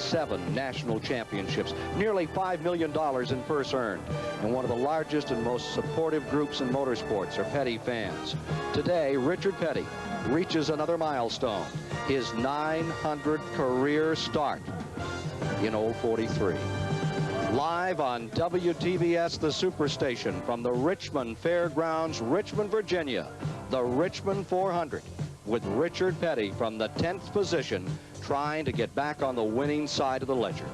7 national championships, nearly $5 million in purse earned, and one of the largest and most supportive groups in motorsports are Petty fans. Today, Richard Petty reaches another milestone, his 900th career start in Old 43. Live on WTVS, the Superstation, from the Richmond Fairgrounds, Richmond, Virginia, the Richmond 400, with Richard Petty from the 10th position, trying to get back on the winning side of the ledger.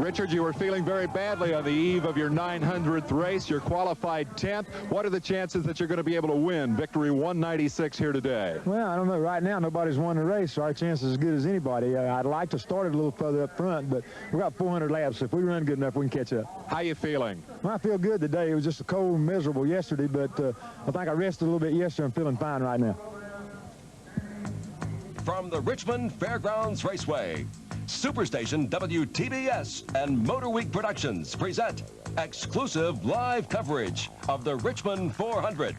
Richard, you were feeling very badly on the eve of your 900th race. You're qualified 10th. What are the chances that you're going to be able to win victory 196 here today? Well, I don't know. Right now, nobody's won the race, so our chance is as good as anybody. I'd like to start it a little further up front, but we've got 400 laps. So if we run good enough, we can catch up. How you feeling? Well, I feel good today. It was just cold and miserable yesterday, but I think I rested a little bit yesterday. I'm feeling fine right now. From the Richmond Fairgrounds Raceway, Superstation WTVS and Motor Week Productions present exclusive live coverage of the Richmond 400.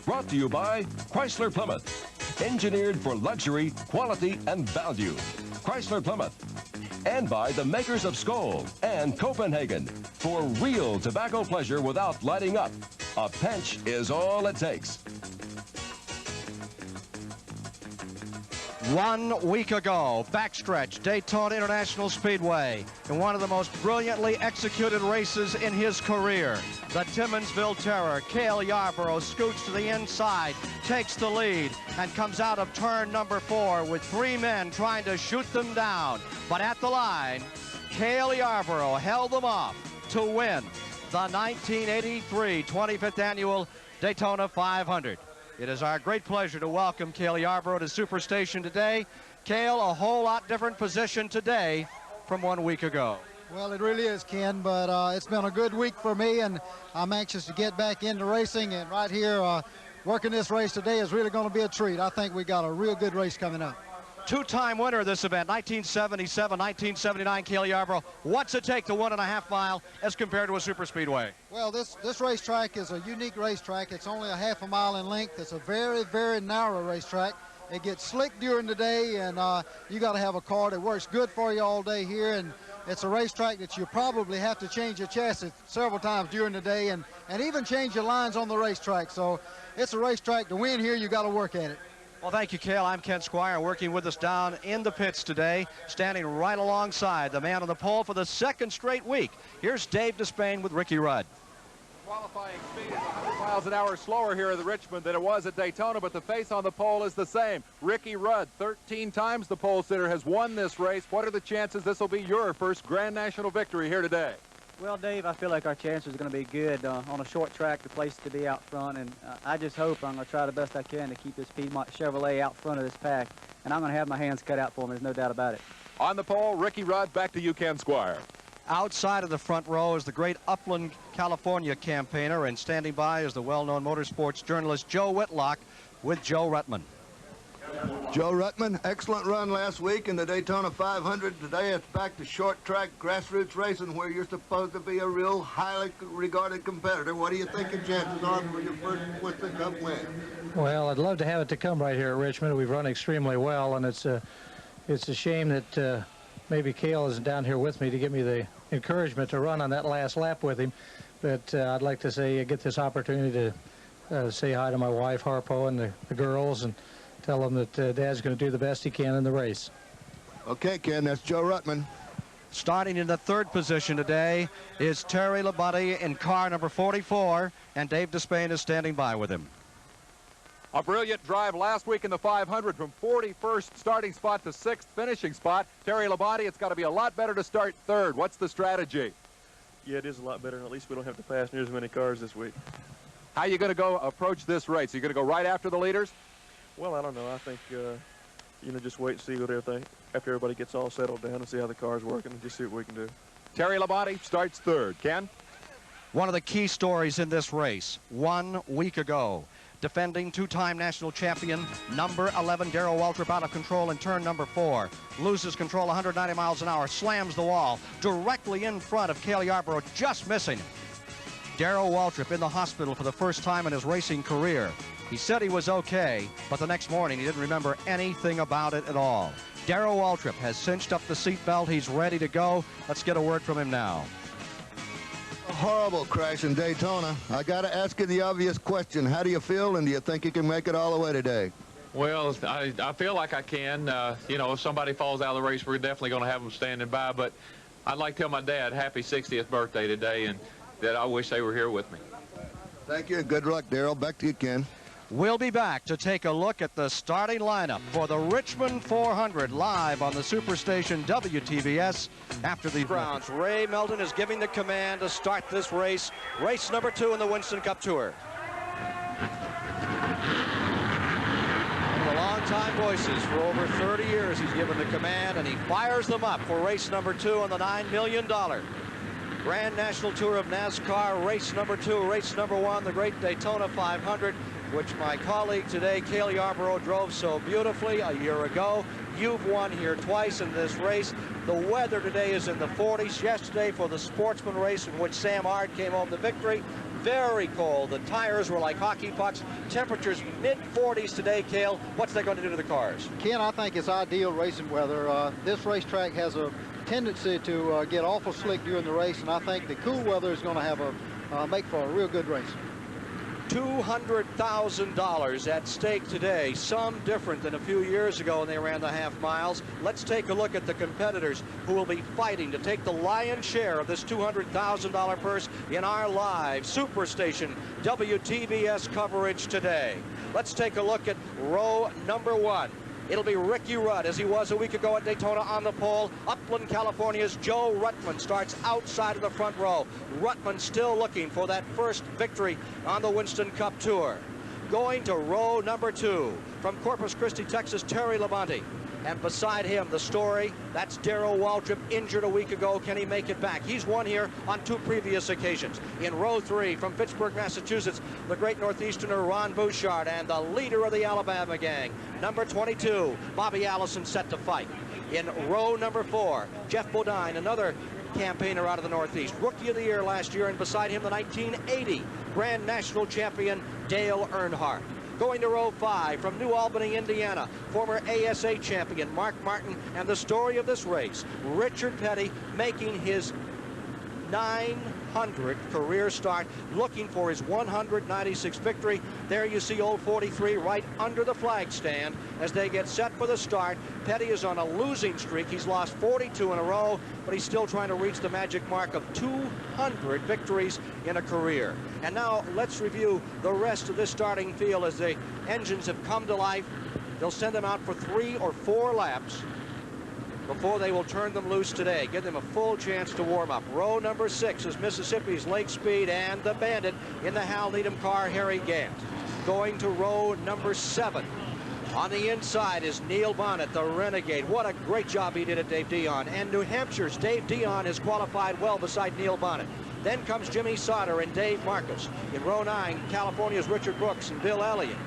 Brought to you by Chrysler Plymouth, engineered for luxury, quality, and value. Chrysler Plymouth. And by the makers of Skoal and Copenhagen, for real tobacco pleasure without lighting up. A pinch is all it takes. 1 week ago, backstretch, Daytona International Speedway, in one of the most brilliantly executed races in his career. The Timmonsville Terror, Cale Yarborough, scoots to the inside, takes the lead, and comes out of turn number 4 with 3 men trying to shoot them down. But at the line, Cale Yarborough held them off to win the 1983 25th Annual Daytona 500. It is our great pleasure to welcome Cale Yarborough to Superstation today. Cale, a whole lot different position today from 1 week ago. Well, it really is, Ken, but it's been a good week for me, and I'm anxious to get back into racing. And right here, working this race today is really going to be a treat. I think we got a real good race coming up. Two-time winner of this event, 1977, 1979, Cale Yarborough. What's it take to 1.5 mile as compared to a super speedway? Well, this racetrack is a unique racetrack. It's only a half a mile in length. It's a very, very narrow racetrack. It gets slick during the day, and you got to have a car that works good for you all day here. And it's a racetrack that you probably have to change your chassis several times during the day, and even change your lines on the racetrack. So it's a racetrack. To win here, you got to work at it. Well, thank you, Cale. I'm Ken Squire, working with us down in the pits today, standing right alongside the man on the pole for the 2nd straight week. Here's Dave Despain with Ricky Rudd. Qualifying speed is 100 miles an hour slower here at the Richmond than it was at Daytona, but the face on the pole is the same. Ricky Rudd, 13 times the pole sitter, has won this race. What are the chances this will be your first Grand National victory here today? Well, Dave, I feel like our chances are going to be good on a short track, the place to be out front, and I just hope I'm going to try the best I can to keep this Piedmont Chevrolet out front of this pack, and I'm going to have my hands cut out for them. There's no doubt about it. On the pole, Ricky Rudd. Back to you, Ken Squire. Outside of the front row is the great Upland, California campaigner, and standing by is the well-known motorsports journalist Joe Whitlock with Joe Ruttman. Joe Ruttman, excellent run last week in the Daytona 500. Today it's back to short track grassroots racing where you're supposed to be a real highly regarded competitor. What do you think your chances are for your first Winston Cup win? Well, I'd love to have it to come right here at Richmond. We've run extremely well, and it's a shame that maybe Cale isn't down here with me to give me the encouragement to run on that last lap with him. But I'd like to say get this opportunity to say hi to my wife, Harpo, and the girls, and tell them that Dad's going to do the best he can in the race. Okay, Ken, that's Joe Ruttman. Starting in the 3rd position today is Terry Labonte in car number 44, and Dave Despain is standing by with him. A brilliant drive last week in the 500 from 41st starting spot to 6th finishing spot. Terry Labonte, it's got to be a lot better to start 3rd. What's the strategy? Yeah, it is a lot better, and at least we don't have to pass near as many cars this week. How are you going to go approach this race? Are you going to go right after the leaders? Well, I don't know. I think, just wait and see what everything, after everybody gets all settled down and see how the car's working and just see what we can do. Terry Labonte starts 3rd. Ken? One of the key stories in this race, 1 week ago, defending 2-time national champion, number 11, Darrell Waltrip, out of control in turn number 4. Loses control 190 miles an hour, slams the wall directly in front of Cale Yarborough, just missing him. Darrell Waltrip in the hospital for the first time in his racing career. He said he was okay, but the next morning he didn't remember anything about it at all. Darrell Waltrip has cinched up the seatbelt. He's ready to go. Let's get a word from him now. A horrible crash in Daytona. I got to ask you the obvious question. How do you feel, and do you think you can make it all the way today? Well, I feel like I can. You know, if somebody falls out of the race, we're definitely going to have them standing by. But I'd like to tell my dad happy 60th birthday today, and that I wish they were here with me. Thank you. Good luck, Darrell. Back to you, Ken. We'll be back to take a look at the starting lineup for the Richmond 400 live on the Superstation WTBS after the rounds. Ray Melton is giving the command to start this race. Race number 2 in the Winston Cup Tour. Long-time voices for over 30 years. He's given the command, and he fires them up for race number 2 on the $9 million Grand National Tour of NASCAR. Race number 2, race number 1, the great Daytona 500, which my colleague today, Cale Yarborough, drove so beautifully a year ago. You've won here twice in this race. The weather today is in the 40s. Yesterday for the sportsman race in which Sam Ard came home the victory, very cold. The tires were like hockey pucks. Temperatures mid-40s today, Cale. What's that going to do to the cars? Ken, I think it's ideal racing weather. This racetrack has a tendency to get awful slick during the race, and I think the cool weather is going to have make for a real good race. $200,000 at stake today, some different than a few years ago when they ran the half miles. Let's take a look at the competitors who will be fighting to take the lion's share of this $200,000 purse in our live Superstation WTBS coverage today. Let's take a look at row number 1. It'll be Ricky Rudd, as he was a week ago at Daytona, on the pole. Upland, California's Joe Ruttman starts outside of the front row. Ruttman still looking for that first victory on the Winston Cup Tour. Going to row number 2, from Corpus Christi, Texas, Terry Labonte. And beside him, the story, that's Darrell Waltrip, injured a week ago. Can he make it back? He's won here on 2 previous occasions. In row 3, from Fitchburg, Massachusetts, the great Northeasterner Ron Bouchard, and the leader of the Alabama gang, number 22, Bobby Allison, set to fight. In row number 4, Jeff Bodine, another campaigner out of the Northeast, Rookie of the Year last year, and beside him, the 1980 Grand National Champion, Dale Earnhardt. Going to row 5, from New Albany, Indiana, former ASA champion Mark Martin, and the story of this race, Richard Petty, making his 900th career start, looking for his 196th victory. There you see old 43 right under the flag stand as they get set for the start. Petty is on a losing streak. He's lost 42 in a row, but he's still trying to reach the magic mark of 200 victories in a career. And now let's review the rest of this starting field as the engines have come to life. They'll send them out for 3 or 4 laps before they will turn them loose today. Give them a full chance to warm up. Row number 6 is Mississippi's Lake Speed and the Bandit in the Hal Needham car, Harry Gant. Going to row number 7. On the inside is Neil Bonnet, the Renegade. What a great job he did at Dave Dion. And New Hampshire's Dave Dion has qualified well beside Neil Bonnet. Then comes Jimmy Sauter and Dave Marcus. In row 9, California's Richard Brooks and Bill Elliott.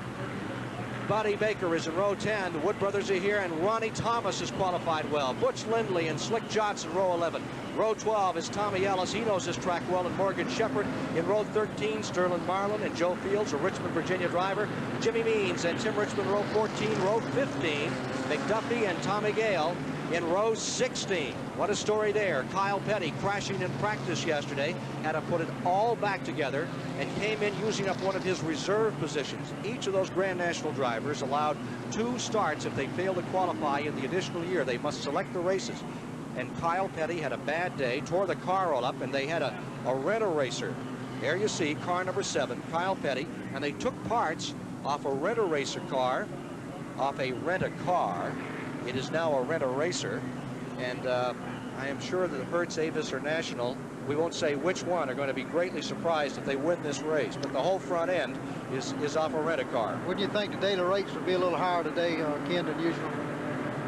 Buddy Baker is in row 10. The Wood brothers are here, and Ronnie Thomas is qualified well. Butch Lindley and Slick Johnson, row 11. Row 12 is Tommy Ellis. He knows this track well, and Morgan Shepherd. In row 13, Sterling Marlin and Joe Fields, a Richmond, Virginia driver. Jimmy Means and Tim Richmond, row 14. Row 15, McDuffie and Tommy Gale. In row 16, what a story there. Kyle Petty crashing in practice yesterday, had to put it all back together and came in using up one of his reserve positions. Each of those Grand National drivers allowed 2 starts if they fail to qualify in the additional year. They must select the races. And Kyle Petty had a bad day, tore the car all up, and they had a rent-a-racer. There you see car number 7, Kyle Petty, and they took parts off a rent-a-racer car, off a rent-a-car. It is now a rent-a-racer, and I am sure that Hertz, Avis, or National, we won't say which one, are going to be greatly surprised if they win this race. But the whole front end is off a rent-a-car. Wouldn't you think the daily rates would be a little higher today, Ken, than usual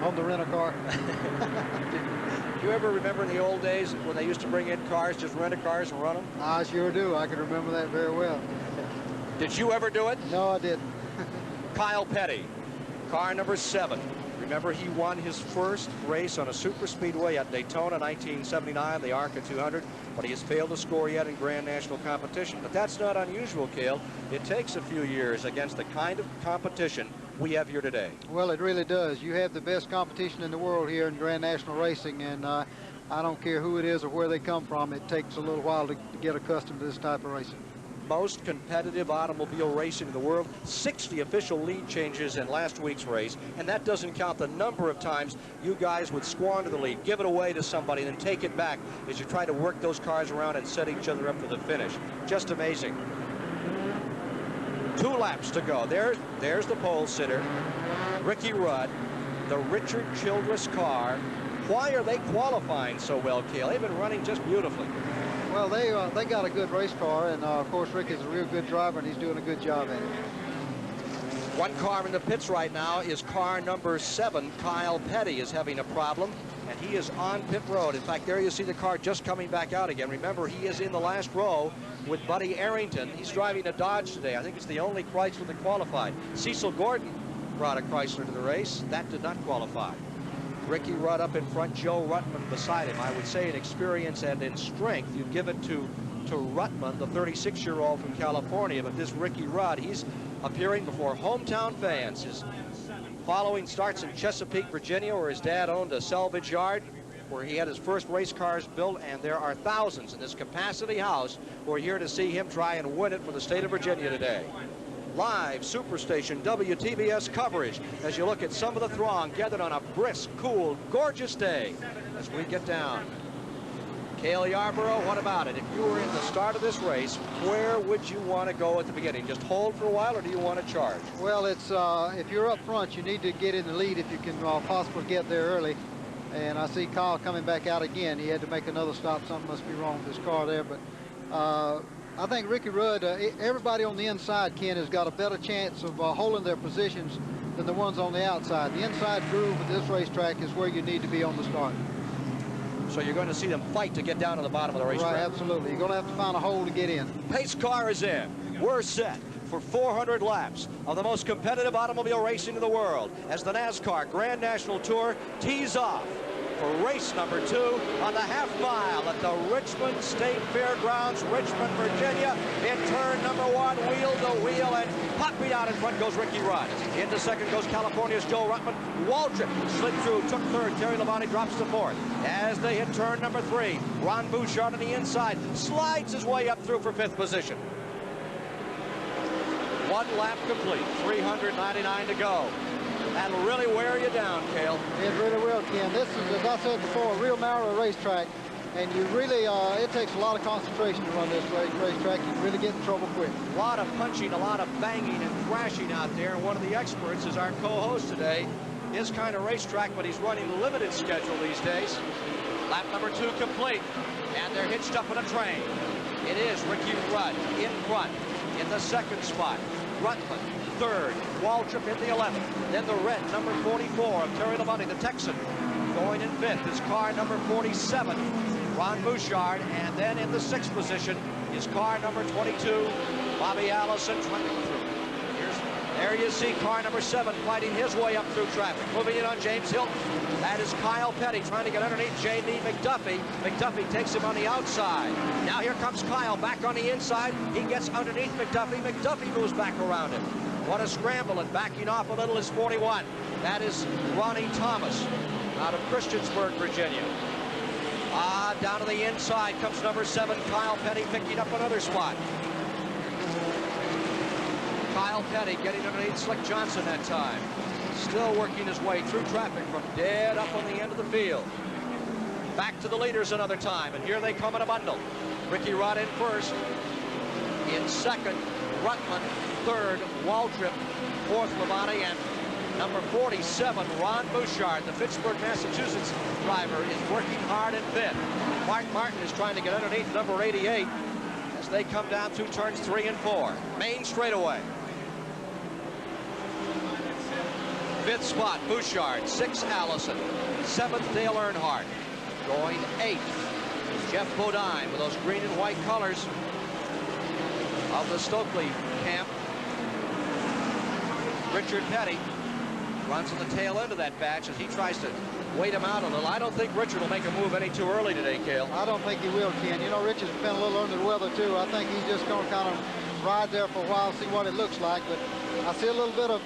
on the rent-a-car? Do you ever remember in the old days when they used to bring in cars, just rent-a-cars and run them? I sure do. I can remember that very well. Did you ever do it? No, I didn't. Kyle Petty, car number 7. Remember, he won his first race on a super speedway at Daytona 1979, the ARCA 200, but he has failed to score yet in Grand National competition. But that's not unusual, Cale. It takes a few years against the kind of competition we have here today? Well, it really does. You have the best competition in the world here in Grand National Racing, and I don't care who it is or where they come from. It takes a little while to get accustomed to this type of racing. Most competitive automobile racing in the world, 60 official lead changes in last week's race, and that doesn't count the number of times you guys would squander the lead, give it away to somebody, then take it back as you try to work those cars around and set each other up for the finish. Just amazing. 2 laps to go. There's the pole sitter, Ricky Rudd, the Richard Childress car. Why are they qualifying so well, Cale? They've been running just beautifully. Well, they got a good race car, and of course Rick is a real good driver, and he's doing a good job at it. One car in the pits right now is car number 7. Kyle Petty is having a problem, and he is on pit road. In fact, there you see the car just coming back out again. Remember, he is in the last row with Buddy Arrington. He's driving a Dodge today. I think it's the only Chrysler that qualified. Cecil Gordon brought a Chrysler to the race. That did not qualify. Ricky Rudd up in front, Joe Ruttman beside him. I would say in experience and in strength, you'd give it to Ruttman, the 36-year-old from California. But this Ricky Rudd, he's appearing before hometown fans. His following starts in Chesapeake, Virginia, where his dad owned a salvage yard, where he had his first race cars built, and there are thousands in this capacity house who are here to see him try and win it for the state of Virginia today. Live Superstation WTBS coverage as you look at some of the throng gathered on a brisk, cool, gorgeous day as we get down. Cale Yarborough, what about it? If you were in the start of this race, where would you want to go at the beginning? Just hold for a while, or do you want to charge? Well, it's if you're up front, you need to get in the lead if you can possibly get there early. And I see Kyle coming back out again. He had to make another stop. Something must be wrong with his car there. But I think Ricky Rudd, everybody on the inside, Ken, has got a better chance of holding their positions than the ones on the outside. The inside groove of this racetrack is where you need to be on the start. So you're going to see them fight to get down to the bottom of the racetrack. Right, absolutely. You're going to have to find a hole to get in. Pace car is in. We're set for 400 laps of the most competitive automobile racing in the world as the NASCAR Grand National Tour tees off for race number 2 on the half-mile at the Richmond State Fairgrounds, Richmond, Virginia. In turn number 1, wheel to wheel, and popping out in front goes Ricky Rudd. Into second goes California's Joe Ruttman. Waltrip slid through, took third. Terry Labonte drops to fourth. As they hit turn number 3, Ron Bouchard on the inside slides his way up through for 5th position. 1 lap complete, 399 to go. That'll really wear you down, Cale. It really will, Ken. This is, as I said before, a real narrow racetrack, and you really, it takes a lot of concentration to run this racetrack. You really get in trouble quick. A lot of punching, a lot of banging and thrashing out there, and one of the experts is our co-host today. His kind of racetrack, but he's running a limited schedule these days. Lap number 2 complete, and they're hitched up in a train. It is Ricky Rudd in front in the second spot. Ruttman, third. Waltrip in the 11th. Then the red, number 44 of Terry Labonte, the Texan. Going in 5th is car number 47, Ron Bouchard. And then in the 6th position is car number 22, Bobby Allison, trying to go through. There you see car number 7 fighting his way up through traffic. Moving in on James Hilton. That is Kyle Petty trying to get underneath J.D. McDuffie. McDuffie takes him on the outside. Now here comes Kyle back on the inside. He gets underneath McDuffie. McDuffie moves back around him. What a scramble, and backing off a little is 41. That is Ronnie Thomas out of Christiansburg, Virginia. Down to the inside comes number 7, Kyle Petty, picking up another spot. Kyle Petty getting underneath Slick Johnson that time. Still working his way through traffic from dead up on the end of the field. Back to the leaders another time, and here they come in a bundle. Ricky Rudd in first. In second, Ruttman. Third, Waltrip. Fourth, Labonte. And number 47, Ron Bouchard, the Fitchburg, Massachusetts driver, is working hard in fifth. Mark Martin is trying to get underneath number 88 as they come down through turns 3 and 4. Main straightaway. 5th spot, Bouchard. 6th, Allison. 7th, Dale Earnhardt. Going 8th, Jeff Bodine with those green and white colors of the Stokely camp. Richard Petty runs on the tail end of that batch as he tries to wait him out a little. I don't think Richard will make a move any too early today, Cale. I don't think he will, Ken. You know, Richard's been a little under the weather, too. I think he's just going to kind of ride there for a while, see what it looks like. But I see a little bit of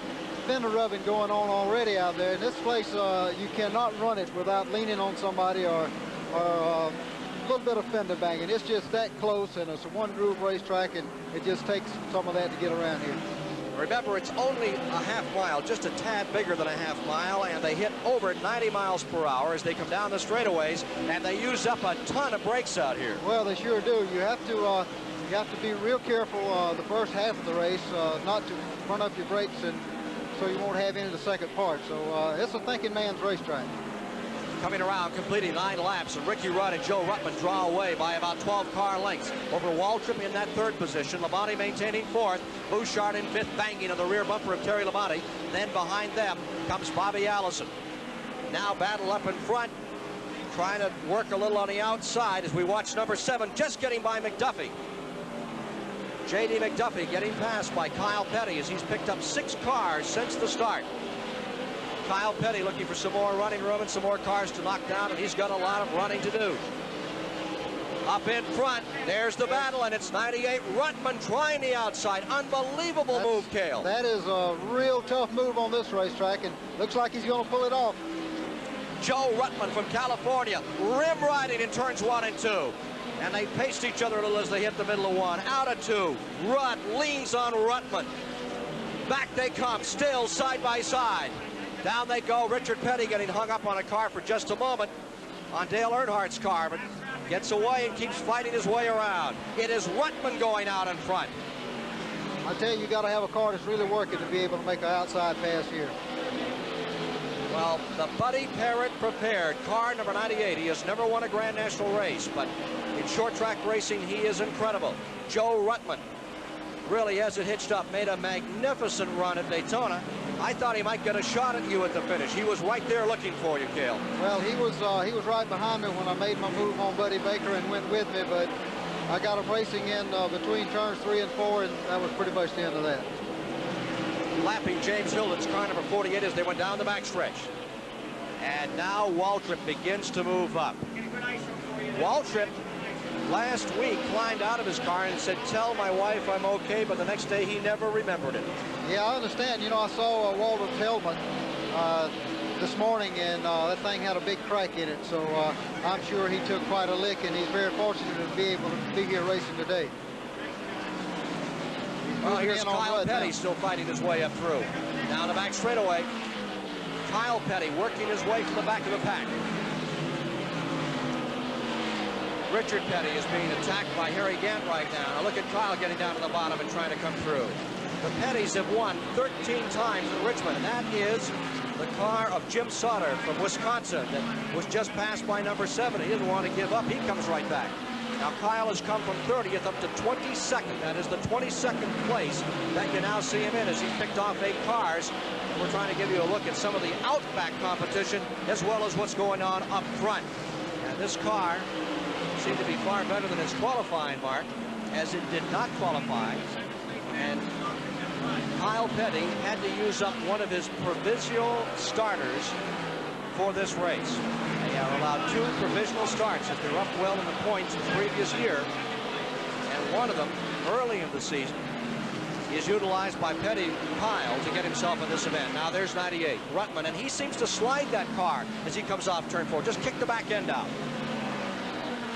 fender rubbing going on already out there. In this place, you cannot run it without leaning on somebody or a little bit of fender banging. It's just that close, and it's a one-groove racetrack, and it just takes some of that to get around here. Remember, it's only a half mile, just a tad bigger than a half mile, and they hit over 90 miles per hour as they come down the straightaways, and they use up a ton of brakes out here. Well, they sure do. You have to be real careful the first half of the race, not to run up your brakes, and so you won't have any of the second part. So it's a thinking man's racetrack. Coming around, completing 9 laps, and Ricky Rudd and Joe Ruttman draw away by about 12 car lengths over Waltrip in that 3rd position. Labonte maintaining 4th. Bouchard in 5th, banging on the rear bumper of Terry Labonte. Then behind them comes Bobby Allison. Now battle up in front, trying to work a little on the outside as we watch number 7 just getting by McDuffie. J.D. McDuffie getting passed by Kyle Petty as he's picked up 6 cars since the start. Kyle Petty looking for some more running room and some more cars to knock down, and he's got a lot of running to do. Up in front, there's the battle, and it's 98 Ruttman trying the outside. Unbelievable move, Cale. That is a real tough move on this racetrack, and looks like he's going to pull it off. Joe Ruttman from California, rim riding in turns 1 and 2. And they paced each other a little as they hit the middle of 1. Out of 2, Rudd leans on Ruttman. Back they come, still side by side. Down they go. Richard Petty getting hung up on a car for just a moment on Dale Earnhardt's car, but gets away and keeps fighting his way around. It is Ruttman going out in front. I tell you got to have a car that's really working to be able to make an outside pass here. Well, the Buddy Parrott prepared car number 98. He has never won a Grand National race, but in short track racing, he is incredible. Joe Ruttman really has it hitched up, made a magnificent run at Daytona. I thought he might get a shot at you at the finish. He was right there looking for you, Cale. Well, he was right behind me when I made my move on Buddy Baker and went with me, but I got him racing in between turns 3 and 4, and that was pretty much the end of that. Lapping James Hilden's car number 48 as they went down the backstretch. And now Waltrip begins to move up. Waltrip last week climbed out of his car and said, "Tell my wife I'm okay," but the next day he never remembered it. Yeah, I understand. You know, I saw Waltrip's helmet this morning, and that thing had a big crack in it, so I'm sure he took quite a lick, and he's very fortunate to be able to be here racing today. Well, here's Kyle Petty still fighting his way up through. Down the back straightaway. Kyle Petty working his way from the back of the pack. Richard Petty is being attacked by Harry Gant right now. Now look at Kyle getting down to the bottom and trying to come through. The Pettys have won 13 times in Richmond, and that is the car of Jim Sauter from Wisconsin that was just passed by number 7. He doesn't want to give up. He comes right back. Now Kyle has come from 30th up to 22nd. That is the 22nd place that you now see him in as he picked off 8 cars. And we're trying to give you a look at some of the outback competition as well as what's going on up front. And this car seemed to be far better than its qualifying mark, as it did not qualify. And Kyle Petty had to use up one of his provisional starters for this race. They are allowed 2 provisional starts if they're up well in the points the previous year. And one of them, early in the season, is utilized by Petty Kyle to get himself in this event. Now there's 98, Ruttman, and he seems to slide that car as he comes off turn 4. Just kick the back end out.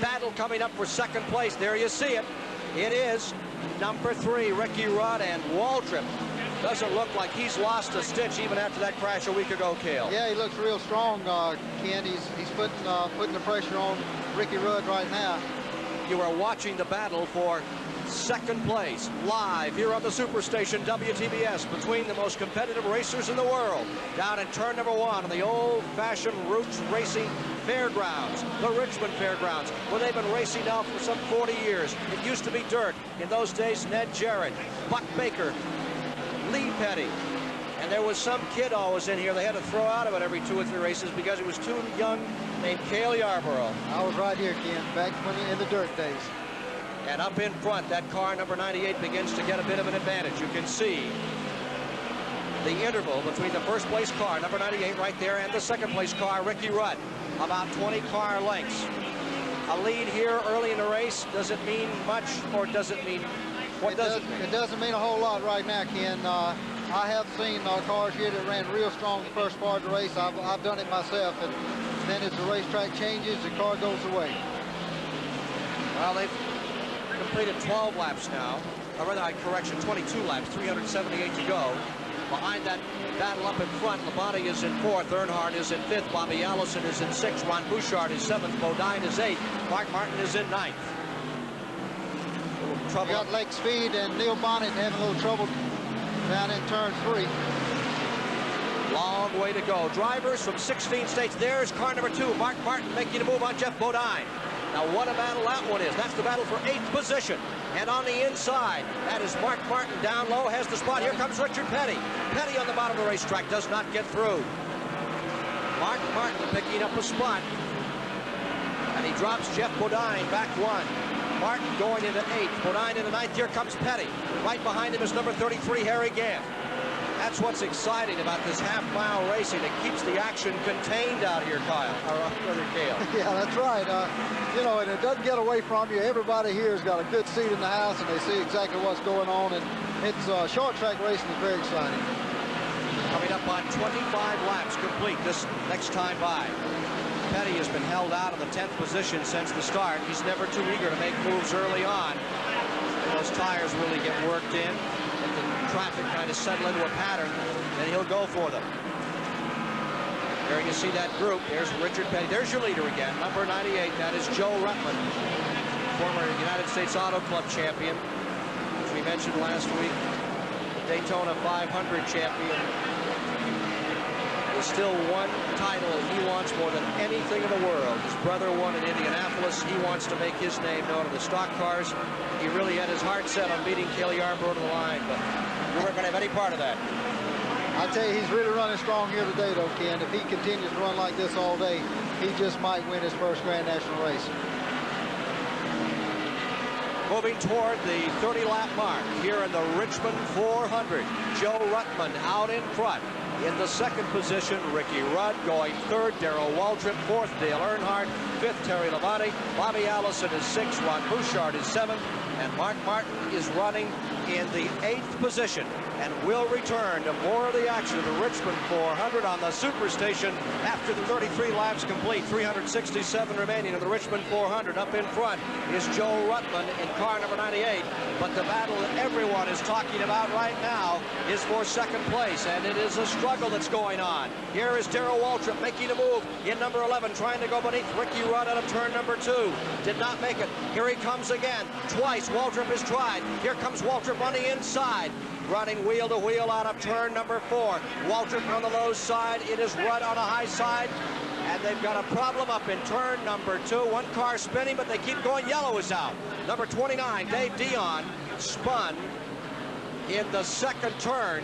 Battle coming up for 2nd place. There you see it. It is number 3, Ricky Rudd, and Waltrip. Doesn't look like he's lost a stitch even after that crash a week ago, Cale. Yeah, he looks real strong, Ken. He's putting the pressure on Ricky Rudd right now. You are watching the battle for 2nd place live here on the Superstation WTBS between the most competitive racers in the world. Down in turn number 1 on the old-fashioned Roots Racing Fairgrounds, the Richmond Fairgrounds, where they've been racing now for some 40 years. It used to be dirt. In those days, Ned Jarrett, Buck Baker, Lee Petty, and there was some kid always in here they had to throw out of it every 2 or 3 races because he was too young, named Cale Yarborough. I was right here, Ken, back in the dirt days. And up in front, that car number 98 begins to get a bit of an advantage. You can see the interval between the 1st place car, number 98 right there, and the 2nd place car, Ricky Rudd, about 20 car lengths. A lead here early in the race, does it mean much or does it mean, what does it mean? It doesn't mean a whole lot right now, Ken. I have seen cars here that ran real strong the first part of the race. I've done it myself, and then as the racetrack changes, the car goes away. Well, they've completed 12 laps now. Or rather, correction, 22 laps, 378 to go. Behind that battle up in front, Labonte is in 4th, Earnhardt is in 5th, Bobby Allison is in 6th, Ron Bouchard is 7th, Bodine is 8th, Mark Martin is in 9th. You got Lake Speed and Neil Bonnet having a little trouble down in turn 3. Long way to go. Drivers from 16 states. There's car number 2, Mark Martin making a move on Jeff Bodine. Now what a battle that one is. That's the battle for 8th position. And on the inside, that is Mark Martin down low, has the spot. Here comes Richard Petty. Petty on the bottom of the racetrack does not get through. Mark Martin picking up a spot. And he drops Jeff Bodine back 1. Martin going into 8th, Bodine into 9th. Here comes Petty. Right behind him is number 33, Harry Gant. That's what's exciting about this half-mile racing. It keeps the action contained out here, Kyle, or rather, Cale. Yeah, that's right. You know, and it doesn't get away from you. Everybody here has got a good seat in the house, and they see exactly what's going on. And it's short track racing is very exciting. Coming up on 25 laps complete this next time by. Petty has been held out in the 10th position since the start. He's never too eager to make moves early on. Those tires really get worked in. The traffic kind of settle into a pattern, and he'll go for them. There you see that group. There's Richard Petty. There's your leader again, number 98. That is Joe Ruttman, former United States Auto Club champion. As we mentioned last week, the Daytona 500 champion. There's still one title he wants more than anything in the world. His brother won in Indianapolis. He wants to make his name known in the stock cars. He really had his heart set on beating Cale Yarborough to the line, but we weren't going to have any part of that. I tell you, he's really running strong here today, though, Ken. If he continues to run like this all day, he just might win his first Grand National race. Moving toward the 30-lap mark here in the Richmond 400. Joe Ruttman out in front. In the 2nd position, Ricky Rudd going 3rd, Darrell Waltrip 4th, Dale Earnhardt 5th, Terry Labonte, Bobby Allison is 6th, Ron Bouchard is 7th, and Mark Martin is running in the 8th position. And we'll return to more of the action of the Richmond 400 on the Superstation after the 33 laps complete. 367 remaining in the Richmond 400. Up in front is Joe Ruttman in car number 98. But the battle that everyone is talking about right now is for 2nd place, and it is a struggle that's going on. Here is Darrell Waltrip making a move in number 11, trying to go beneath Ricky Rudd out of turn number 2. Did not make it. Here he comes again. Twice Waltrip has tried. Here comes Waltrip on the inside. Running wheel to wheel out of turn number 4. Waltrip on the low side. It is Rudd on the high side. And they've got a problem up in turn number 2. One car spinning, but they keep going. Yellow is out. Number 29, Dave Dion, spun in the 2nd turn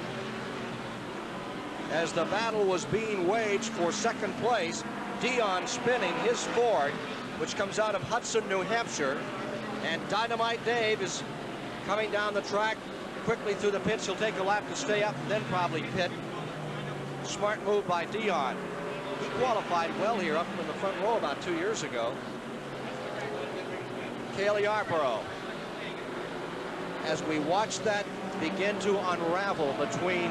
as the battle was being waged for 2nd place. Dion spinning his Ford, which comes out of Hudson, New Hampshire. And Dynamite Dave is coming down the track quickly through the pits. He'll take a lap to stay up and then probably pit. Smart move by Dion. He qualified well here up in the front row about 2 years ago. Cale Yarborough. As we watch that begin to unravel between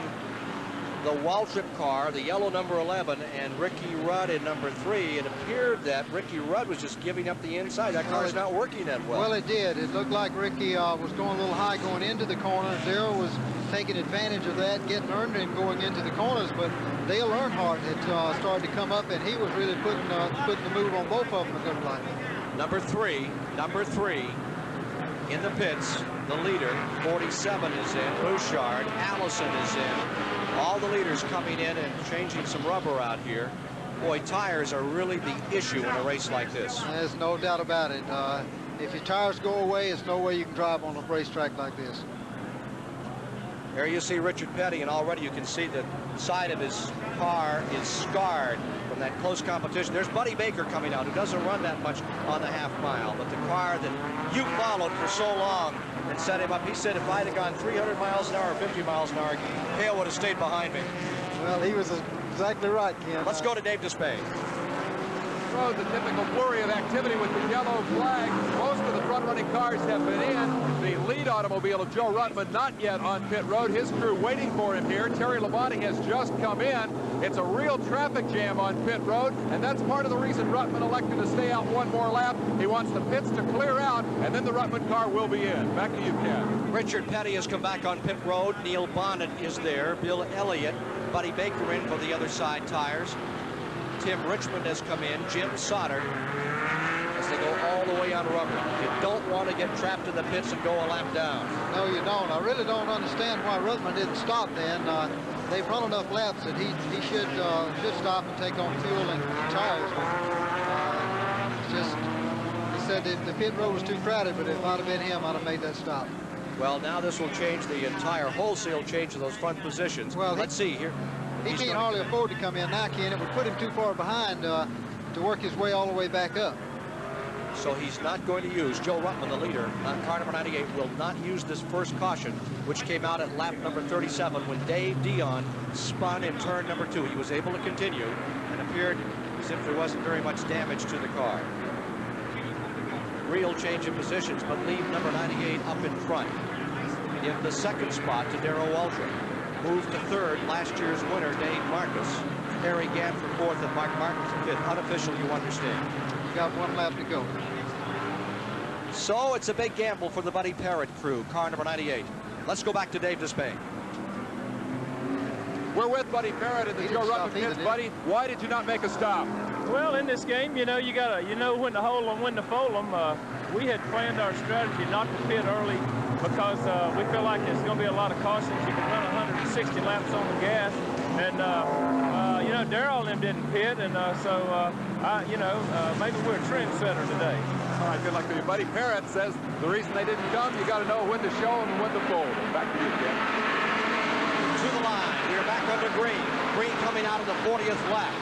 the Waltrip car, the yellow number 11, and Ricky Rudd in number 3, it appeared that Ricky Rudd was just giving up the inside. That car's not working that well. Well, it did. It looked like Ricky was going a little high going into the corner. Darrell was taking advantage of that, getting earned and going into the corners, but Dale Earnhardt had started to come up, and he was really putting the move on both of them, it looked like. Number three in the pits, the leader, 47 is in, Bouchard, Allison is in. All the leaders coming in and changing some rubber out here. Boy, tires are really the issue in a race like this. There's no doubt about it. If your tires go away, there's no way you can drive on a racetrack like this. There you see Richard Petty, and already you can see the side of his car is scarred from that close competition. There's Buddy Baker coming out, who doesn't run that much on the half mile, but the car that you followed for so long and set him up, he said if I'd have gone 300 miles an hour or 50 miles an hour, Cale would have stayed behind me. Well, he was exactly right, Ken. Let's go to Dave Despay. road, the typical flurry of activity with the yellow flag. Most of the front-running cars have been in. The lead automobile of Joe Ruttman not yet on pit road. His crew waiting for him here. Terry Labonte has just come in. It's a real traffic jam on pit road, and that's part of the reason Ruttman elected to stay out one more lap. He wants the pits to clear out, and then the Ruttman car will be in. Back to you, Ken. Richard Petty has come back on pit road. Neil Bonnet is there. Bill Elliott, Buddy Baker in for the other side tires. Tim Richmond has come in. Jim Sauter as they go all the way on rubber. You don't want to get trapped in the pits and go a lap down. No, you don't. I really don't understand why Ruttman didn't stop then. They've run enough laps that he should stop and take on fuel and tires. It's just, he said that the pit road was too crowded, but if it might have been him, I'd have made that stop. Well, now this will change the entire wholesale change of those front positions. Well, let's see here. He can't hardly afford to come in now, Ken. It would put him too far behind to work his way all the way back up. So he's not going to use, Joe Ruttman, the leader, car number 98, will not use this first caution, which came out at lap number 37 when Dave Dion spun in turn number 2. He was able to continue and appeared as if there wasn't very much damage to the car. Real change of positions, but leave number 98 up in front. Give the second spot to Darrell Waltrip. Moved to third, last year's winner, Dave Marcus. Harry Gant for fourth and Mark Martin for fifth. Unofficial, you understand. You got one lap to go. So it's a big gamble for the Buddy Parrott crew, car number 98. Let's go back to Dave Despain. We're with Buddy Parrott in the Joe Ruttman pits. Buddy, why did you not make a stop? Well, in this game, you know, you know when to hold them, when to fold them. We had planned our strategy not to pit early because we feel like there's going to be a lot of cautions. You can run 160 laps on the gas, and you know, Darrell and them didn't pit, and you know, maybe we're a trendsetter today. All right, good luck to you. Buddy Parrott says the reason they didn't come, you got to know when to show them and when to fold. Back to you, Ken. To the line, we're back under Green. Green coming out of the 40th lap.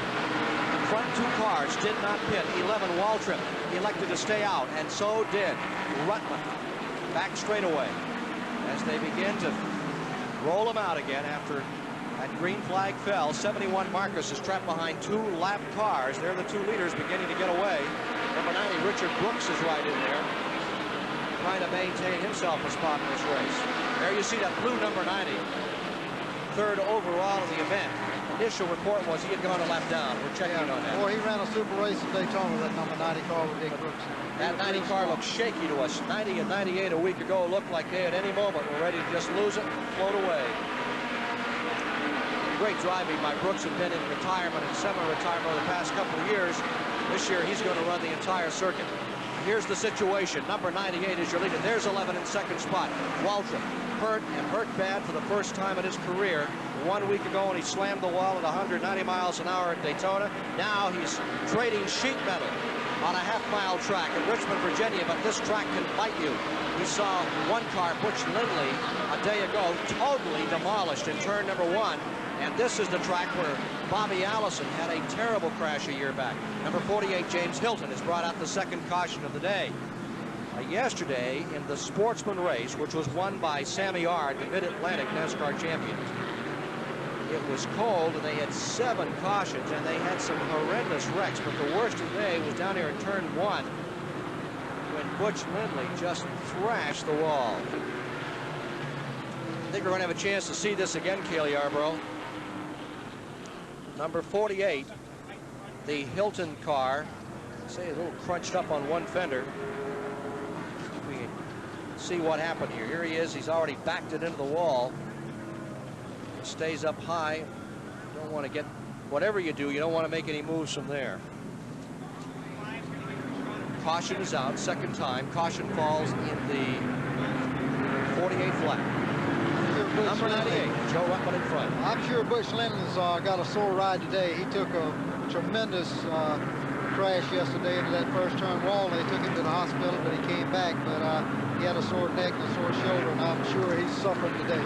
Front two cars did not pit. 11 Waltrip elected to stay out, and so did Ruttman. Back straightaway as they begin to roll him out again after that green flag fell. 71 Marcus is trapped behind 2 lap cars. They're the 2 leaders beginning to get away. Number 90, Richard Brooks, is right in there, trying to maintain himself a spot in this race. There you see that blue number 90, third overall in the event. Initial report was he had gone a lap down. We're checking on that. Boy, he ran a super race at Daytona, that number 90 car with Dick Brooks. That 90 car looks shaky to us. 90 and 98 a week ago looked like they at any moment were ready to just lose it and float away. Great driving by Brooks, had been in retirement and semi-retirement over the past couple of years. This year he's going to run the entire circuit. Here's the situation. Number 98 is your leader. There's 11 in second spot. Waltrip hurt, and hurt bad for the first time in his career. 1 week ago when he slammed the wall at 190 miles an hour at Daytona. Now he's trading sheet metal on a half-mile track in Richmond, Virginia, but this track can bite you. We saw one car, Butch Lindley, a day ago, totally demolished in turn number 1. And this is the track where Bobby Allison had a terrible crash a year back. Number 48, James Hilton, has brought out the second caution of the day. Yesterday, in the Sportsman race, which was won by Sammy Ard, the Mid-Atlantic NASCAR champion, it was cold, and they had 7 cautions, and they had some horrendous wrecks. But the worst of the day was down here in turn 1, when Butch Lindley just thrashed the wall. I think we're going to have a chance to see this again, Cale Yarborough. Number 48, the Hilton car, say a little crunched up on one fender. We can see what happened here. Here he is. He's already backed it into the wall. It stays up high. Don't want to get, whatever you do, you don't want to make any moves from there. Caution is out, second time. Caution falls in the 48th lap. Number 98, Joe Ruttman in front. I'm sure Butch Lindley's got a sore ride today. He took a tremendous crash yesterday into that first turn wall. They took him to the hospital, but he came back. But he had a sore neck and a sore shoulder, and I'm sure he's suffering today.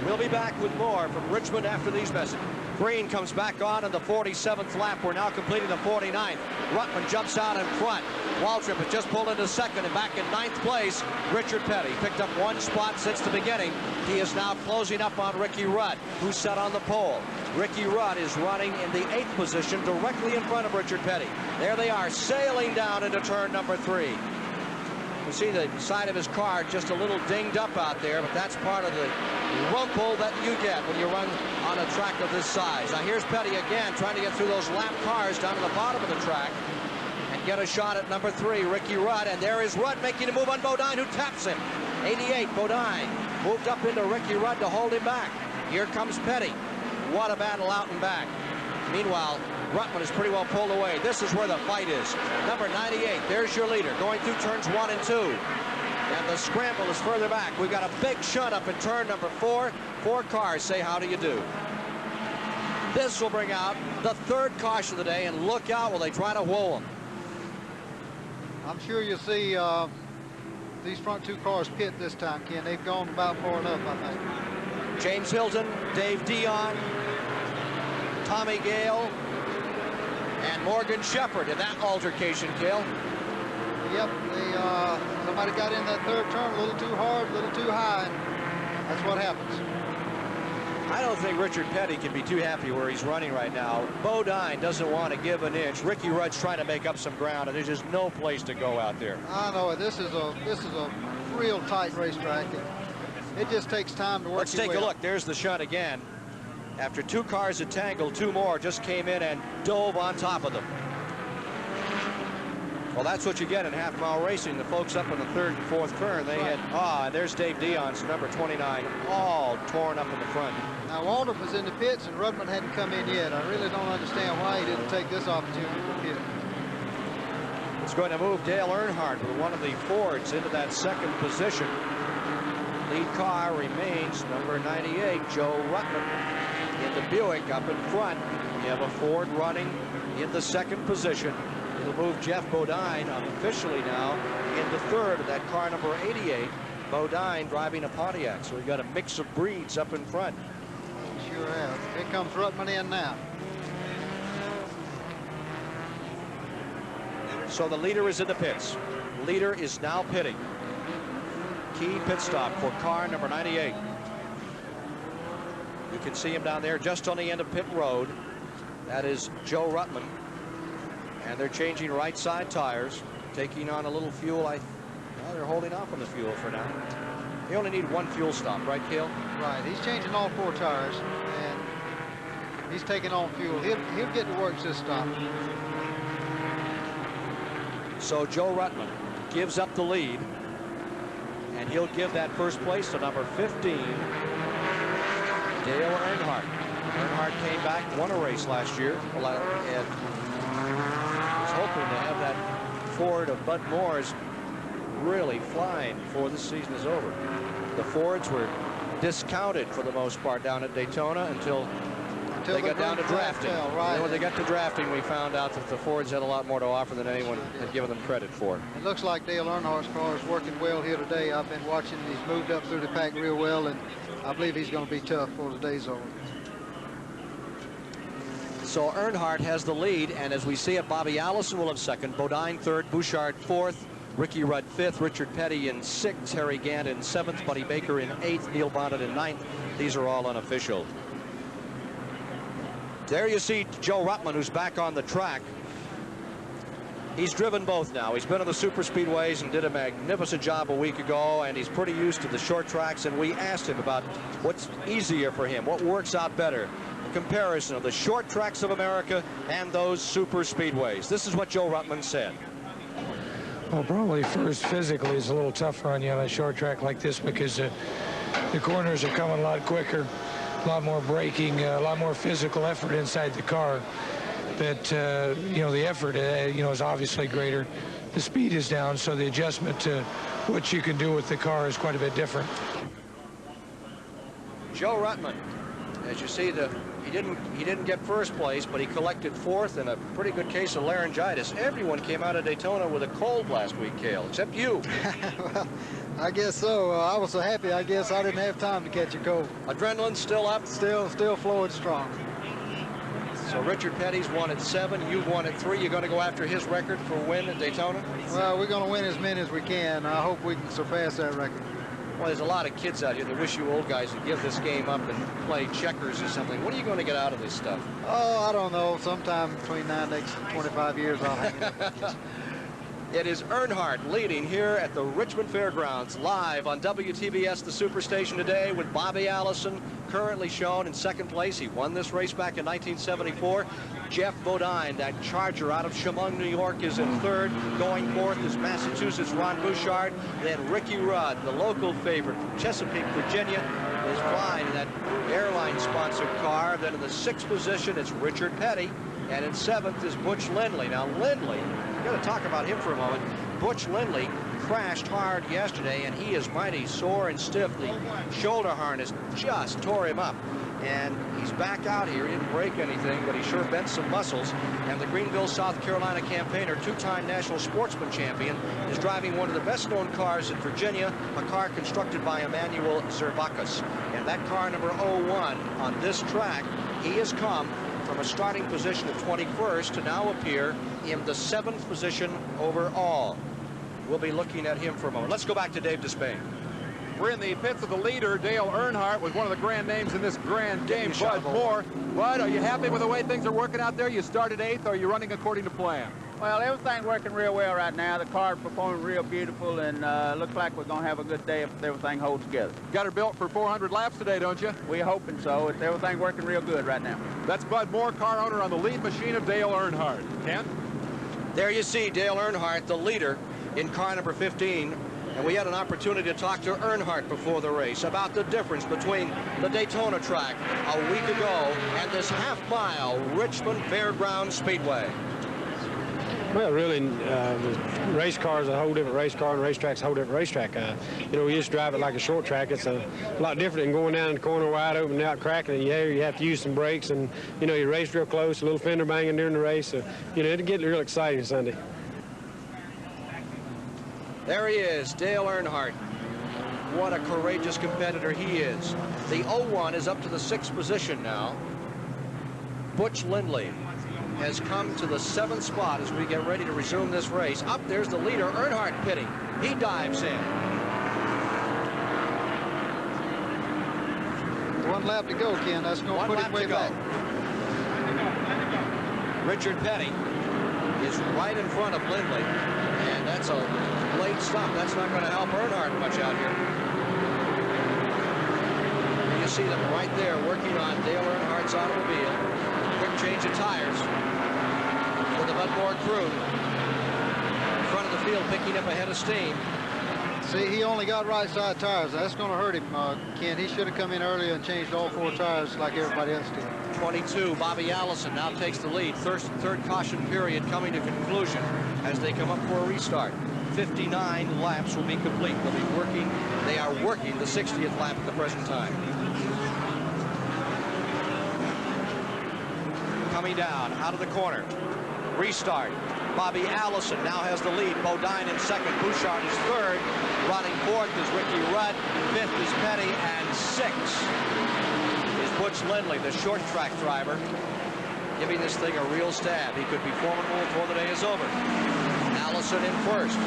We'll be back with more from Richmond after these messages. Green comes back on in the 47th lap. We're now completing the 49th. Ruttman jumps out in front. Waltrip has just pulled into second, and back in 9th place, Richard Petty picked up 1 spot since the beginning. He is now closing up on Ricky Rudd, who's set on the pole. Ricky Rudd is running in the 8th position, directly in front of Richard Petty. There they are, sailing down into turn number 3. You see the side of his car just a little dinged up out there, but that's part of the rumple that you get when you run on a track of this size. Now here's Petty again, trying to get through those lap cars down to the bottom of the track and get a shot at number 3, Ricky Rudd. And there is Rudd making a move on Bodine, who taps him. 88, Bodine moved up into Ricky Rudd to hold him back. Here comes Petty. What a battle out and back. Meanwhile, Ruttman is pretty well pulled away. This is where the fight is. Number 98, there's your leader, going through turns 1 and 2. And the scramble is further back. We've got a big shunt up in turn number 4. 4 cars say, how do you do? This will bring out the 3rd caution of the day, and look out, will they try to whoa them. I'm sure you'll see these front 2 cars pit this time, Ken. They've gone about far enough, I think. James Hilton, Dave Dion, Tommy Gale, and Morgan Shepherd in that altercation, Cale. Yep, somebody got in that 3rd turn a little too hard, a little too high, and that's what happens. I don't think Richard Petty can be too happy where he's running right now. Bodine doesn't want to give an inch. Ricky Rudd's trying to make up some ground, and there's just no place to go out there. I know this is a real tight racetrack. It just takes time to work. Let's take a look. There's the shunt again. After 2 cars had tangled, 2 more just came in and dove on top of them. Well, that's what you get in half-mile racing. The folks up in the 3rd and 4th turn, they had, there's Dave Dion's number 29, all torn up in the front. Now, Waldrop was in the pits, and Ruttman hadn't come in yet. I really don't understand why he didn't take this opportunity to pit. It's going to move Dale Earnhardt with one of the Fords into that 2nd position. Lead car remains number 98, Joe Ruttman. In the Buick up in front, you have a Ford running in the 2nd position. It'll move Jeff Bodine officially now in the 3rd of that car number 88. Bodine driving a Pontiac. So we've got a mix of breeds up in front. Sure have. Here comes Ruttman in now. So the leader is in the pits. Leader is now pitting. Key pit stop for car number 98. You can see him down there just on the end of pit road. That is Joe Ruttman. And they're changing right side tires, taking on a little fuel. Well, they're holding off on the fuel for now. They only need 1 fuel stop, right, Cale? Right. He's changing all 4 tires, and he's taking on fuel. He'll get to work this stop. So Joe Ruttman gives up the lead, and he'll give that 1st place to number 15, Dale Earnhardt. Earnhardt came back, won a race last year, and was hoping to have that Ford of Bud Moore's really flying before this season is over. The Fords were discounted for the most part down at Daytona until they got down to drafting. Right. And when they got to drafting, we found out that the Fords had a lot more to offer than anyone had given them credit for. It looks like Dale Earnhardt's car is working well here today. I've been watching. He's moved up through the pack real well, and I believe he's going to be tough for the day's over. So Earnhardt has the lead, and as we see it, Bobby Allison will have 2nd, Bodine 3rd, Bouchard 4th, Ricky Rudd 5th, Richard Petty in 6th, Harry Gant in 7th, Buddy Baker in 8th, Neil Bonnet in 9th. These are all unofficial. There you see Joe Ruttman, who's back on the track. He's driven both now. He's been on the super speedways and did a magnificent job a week ago, and he's pretty used to the short tracks, and we asked him about what's easier for him, what works out better. Comparison of the short tracks of America and those super speedways. This is what Joe Ruttman said. Well, probably first, physically, it's a little tougher on you on a short track like this because the corners are coming a lot quicker, a lot more braking, a lot more physical effort inside the car. But, you know, the effort, you know, is obviously greater. The speed is down, so the adjustment to what you can do with the car is quite a bit different. Joe Ruttman, as you see, he didn't get 1st place, but he collected 4th in a pretty good case of laryngitis. Everyone came out of Daytona with a cold last week, Cale, except you. Well, I guess so. I was so happy, I guess I didn't have time to catch a cold. Adrenaline's still up? Still flowing strong. So Richard Petty's won at 7. You've won at 3. You're going to go after his record for win at Daytona? Well, we're going to win as many as we can. I hope we can surpass that record. Well, there's a lot of kids out here that wish you old guys would give this game up and play checkers or something. What are you going to get out of this stuff? Oh, I don't know. Sometime between now and next 25 years, I'll hang it up. It is Earnhardt leading here at the Richmond Fairgrounds, live on WTBS, the Superstation today, with Bobby Allison currently shown in second place. He won this race back in 1974. Jeff Bodine, that Charger out of Chemung, New York, is in third. Going fourth is Massachusetts' Ron Bouchard. Then Ricky Rudd, the local favorite from Chesapeake, Virginia, is flying in that airline-sponsored car. Then in the 6th position, it's Richard Petty. And in 7th is Butch Lindley. Now, Lindley, we've got to talk about him for a moment. Butch Lindley crashed hard yesterday, and he is mighty sore and stiff. The shoulder harness just tore him up. And he's back out here. He didn't break anything, but he sure bent some muscles. And the Greenville, South Carolina campaigner, 2-time national sportsman champion, is driving one of the best-known cars in Virginia, a car constructed by Emmanuel Zervakis. And that car, number 01, on this track, he has come from a starting position of 21st to now appear in the 7th position overall. We'll be looking at him for a moment. Let's go back to Dave Despain. We're in the pits of the leader. Dale Earnhardt was one of the grand names in this grand game. Bud Moore. Bud, are you happy with the way things are working out there? You started 8th. Are you running according to plan? Well, everything's working real well right now. The car's performing real beautiful, and looks like we're going to have a good day if everything holds together. Got her built for 400 laps today, don't you? We're hoping so. Everything's working real good right now. That's Bud Moore, car owner on the lead machine of Dale Earnhardt. Ken? There you see Dale Earnhardt, the leader in car number 15. And we had an opportunity to talk to Earnhardt before the race about the difference between the Daytona track a week ago and this half-mile Richmond Fairgrounds Speedway. Well, really, the race car is a whole different race car, and racetrack's a whole different racetrack. You know, we used to drive it like a short track. It's a lot different than going down in the corner wide open and out cracking. And you have to use some brakes, and, you know, you race real close, a little fender banging during the race. So, you know, it'll get real exciting Sunday. There he is, Dale Earnhardt. What a courageous competitor he is. The 01 is up to the 6th position now. Butch Lindley has come to the 7th spot as we get ready to resume this race. Up there's the leader, Earnhardt pitting. He dives in. 1 lap to go, Ken. That's going to put him way back. Richard Petty is right in front of Lindley. And that's a late stop. That's not going to help Earnhardt much out here. You see them right there working on Dale Earnhardt's automobile. Quick change of tires for the Bud Moore crew. In front of the field, picking up a head of steam. See, he only got right side tires. That's going to hurt him, Ken. He should have come in earlier and changed all 4 tires like everybody else did. 22, Bobby Allison now takes the lead. Third caution period coming to conclusion as they come up for a restart. 59 laps will be complete. They are working the 60th lap at the present time. Coming down out of the corner. Restart. Bobby Allison now has the lead. Bodine in second. Bouchard is third. Running fourth is Ricky Rudd. 5th is Petty. And 6th is Butch Lindley, the short track driver, giving this thing a real stab. He could be formidable before the day is over. Allison in first.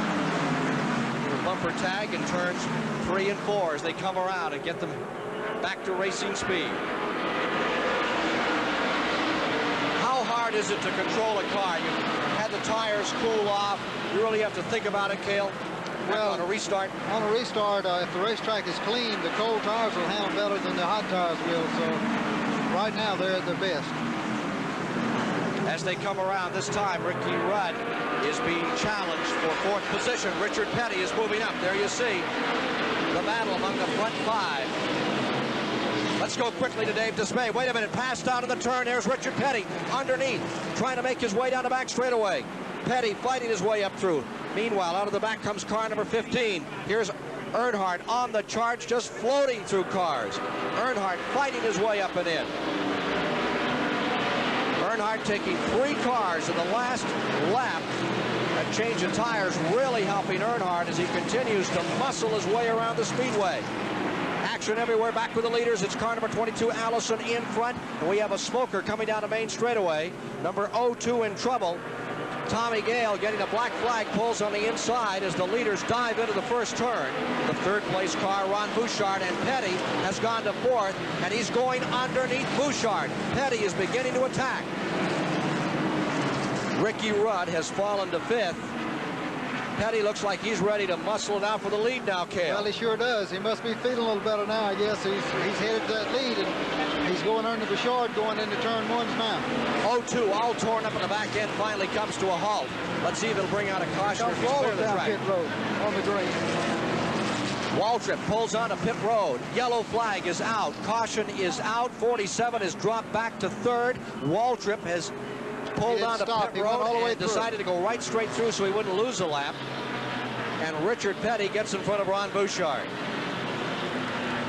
Little bumper tag in turns 3 and 4 as they come around and get them back to racing speed. How hard is it to control a car? You had the tires cool off. You really have to think about it, Cale. Well, on a restart? On a restart, if the racetrack is clean, the cold tires will handle better than the hot tires will. So right now, they're at their best. As they come around this time, Ricky Rudd is being challenged for 4th position. Richard Petty is moving up. There you see the battle among the front 5. Let's go quickly to Dave Despain. Wait a minute, pass down to the turn. There's Richard Petty underneath, trying to make his way down the back straightaway. Petty fighting his way up through. Meanwhile, out of the back comes car number 15. Here's Earnhardt on the charge, just floating through cars. Earnhardt fighting his way up and in. Earnhardt taking 3 cars in the last lap. That change of tires really helping Earnhardt as he continues to muscle his way around the speedway. action everywhere. Back with the leaders. It's car number 22, Allison, in front. And we have a smoker coming down the main straightaway. Number 02 in trouble. Tommy Gale getting a black flag, pulls on the inside as the leaders dive into the first turn. The third place car, Ron Bouchard, and Petty has gone to fourth, and he's going underneath Bouchard. Petty is beginning to attack. Ricky Rudd has fallen to fifth. Petty looks like he's ready to muscle it out for the lead now, Cale. Well, he sure does. He must be feeling a little better now, I guess. He's headed to that lead, and he's going under Bouchard going into turn ones now. 0-2, all torn up in the back end, finally comes to a halt. Let's see if it'll bring out a caution if he's clear of the track. Pit road on the green. Waltrip pulls onto pit road. Yellow flag is out. Caution is out. 47 is dropped back to third. Waltrip has pulled onto pit road and decided to go right straight through so he wouldn't lose a lap. And Richard Petty gets in front of Ron Bouchard.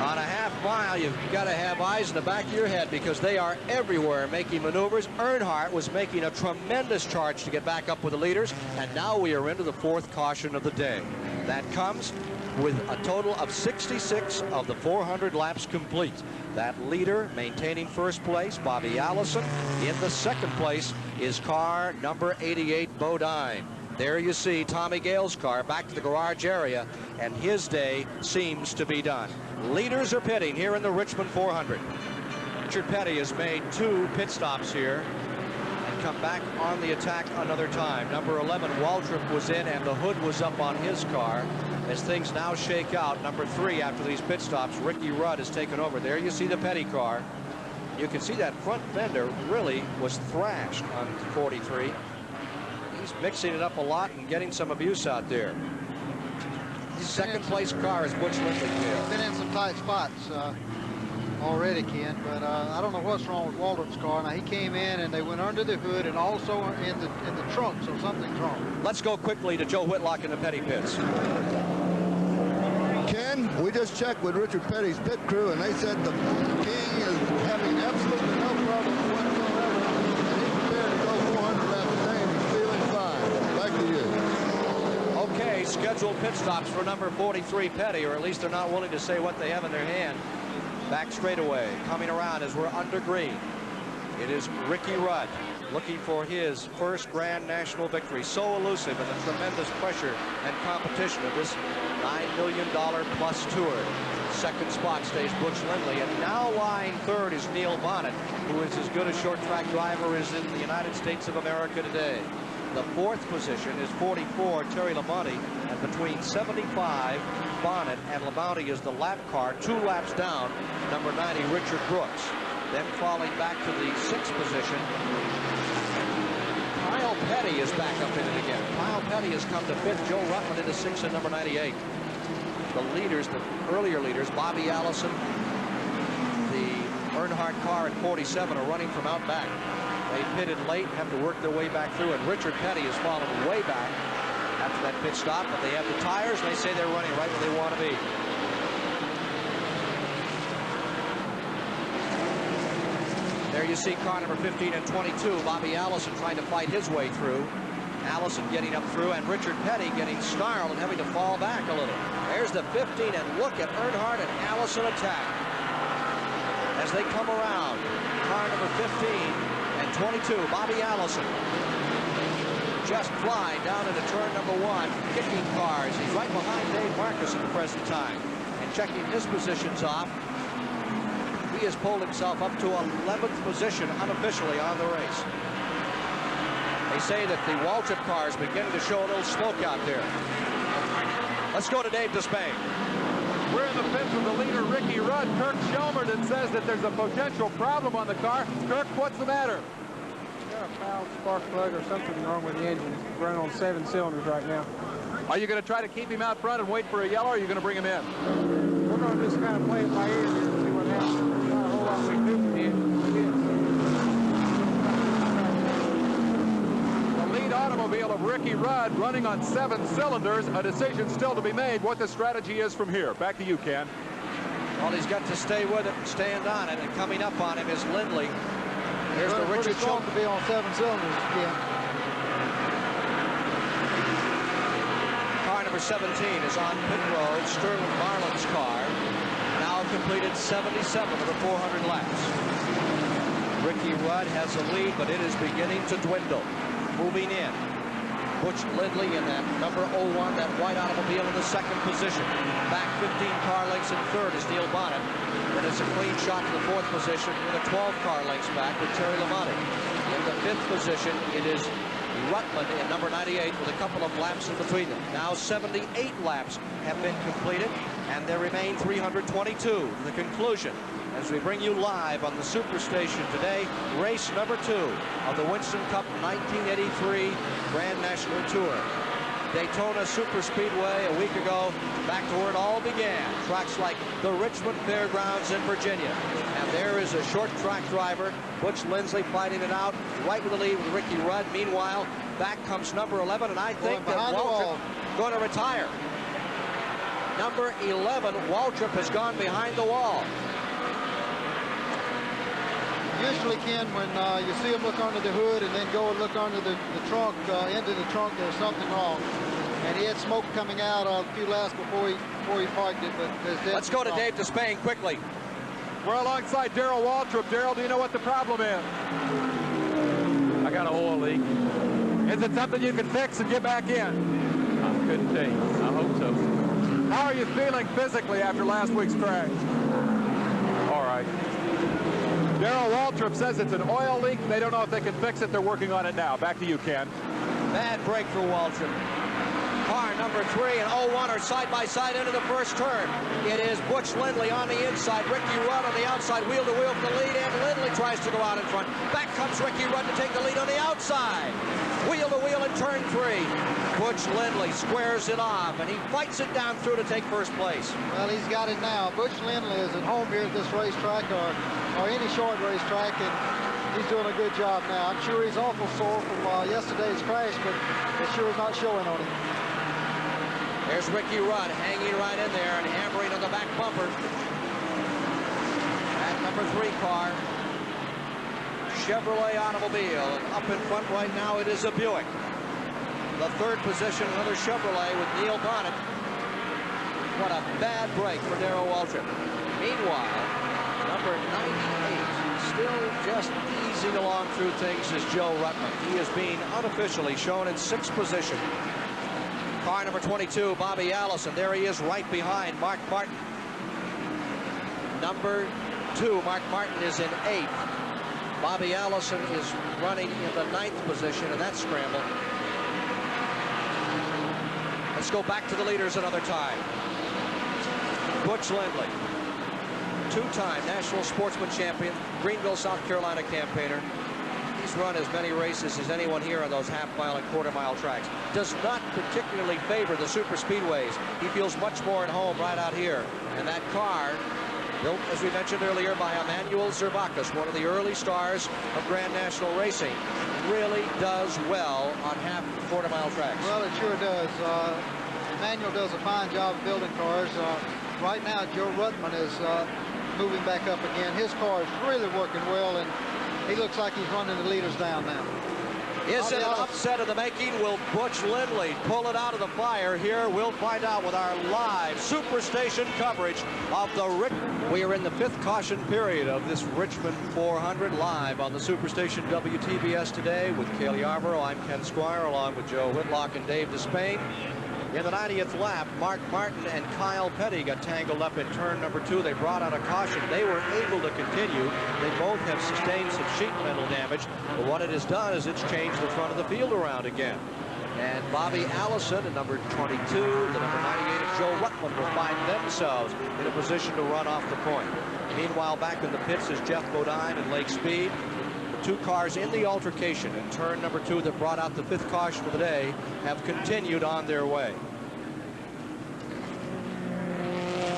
On a half mile, you've got to have eyes in the back of your head because they are everywhere making maneuvers. Earnhardt was making a tremendous charge to get back up with the leaders, and now we are into the fourth caution of the day. That comes with a total of 66 of the 400 laps complete. That leader maintaining first place, Bobby Allison. In the second place is car number 88, Bodine. There you see Tommy Gale's car back to the garage area, and his day seems to be done. Leaders are pitting here in the Richmond 400. Richard Petty has made 2 pit stops here and come back on the attack another time. Number 11, Waltrip, was in, and the hood was up on his car. As things now shake out, number 3, after these pit stops, Ricky Rudd has taken over. There you see the Petty car. You can see that front fender really was thrashed on 43. He's mixing it up a lot and getting some abuse out there. Second place car is Butch Lindley. He's been in some tight spots already, Ken, but I don't know what's wrong with Waltrip's car. Now, he came in and they went under the hood and also in the trunk, so something's wrong. Let's go quickly to Joe Whitlock in the Petty pits. Ken, we just checked with Richard Petty's pit crew, and they said the King is having absolutely no problem whatsoever, and he's prepared to go 400 laps a day, and he's feeling fine. Back to you. Okay, scheduled pit stops for number 43, Petty, or at least they're not willing to say what they have in their hand. Back straightaway, coming around as we're under green. It is Ricky Rudd looking for his first Grand National victory. So elusive in the tremendous pressure and competition of this $9 million plus tour. Second spot stays Butch Lindley, and now lying third is Neil Bonnet, who is as good a short track driver as in the United States of America today. The fourth position is 44, Terry Labonte, and between 75, Bonnet, and Labonte is the lap car, 2 laps down, number 90, Richard Brooks. Then falling back to the 6th position, Kyle Petty is back up in it again. Kyle Petty has come to 5th, Joe Ruttman into 6th and number 98. The leaders, the earlier leaders, Bobby Allison, the Earnhardt car at 47 are running from out back. They pitted late, have to work their way back through, and Richard Petty has fallen way back after that pit stop, but they have the tires, and they say they're running right where they want to be. There you see car number 15 and 22, Bobby Allison trying to fight his way through. Allison getting up through, and Richard Petty getting snarled and having to fall back a little. There's the 15, and look at Earnhardt and Allison attack as they come around. Car number 15 and 22, Bobby Allison, just flying down into turn number 1, kicking cars. He's right behind Dave Marcus at the present time, and checking his positions off. He has pulled himself up to 11th position unofficially on the race. They say that the Waltrip car is beginning to show a little smoke out there. Let's go to Dave Despain. We're in the pits with the leader, Ricky Rudd. Kirk Shelmerton says that there's a potential problem on the car. Kirk, what's the matter? Got a foul spark plug or something wrong with the engine. It's running on 7 cylinders right now. Are you going to try to keep him out front and wait for a yellow, or are you going to bring him in? We're going to just kind of play it by ear here and see what happens. There's not a whole lot we can do from here. Automobile of Ricky Rudd running on 7 cylinders. A decision still to be made what the strategy is from here. Back to you, Ken. Well, he's got to stay with it and stand on it, and coming up on him is Lindley. Here's the Richard Chilton to be on 7 cylinders again. Car number 17 is on pit road, Sterling Marlin's car. Now completed 77 of the 400 laps. Ricky Rudd has the lead, but it is beginning to dwindle. Moving in, Butch Lindley in that number 01, that white automobile in the second position. Back 15 car lengths in third is Neil Bonnet. And it's a clean shot to the fourth position with a 12 car lengths back with Terry Lamonti. In the fifth position, it is Rutman in number 98 with a couple of laps in between them. Now 78 laps have been completed, and there remain 322 to the conclusion. As we bring you live on the Superstation today, race number 2 of the Winston Cup 1983 Grand National Tour. Daytona Super Speedway a week ago, back to where it all began. Tracks like the Richmond Fairgrounds in Virginia. And there is a short track driver, Butch Lindley, fighting it out, right with the lead with Ricky Rudd. Meanwhile, back comes number 11, and I think that Waltrip going to retire. Number 11, Waltrip has gone behind the wall. Usually, Ken, when you see him look under the hood and then go and look under the trunk, into the trunk, there's something wrong. And he had smoke coming out a few laps before he parked it. But let's go to Dave Despain quickly. We're alongside Darrell Waltrip. Darrell, do you know what the problem is? I got an oil leak. Is it something you can fix and get back in? I couldn't tell you. I hope so. How are you feeling physically after last week's crash? All right. Darrell Waltrip says it's an oil leak. They don't know if they can fix it. They're working on it now. Back to you, Ken. Bad break for Waltrip. Car number 3 and 01 are side by side into the first turn. It is Butch Lindley on the inside, Ricky Rudd on the outside, wheel to wheel for the lead, and Lindley tries to go out in front. Back comes Ricky Rudd to take the lead on the outside. Wheel to wheel in turn 3. Butch Lindley squares it off, and he fights it down through to take first place. Well, he's got it now. Butch Lindley is at home here at this racetrack or any short racetrack, and he's doing a good job now. I'm sure he's awful sore from yesterday's crash, but it sure is not showing on him. There's Ricky Rudd hanging right in there and hammering on the back bumper. That number 3 car, Chevrolet automobile. And up in front right now, it is a Buick. The third position, another Chevrolet with Neil Bonnet. What a bad break for Darrell Waltrip. Meanwhile, number 98, still just easing along through things, is Joe Rutman. He is being unofficially shown in 6th position. Car number 22, Bobby Allison. There he is right behind Mark Martin. Number 2, Mark Martin, is in 8th. Bobby Allison is running in the 9th position in that scramble. Let's go back to the leaders another time. Butch Lindley, 2-time National Sportsman Champion, Greenville, South Carolina campaigner. He's run as many races as anyone here on those half-mile and quarter-mile tracks. Does not particularly favor the super speedways. He feels much more at home right out here. And that car, built, as we mentioned earlier, by Emmanuel Zervakis, one of the early stars of Grand National Racing, really does well on half and quarter-mile tracks. Well, it sure does. Emmanuel does a fine job of building cars. Right now, Joe Rutman is moving back up again. His car is really working well, and he looks like he's running the leaders down now. Is it an upset of the making? Will Butch Lindley pull it out of the fire here? We'll find out with our live Superstation coverage of the Richmond. We are in the 5th caution period of this Richmond 400 live on the Superstation WTBS today with Cale Yarborough. I'm Ken Squire along with Joe Whitlock and Dave Despain. In the 90th lap, Mark Martin and Kyle Petty got tangled up in turn number 2. They brought out a caution. They were able to continue. They both have sustained some sheet metal damage, but what it has done is it's changed the front of the field around again. And Bobby Allison and number 22, the number 98 of Joe Rutman will find themselves in a position to run off the point. Meanwhile, back in the pits is Jeff Bodine and Lake Speed. 2 cars in the altercation in turn number 2 that brought out the 5th caution of the day have continued on their way.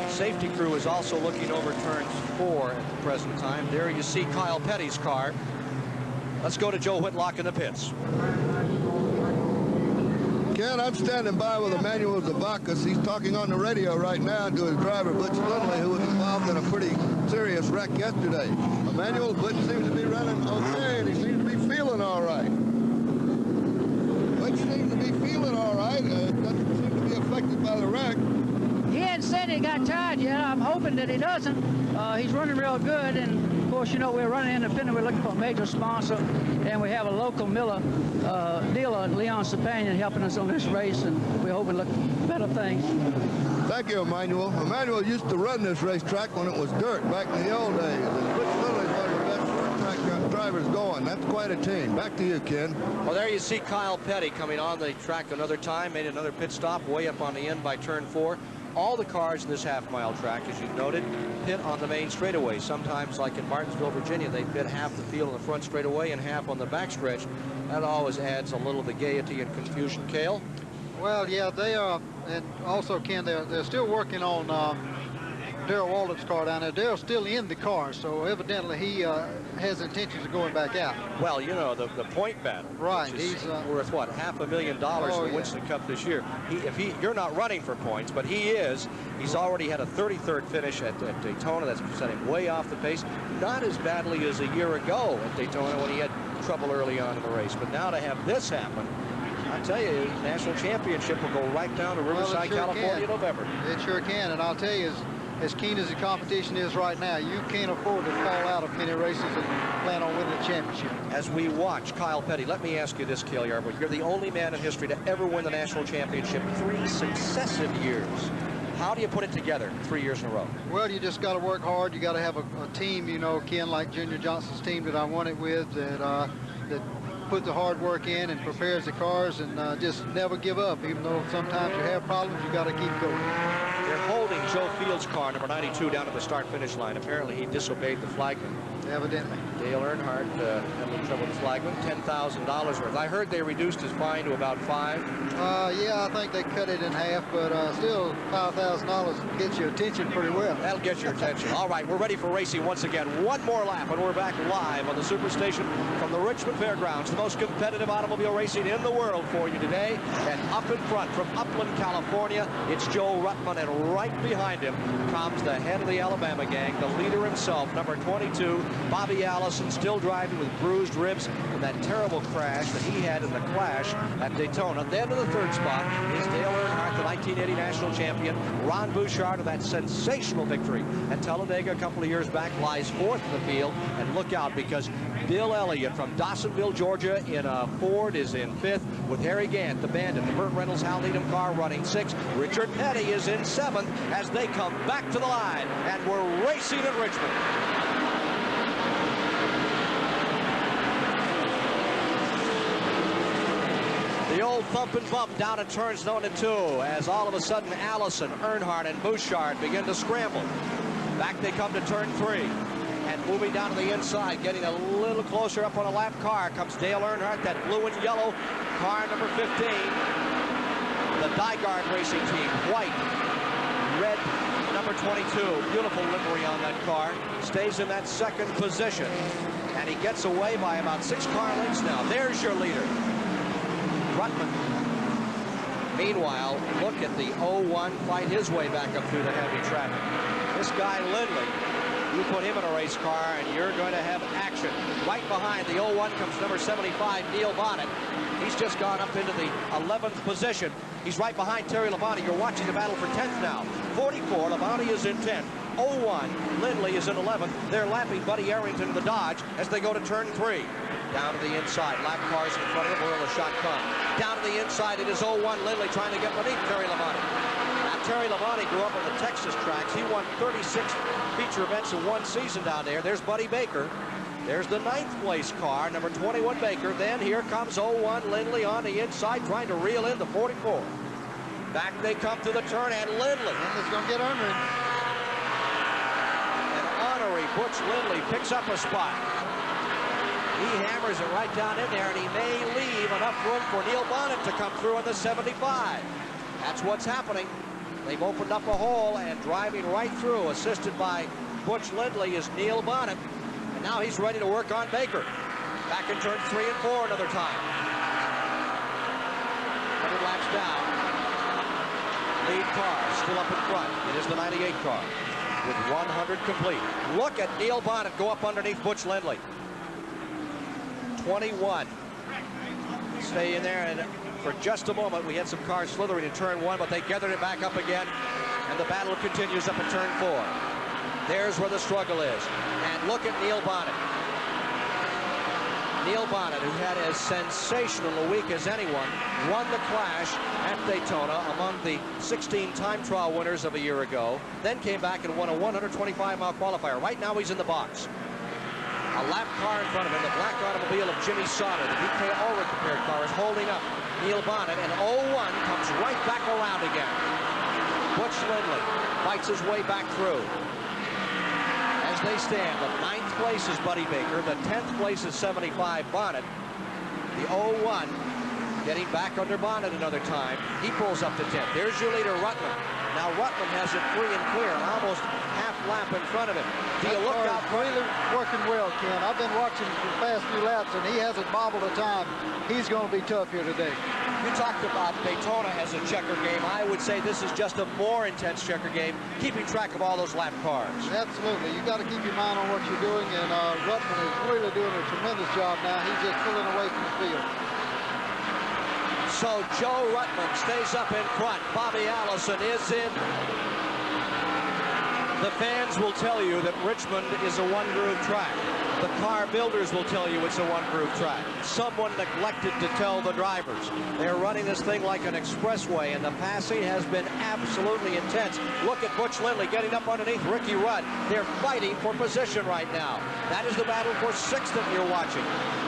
Safety crew is also looking over turns 4 at the present time. There you see Kyle Petty's car. Let's go to Joe Whitlock in the pits. Ken, I'm standing by with Emmanuel Zervakis. He's talking on the radio right now to his driver, Butch Lindley, who was involved in a pretty serious wreck yesterday. Emmanuel, Butch seems to be running okay, and he seems to be feeling all right. Butch seems to be feeling all right. Doesn't seem to be affected by the wreck. He hadn't said Petty got tired yet. I'm hoping that he doesn't. He's running real good, and of course, you know, we're running independent. We're looking for a major sponsor, and we have a local Miller dealer, Leon Sapanian, helping us on this race, and we're hoping to look for better things. Thank you, Emmanuel. Emmanuel used to run this racetrack when it was dirt back in the old days. And Butch Little's one of the best short track drivers going. That's quite a team. Back to you, Ken. Well, there you see Kyle Petty coming on the track another time, made another pit stop way up on the end by turn 4. All the cars in this half-mile track, as you've noted, pit on the main straightaway. Sometimes, like in Martinsville, Virginia, they pit half the field on the front straightaway and half on the backstretch. That always adds a little of the gaiety and confusion. Cale? Well, yeah, they are, and also, Ken, they're still working on Darrell Waldrop's car down there. Darrell's still in the car, so evidently he has intentions of going back out. Well, you know, the point battle. Right. He's worth, what, $500,000 in the Winston Cup this year. You're not running for points, but he is. He's already had a 33rd finish at Daytona. That's set him way off the pace. Not as badly as a year ago at Daytona when he had trouble early on in the race. But now to have this happen, I tell you, national championship will go right down to Riverside, California in November. It sure can, and I'll tell you, as keen as the competition is right now, you can't afford to fall out of many races and plan on winning the championship. As we watch Kyle Petty, let me ask you this, Cale Yarborough. You're the only man in history to ever win the national championship 3 successive years. How do you put it together 3 years in a row? Well, you just got to work hard. You got to have a team, you know, Ken, like Junior Johnson's team that I won it with, that put the hard work in and prepares the cars and just never give up. Even though sometimes you have problems, you got to keep going. They're holding Joe Field's car, number 92, down at the start-finish line. Apparently, he disobeyed the flagman. Evidently. Dale Earnhardt had a little trouble with the flagman. $10,000 worth. I heard they reduced his fine to about $5,000. Yeah, I think they cut it in half, but still $5,000 gets your attention pretty well. That'll get your attention. All right, we're ready for racing once again. One more lap, and we're back live on the Superstation from the Richmond Fairgrounds. The most competitive automobile racing in the world for you today. And up in front from Upland, California, it's Joe Ruttman, and right behind him comes the head of the Alabama gang, the leader himself, number 22, Bobby Allison, still driving with bruised ribs from that terrible crash that he had in the Clash at Daytona. Then to the third spot is Dale Earnhardt, the 1980 national champion. Ron Bouchard of that sensational victory at Talladega a couple of years back lies fourth in the field. And look out, because Bill Elliott from Dawsonville, Georgia, in a Ford is in fifth, with Harry Gant, the Bandit, the Burt Reynolds Hal Needham car, running sixth. Richard Petty is in seventh as they come back to the line, and we're racing at Richmond. The old thump and bump down at turns 1 and 2 as all of a sudden Allison, Earnhardt, and Bouchard begin to scramble. Back they come to turn 3. And moving down to the inside, getting a little closer up on a lap car, comes Dale Earnhardt, that blue and yellow car, number 15. The Dygard Racing Team, white, red, number 22. Beautiful livery on that car. Stays in that second position. And he gets away by about 6 car lengths now. There's your leader, Ruttman. Meanwhile, look at the 01 fight his way back up through the heavy traffic. This guy, Lindley, you put him in a race car and you're going to have action. Right behind the 01 comes number 75, Neil Bonnet. He's just gone up into the 11th position. He's right behind Terry Labonte. You're watching the battle for 10th now. 44, Labonte is in 10th. 01, Lindley is in 11th. They're lapping Buddy Arrington in the Dodge as they go to turn 3. Down to the inside, lap cars in front of him, where the shot comes. Down to the inside, it is 01 Lindley trying to get beneath Terry Labonte. Now, Terry Labonte grew up on the Texas tracks. He won 36 feature events in one season down there. There's Buddy Baker. There's the 9th place car, number 21 Baker. Then here comes 01 Lindley on the inside, trying to reel in the 44. Back they come to the turn, and Lindley. Lindley's going to get honored. And honorary Butch Lindley picks up a spot. He hammers it right down in there, and he may leave enough room for Neil Bonnet to come through in the 75. That's what's happening. They've opened up a hole, and driving right through, assisted by Butch Lindley, is Neil Bonnet. And now he's ready to work on Baker. Back in turn 3 and 4 another time. 100 laps down. Lead car still up in front. It is the 98 car with 100 complete. Look at Neil Bonnet go up underneath Butch Lindley. 21. Stay in there, and For just a moment, we had some cars slithering in turn 1, but they gathered it back up again, and the battle continues up in turn 4. There's where the struggle is. And look at Neil Bonnet. Neil Bonnet, who had as sensational a week as anyone, won the Clash at Daytona among the 16 time trial winners of a year ago, then came back and won a 125-mile qualifier. Right now he's in the box. A lap car in front of him, the black automobile of Jimmy Sauter, the BK Ulrich prepared car, is holding up Neil Bonnet, and 0-1 comes right back around again. Butch Lindley fights his way back through. As they stand, the 9th place is Buddy Baker, the 10th place is 75 Bonnet. The 0-1 getting back under Bonnet another time. He pulls up to 10th. There's your leader, Rutman. Now Rutman has it free and clear, and almost half lap in front of him. Do you look out? Really working well, Ken. I've been watching the past few laps, and he hasn't bobbled a time. He's going to be tough here today. You talked about Daytona as a checker game. I would say this is just a more intense checker game, keeping track of all those lap cars. Absolutely. You've got to keep your mind on what you're doing, and Rutman is really doing a tremendous job now. He's just pulling away from the field. So Joe Rutman stays up in front. Bobby Allison is in. The fans will tell you that Richmond is a one-groove track. The car builders will tell you it's a one-groove track. Someone neglected to tell the drivers. They're running this thing like an expressway, and the passing has been absolutely intense. Look at Butch Lindley getting up underneath Ricky Rudd. They're fighting for position right now. That is the battle for 6th that you're watching.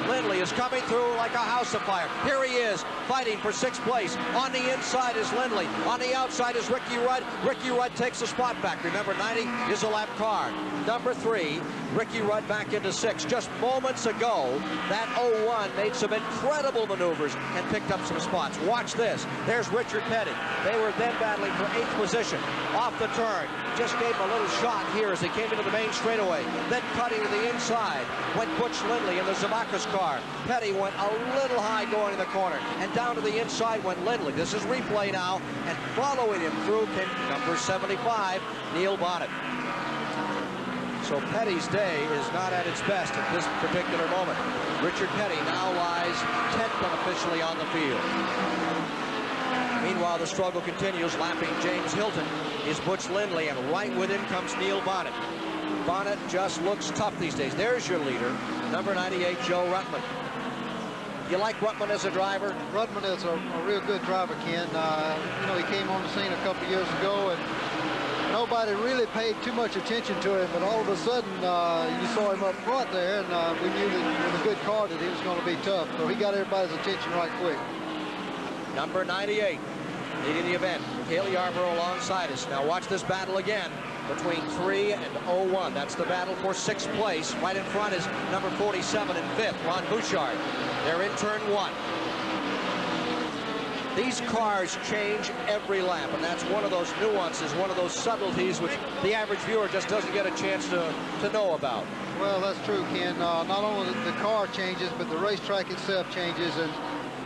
Lindley is coming through like a house of fire. Here he is, fighting for 6th place. On the inside is Lindley. On the outside is Ricky Rudd. Ricky Rudd takes the spot back. Remember, 90 is a lap car. Number 3, Ricky Rudd back into 6th. Just moments ago, that 0-1 made some incredible maneuvers and picked up some spots. Watch this. There's Richard Petty. They were then battling for 8th position. Off the turn. Just gave him a little shot here as they came into the main straightaway. Then cutting to the inside went Butch Lindley in the Zabakis car. Petty went a little high going to the corner. And down to the inside went Lindley. This is replay now. And following him through came number 75, Neil Bonnet. So Petty's day is not at its best at this particular moment. Richard Petty now lies 10th unofficially on the field. Meanwhile, the struggle continues. Lapping James Hilton is Butch Lindley, and right with him comes Neil Bonnet. Bonnet just looks tough these days. There's your leader, number 98, Joe Rutman. You like Rutman as a driver? Rutman is a real good driver, Ken. You know, he came on the scene a couple years ago, and nobody really paid too much attention to him, but all of a sudden you saw him up front there, and we knew that with a good car that he was going to be tough. So he got everybody's attention right quick. Number 98 leading the event, Cale Yarborough alongside us. Now watch this battle again between 3 and 0-1. That's the battle for 6th place. Right in front is number 47 and 5th, Ron Bouchard. They're in turn 1. These cars change every lap, and that's one of those nuances, one of those subtleties which the average viewer just doesn't get a chance to know about. Well, that's true, Ken. Not only the car changes, but the racetrack itself changes, and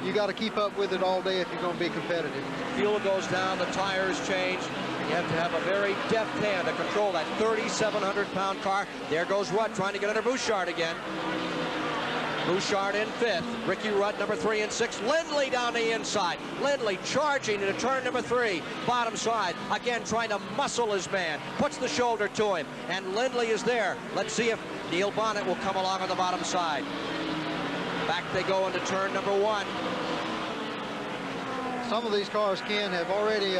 you got to keep up with it all day if you're going to be competitive. Fuel goes down, the tires change. You have to have a very deft hand to control that 3,700-pound car. There goes Rudd trying to get under Bouchard again. Bouchard in 5th. Ricky Rudd, number 3 and 6. Lindley down the inside. Lindley charging into turn number 3. Bottom side. Again, trying to muscle his man. Puts the shoulder to him. And Lindley is there. Let's see if Neil Bonnet will come along on the bottom side. Back they go into turn number 1. Some of these cars, Ken, have already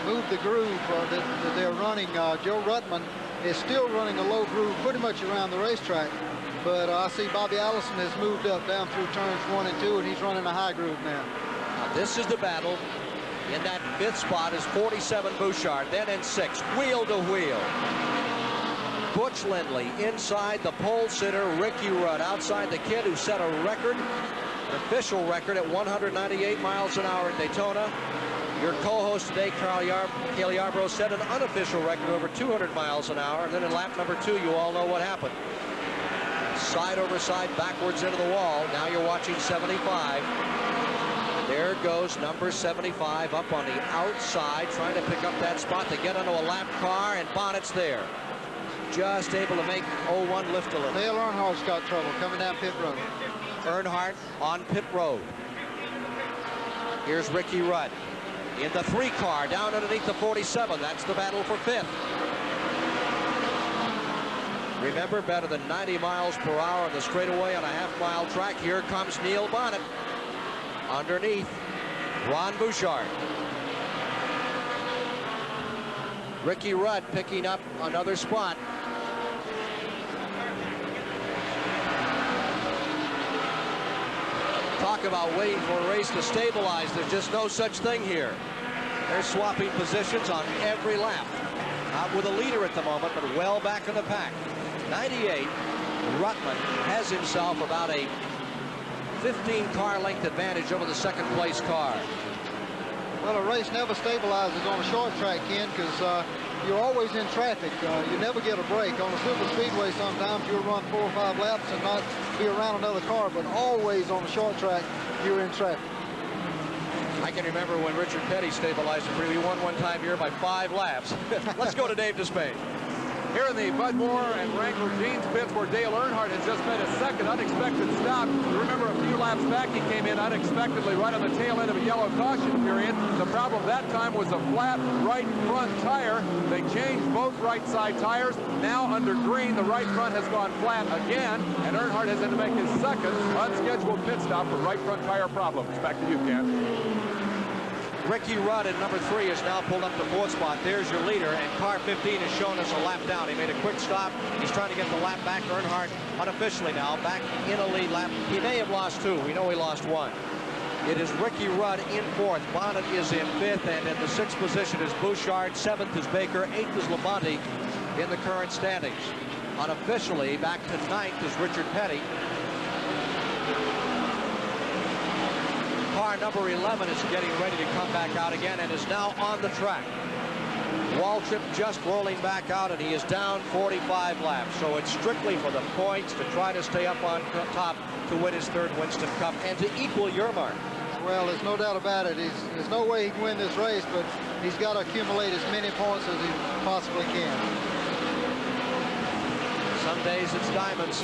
moved the groove that they're running. Joe Rutman is still running a low groove pretty much around the racetrack. But I see Bobby Allison has moved up down through turns 1 and 2, and he's running a high groove now. Now this is the battle. In that 5th spot is 47 Bouchard, then in 6th, wheel to wheel. Butch Lindley inside the pole sitter, Ricky Rudd outside the kid who set a record, an official record at 198 miles an hour at Daytona. Your co-host today, Cale Yarborough, set an unofficial record over 200 miles an hour, and then in lap number 2, you all know what happened. Side over side, backwards into the wall. Now you're watching 75. There goes number 75 up on the outside, trying to pick up that spot to get onto a lap car, and Bonnet's there. Just able to make 0-1 lift a little. Dale Earnhardt's got trouble coming down pit road. Earnhardt on pit road. Here's Ricky Rudd in the 3 car down underneath the 47. That's the battle for 5th. Remember, better than 90 miles per hour on the straightaway on a half-mile track. Here comes Neil Bonnet. Underneath, Ron Bouchard. Ricky Rudd picking up another spot. Talk about waiting for a race to stabilize. There's just no such thing here. They're swapping positions on every lap. Not with a leader at the moment, but well back in the pack. 98, Ruttman has himself about a 15-car length advantage over the second-place car. Well, a race never stabilizes on a short track, Ken, because you're always in traffic. You never get a break. On a super speedway, sometimes you'll run 4 or 5 laps and not be around another car, but always on a short track, you're in traffic. I can remember when Richard Petty stabilized the Prix. He won one time here by 5 laps. Let's go to Dave Despain. Here in the Bud Moore and Wrangler Jeans pits, where Dale Earnhardt has just made a second unexpected stop. You remember a few laps back, he came in unexpectedly right on the tail end of a yellow caution period. The problem that time was a flat right front tire. They changed both right side tires. Now under green, the right front has gone flat again, and Earnhardt has had to make his second unscheduled pit stop for right front tire problems. Back to you, Ken. Ricky Rudd in number 3 has now pulled up the 4th spot. There's your leader, and car 15 has shown us a lap down. He made a quick stop. He's trying to get the lap back. Earnhardt unofficially now back in a lead lap. He may have lost 2. We know he lost 1. It is Ricky Rudd in 4th. Bonnet is in 5th, and in the 6th position is Bouchard. 7th is Baker. 8th is Labonte in the current standings. Unofficially, back to 9th is Richard Petty. Car number 11 is getting ready to come back out again and is now on the track. Waltrip just rolling back out, and he is down 45 laps. So it's strictly for the points to try to stay up on top to win his 3rd Winston Cup and to equal your mark. Well, there's no doubt about it. There's no way he can win this race, but he's got to accumulate as many points as he possibly can. Some days it's diamonds.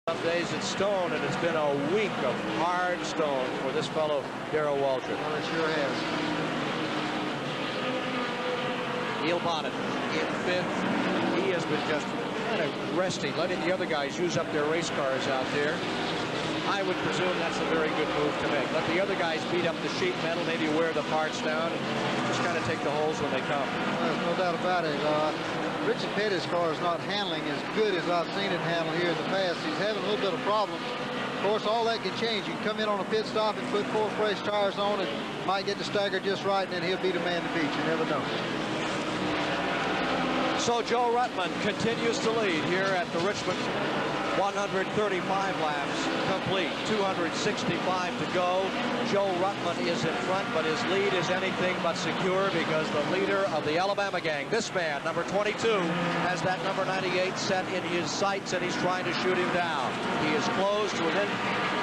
Some days it's stone, and it's been a week of hard stone for this fellow, Darrell Waltrip. Well, it sure has. Neil Bonnet in 5th. He has been just kind of resting, letting the other guys use up their race cars out there. I would presume that's a very good move to make. Let the other guys beat up the sheet metal, maybe wear the parts down, and just kind of take the holes when they come. Well, there's no doubt about it. Richard Petty's car is not handling as good as I've seen it handle here in the past. He's having a little bit of problems. Of course, all that can change. You can come in on a pit stop and put 4 fresh tires on and might get the stagger just right, and then he'll be the man to beat. You never know. So Joe Ruttman continues to lead here at the Richmond. 135 laps complete, 265 to go. Joe Ruttman is in front, but his lead is anything but secure because the leader of the Alabama gang, this man, number 22, has that number 98 set in his sights, and he's trying to shoot him down. He is close to within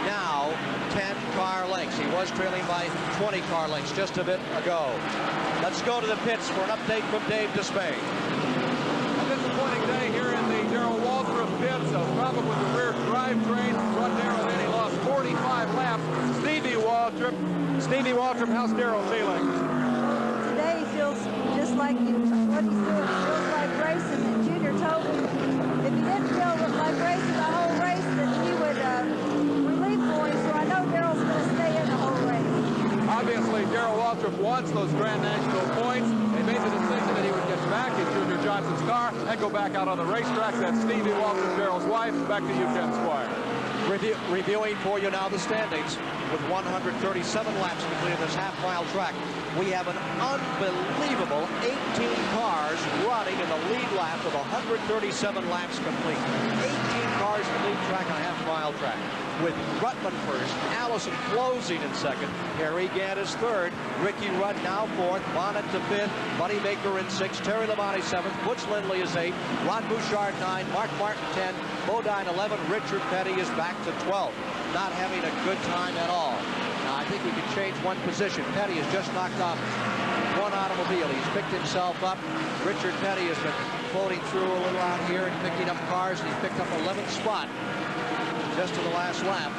now 10 car lengths. He was trailing by 20 car lengths just a bit ago. Let's go to the pits for an update from Dave Despain. A disappointing day here in the Darrell Waltrip pits. A problem with the rear drivetrain. Run Darrell in. He lost 45 laps. Stevie Waltrip, how's Darrell feeling? Today he feels just like what he's doing. Feels like racing. And Junior told him if he didn't feel like racing the whole race, that he would relieve for him. So I know Darrell's going to stay in the whole race. Obviously, Darrell Waltrip wants those Grand National points. They made the decision that he would get back in Junior Johnson's car and go back out on the racetrack. That's Stevie Waltrip, Darrell's wife. Back to you, Ken Squire. Reviewing for you now the standings with 137 laps completed this half-mile track. We have an unbelievable 18 cars running in the lead lap with 137 laps complete. 18 cars in the lead track on a half-mile track. With Ruttman first, Allison closing in second, Harry Gaddis third, Ricky Rudd now 4th, Bonnet to 5th, Buddy Baker in 6th, Terry Labonte 7th, Butch Lindley is 8th, Ron Bouchard 9, Mark Martin 10, Bodine 11, Richard Petty is back to 12th. Not having a good time at all. Now I think we can change one position. Petty has just knocked off one automobile. He's picked himself up. Richard Petty has been floating through a little out here and picking up cars, and he's picked up 11th spot just to the last lap.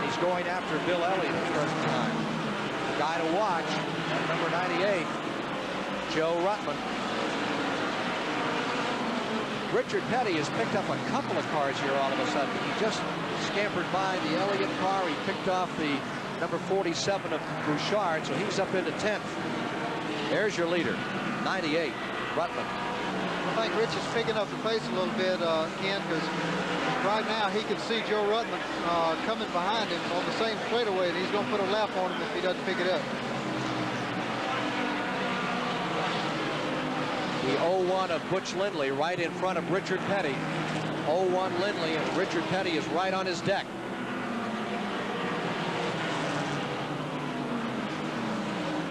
He's going after Bill Elliott at the present time. guy to watch, at number 98, Joe Rutman. Richard Petty has picked up a couple of cars here all of a sudden. He just scampered by the Elliott car. He picked off the number 47 of Bouchard, so he's up into 10th. There's your leader, 98, Rutman. I think Rich is picking up the pace a little bit, Ken, because right now he can see Joe Rutman coming behind him on the same straightaway, and he's going to put a lap on him if he doesn't pick it up. The 0-1 of Butch Lindley right in front of Richard Petty. 0-1 Lindley, and Richard Petty is right on his deck.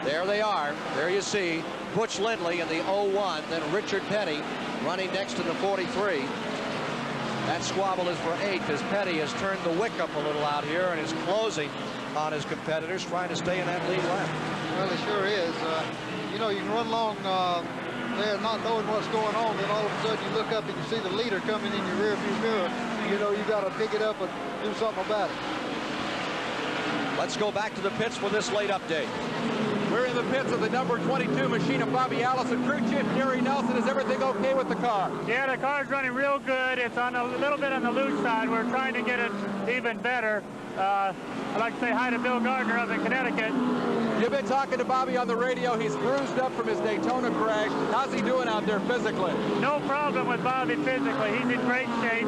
There they are. There you see Butch Lindley in the 0-1, then Richard Petty running next to the 43. That squabble is for 8th as Petty has turned the wick up a little out here and is closing on his competitors, trying to stay in that lead lap. Well, it sure is. You know, you can run along there not knowing what's going on, then all of a sudden you look up and you see the leader coming in your rearview mirror. You know you got to pick it up and do something about it. Let's go back to the pits for this late update. We're in the pits of the number 22 machine of Bobby Allison. Crew chief Gary Nelson, is everything okay with the car? Yeah, the car's running real good. It's on a little bit on the loose side. We're trying to get it even better. I'd like to say hi to Bill Gardner up in Connecticut. You've been talking to Bobby on the radio. He's bruised up from his Daytona crash. How's he doing out there physically? No problem with Bobby physically. He's in great shape.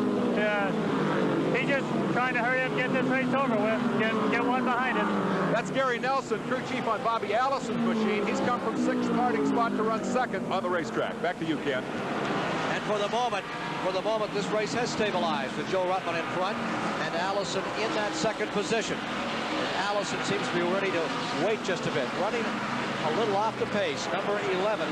He's just trying to hurry up and get this race over with, get one behind him. That's Gary Nelson, crew chief on Bobby Allison's machine. He's come from 6th starting spot to run 2nd on the racetrack. Back to you, Ken. And for the moment, this race has stabilized with Joe Rutman in front and Allison in that 2nd position. And Allison seems to be ready to wait just a bit, running a little off the pace. Number 11,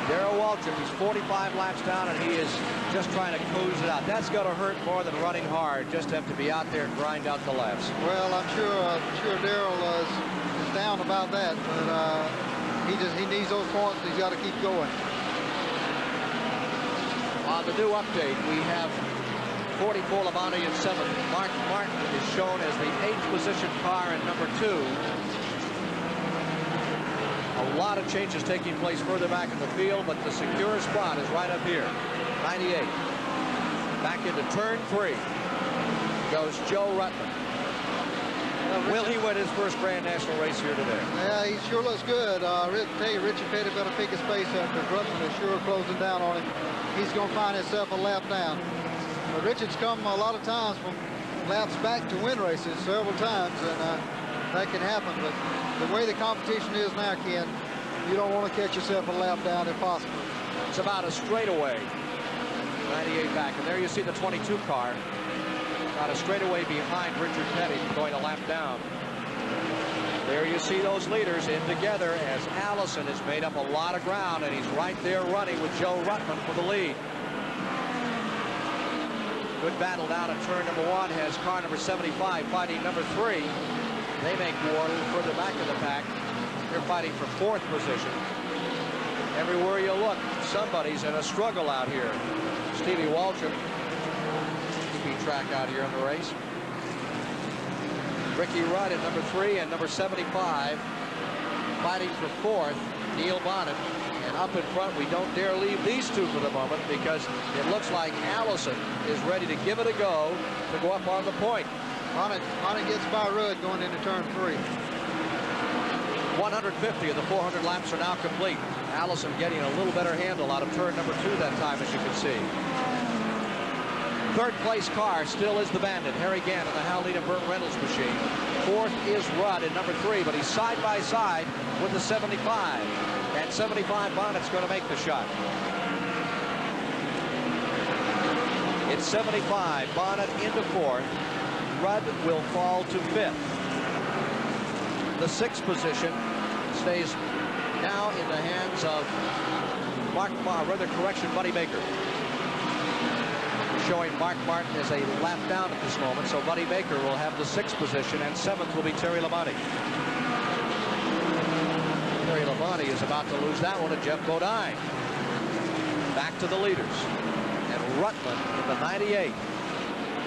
Darrell Waltrip. He's 45 laps down, and he is just trying to cruise it out. That's going to hurt more than running hard. Just have to be out there and grind out the laps. Well, I'm sure Darrell is down about that, but he needs those points. He's got to keep going. On the new update, we have 44 Labonte in 7th. Mark Martin is shown as the 8th position car in number 2. A lot of changes taking place further back in the field, but the secure spot is right up here. 98. Back into turn 3 goes Joe Rutman. Will he win his first Grand National race here today? Yeah, he sure looks good. I tell you, Richard Petty better pick his pace up because Rutman is sure closing down on him. He's going to find himself a lap down. But Richard's come a lot of times from laps back to win races several times, and that can happen. But the way the competition is now, Ken, you don't want to catch yourself a lap down if possible. It's about a straightaway. 98 back, and there you see the 22 car. Got a straightaway behind Richard Petty going a lap down. There you see those leaders in together as Allison has made up a lot of ground, and he's right there running with Joe Rutman for the lead. Good battle down at turn number 1 has car number 75 fighting number 3. They make war a little further back in the pack. They're fighting for 4th position. Everywhere you look, somebody's in a struggle out here. Stevie Waltrip keeping track out here in the race. Ricky Rudd at number 3 and number 75 fighting for 4th. Neil Bonnet. And up in front, we don't dare leave these two for the moment because it looks like Allison is ready to give it a go to go up on the point. Bonnet gets by Rudd going into turn 3. 150 of the 400 laps are now complete. Allison getting a little better handle out of turn number 2 that time, as you can see. 3rd place car still is the Bandit, Harry Gann in the Howley and Burt Reynolds machine. 4th is Rudd in number 3, but he's side by side with the 75. And 75 Bonnet's going to make the shot. It's 75 Bonnet into 4th. Rudd will fall to 5th. The 6th position stays now in the hands of Buddy Baker. Showing Mark Martin as a lap down at this moment, so Buddy Baker will have the 6th position, and 7th will be Terry Labonte. Terry Labonte is about to lose that one to Jeff Bodine. Back to the leaders. And Rutman in the 98.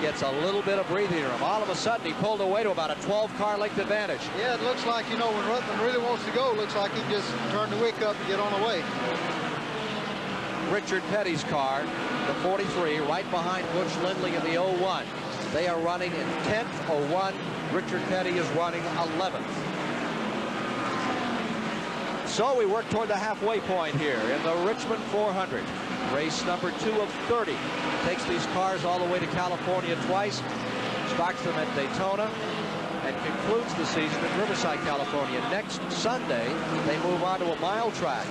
gets a little bit of breathing room. All of a sudden, he pulled away to about a 12-car length advantage. Yeah, it looks like, you know, when Ruttman really wants to go, looks like he can just turn the wick up and get on the way. Richard Petty's car, the 43, right behind Butch Lindley in the 01. They are running in 10th, 01. Richard Petty is running 11th. So we work toward the halfway point here in the Richmond 400. Race number 2 of 30. Takes these cars all the way to California twice. Starts them at Daytona and concludes the season in Riverside, California. Next Sunday, they move on to a mile track,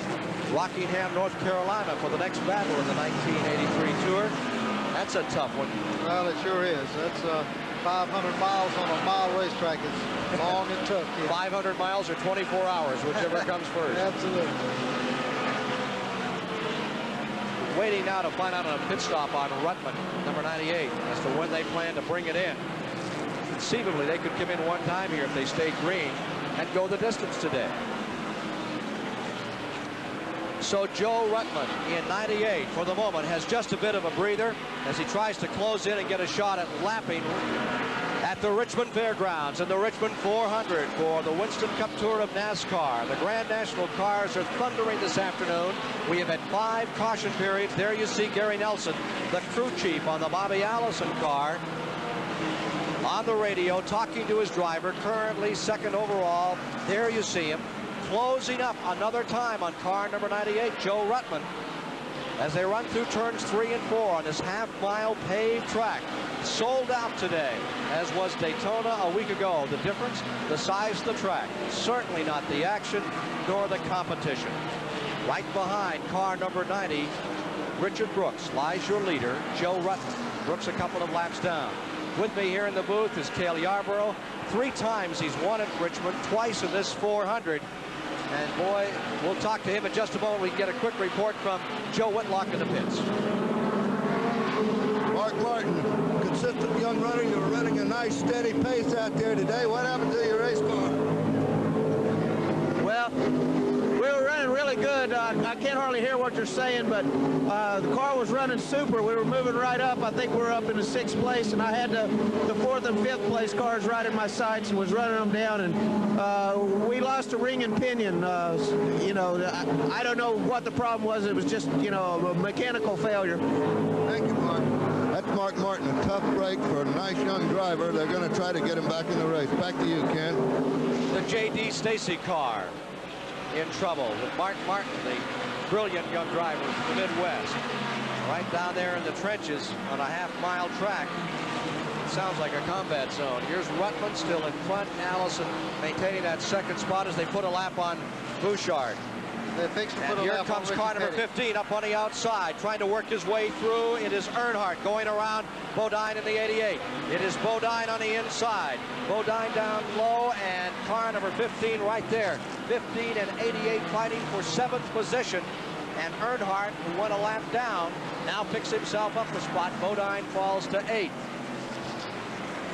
Rockingham, North Carolina, for the next battle in the 1983 Tour. That's a tough one. Well, it sure is. That's 500 miles on a mile racetrack. It's long and tough. Yeah. 500 miles or 24 hours, whichever comes first. Absolutely. Waiting now to find out on a pit stop on Ruttman, number 98, as to when they plan to bring it in. Conceivably, they could come in one time here if they stay green and go the distance today. So Joe Ruttman in 98 for the moment has just a bit of a breather as he tries to close in and get a shot at lapping at the Richmond Fairgrounds in the Richmond 400 for the Winston Cup Tour of NASCAR. The Grand National cars are thundering this afternoon. We have had 5 caution periods. There you see Gary Nelson, the crew chief on the Bobby Allison car, on the radio talking to his driver, currently 2nd overall. There you see him closing up another time on car number 98, Joe Ruttman, as they run through turns 3 and 4 on this half-mile paved track. Sold out today, as was Daytona a week ago. The difference, the size of the track. Certainly not the action, nor the competition. Right behind car number 90, Richard Brooks, lies your leader, Joe Ruttman. Brooks a couple of laps down. With me here in the booth is Cale Yarborough. 3 times he's won at Richmond, twice in this 400. And boy, we'll talk to him in just a moment. We can get a quick report from Joe Whitlock in the pits. Mark Martin, consistent young runner. You were running a nice steady pace out there today. What happened to your race car? Well, we were running really good. I can't hardly hear what you're saying, but the car was running super. We were moving right up. I think we're up in the 6th place, and I had the 4th and 5th place cars right in my sights and was running them down. And we lost a ring and pinion. You know, I don't know what the problem was. It was just, you know, a mechanical failure. Thank you, Mark. That's Mark Martin, a tough break for a nice young driver. They're going to try to get him back in the race. Back to you, Ken. The J.D. Stacy car in trouble with Mark Martin, the brilliant young driver from the Midwest. Right down there in the trenches on a half-mile track. Sounds like a combat zone. Here's Ruttman still in front. Allison maintaining that 2nd spot as they put a lap on Bouchard. They fixed to put and a here lap comes on car number Petty. 15 up on the outside, trying to work his way through. It is Earnhardt going around Bodine in the 88. It is Bodine on the inside. Bodine down low, and car number 15 right there. 15 and 88 fighting for 7th position. And Earnhardt, who went a lap down, now picks himself up a spot. Bodine falls to 8th.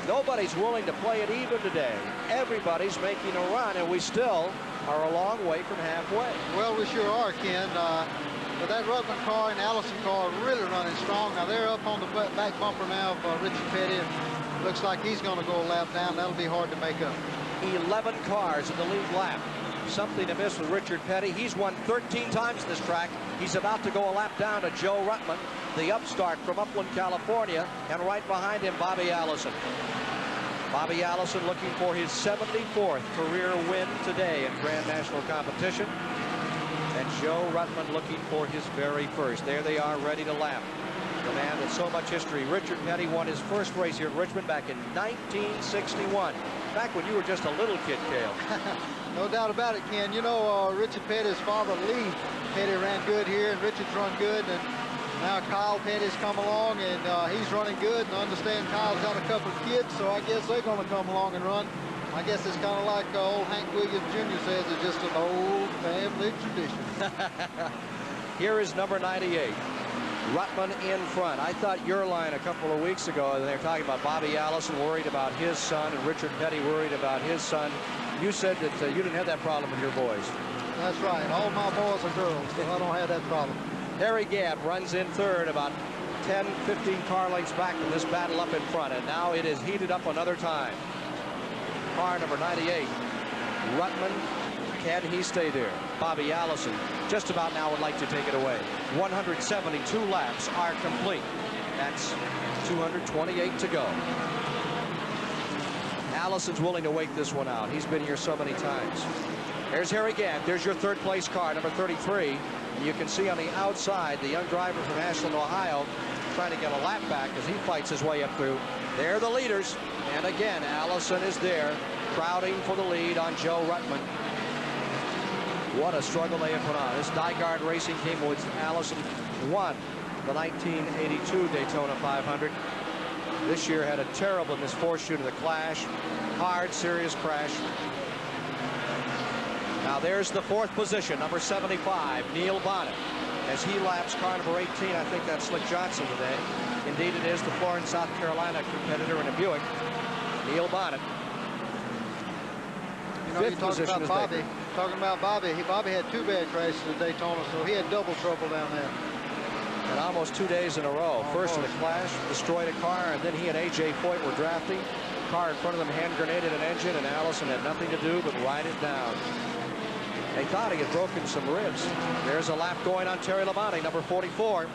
Nobody's willing to play it even today. Everybody's making a run, and we still are a long way from halfway. Well, we sure are, Ken. But that Ruttman car and Allison car are really running strong. Now, they're up on the back bumper now of Richard Petty, and looks like he's going to go a lap down. That'll be hard to make up. 11 cars in the lead lap. Something to miss with Richard Petty. He's won 13 times this track. He's about to go a lap down to Joe Ruttman, the upstart from Upland, California, and right behind him, Bobby Allison. Bobby Allison looking for his 74th career win today in Grand National competition. And Joe Ruttman looking for his very first. There they are, ready to lap. The man with so much history. Richard Petty won his first race here at Richmond back in 1961. Back when you were just a little kid, Cale. No doubt about it, Ken. You know, Richard Petty's father, Lee Petty, ran good here, and Richard's run good. And now Kyle Petty's come along, and he's running good. And I understand Kyle's got a couple of kids, so I guess they're going to come along and run. I guess it's kind of like old Hank Williams Jr. says, it's just an old family tradition. Here is number 98. Ruttman in front. I thought your line a couple of weeks ago, and they were talking about Bobby Allison worried about his son and Richard Petty worried about his son. You said that you didn't have that problem with your boys. That's right. All my boys are girls, so I don't have that problem. Harry Gabb runs in third, about 10, 15 car lengths back from this battle up in front, and now it is heated up another time. Car number 98, Rutman. Can he stay there? Bobby Allison just about now would like to take it away. 172 laps are complete. That's 228 to go. Allison's willing to wait this one out. He's been here so many times. There's Harry Gant. There's your third place car, number 33. And you can see on the outside the young driver from Ashland, Ohio, trying to get a lap back as he fights his way up through. They're the leaders. And again, Allison is there, crowding for the lead on Joe Rutman. What a struggle they have put on. This Nygaard Racing team, with Allison, won the 1982 Daytona 500. This year had a terrible misfortune of the clash. Hard, serious crash. Now there's the fourth position, number 75, Neil Bonnet. As he laps car number 18, I think that's Slick Johnson today. Indeed it is, the Florence, South Carolina competitor in a Buick. Neil Bonnet. You know, you're talking about Bobby. Bobby had 2 bad crashes at Daytona, so he had double trouble down there. And almost 2 days in a row. First in the clash, destroyed a car, and then he and A.J. Foyt were drafting. Car in front of them hand grenaded an engine, and Allison had nothing to do but ride it down. They thought he had broken some ribs. There's a lap going on Terry Labonte, number 44.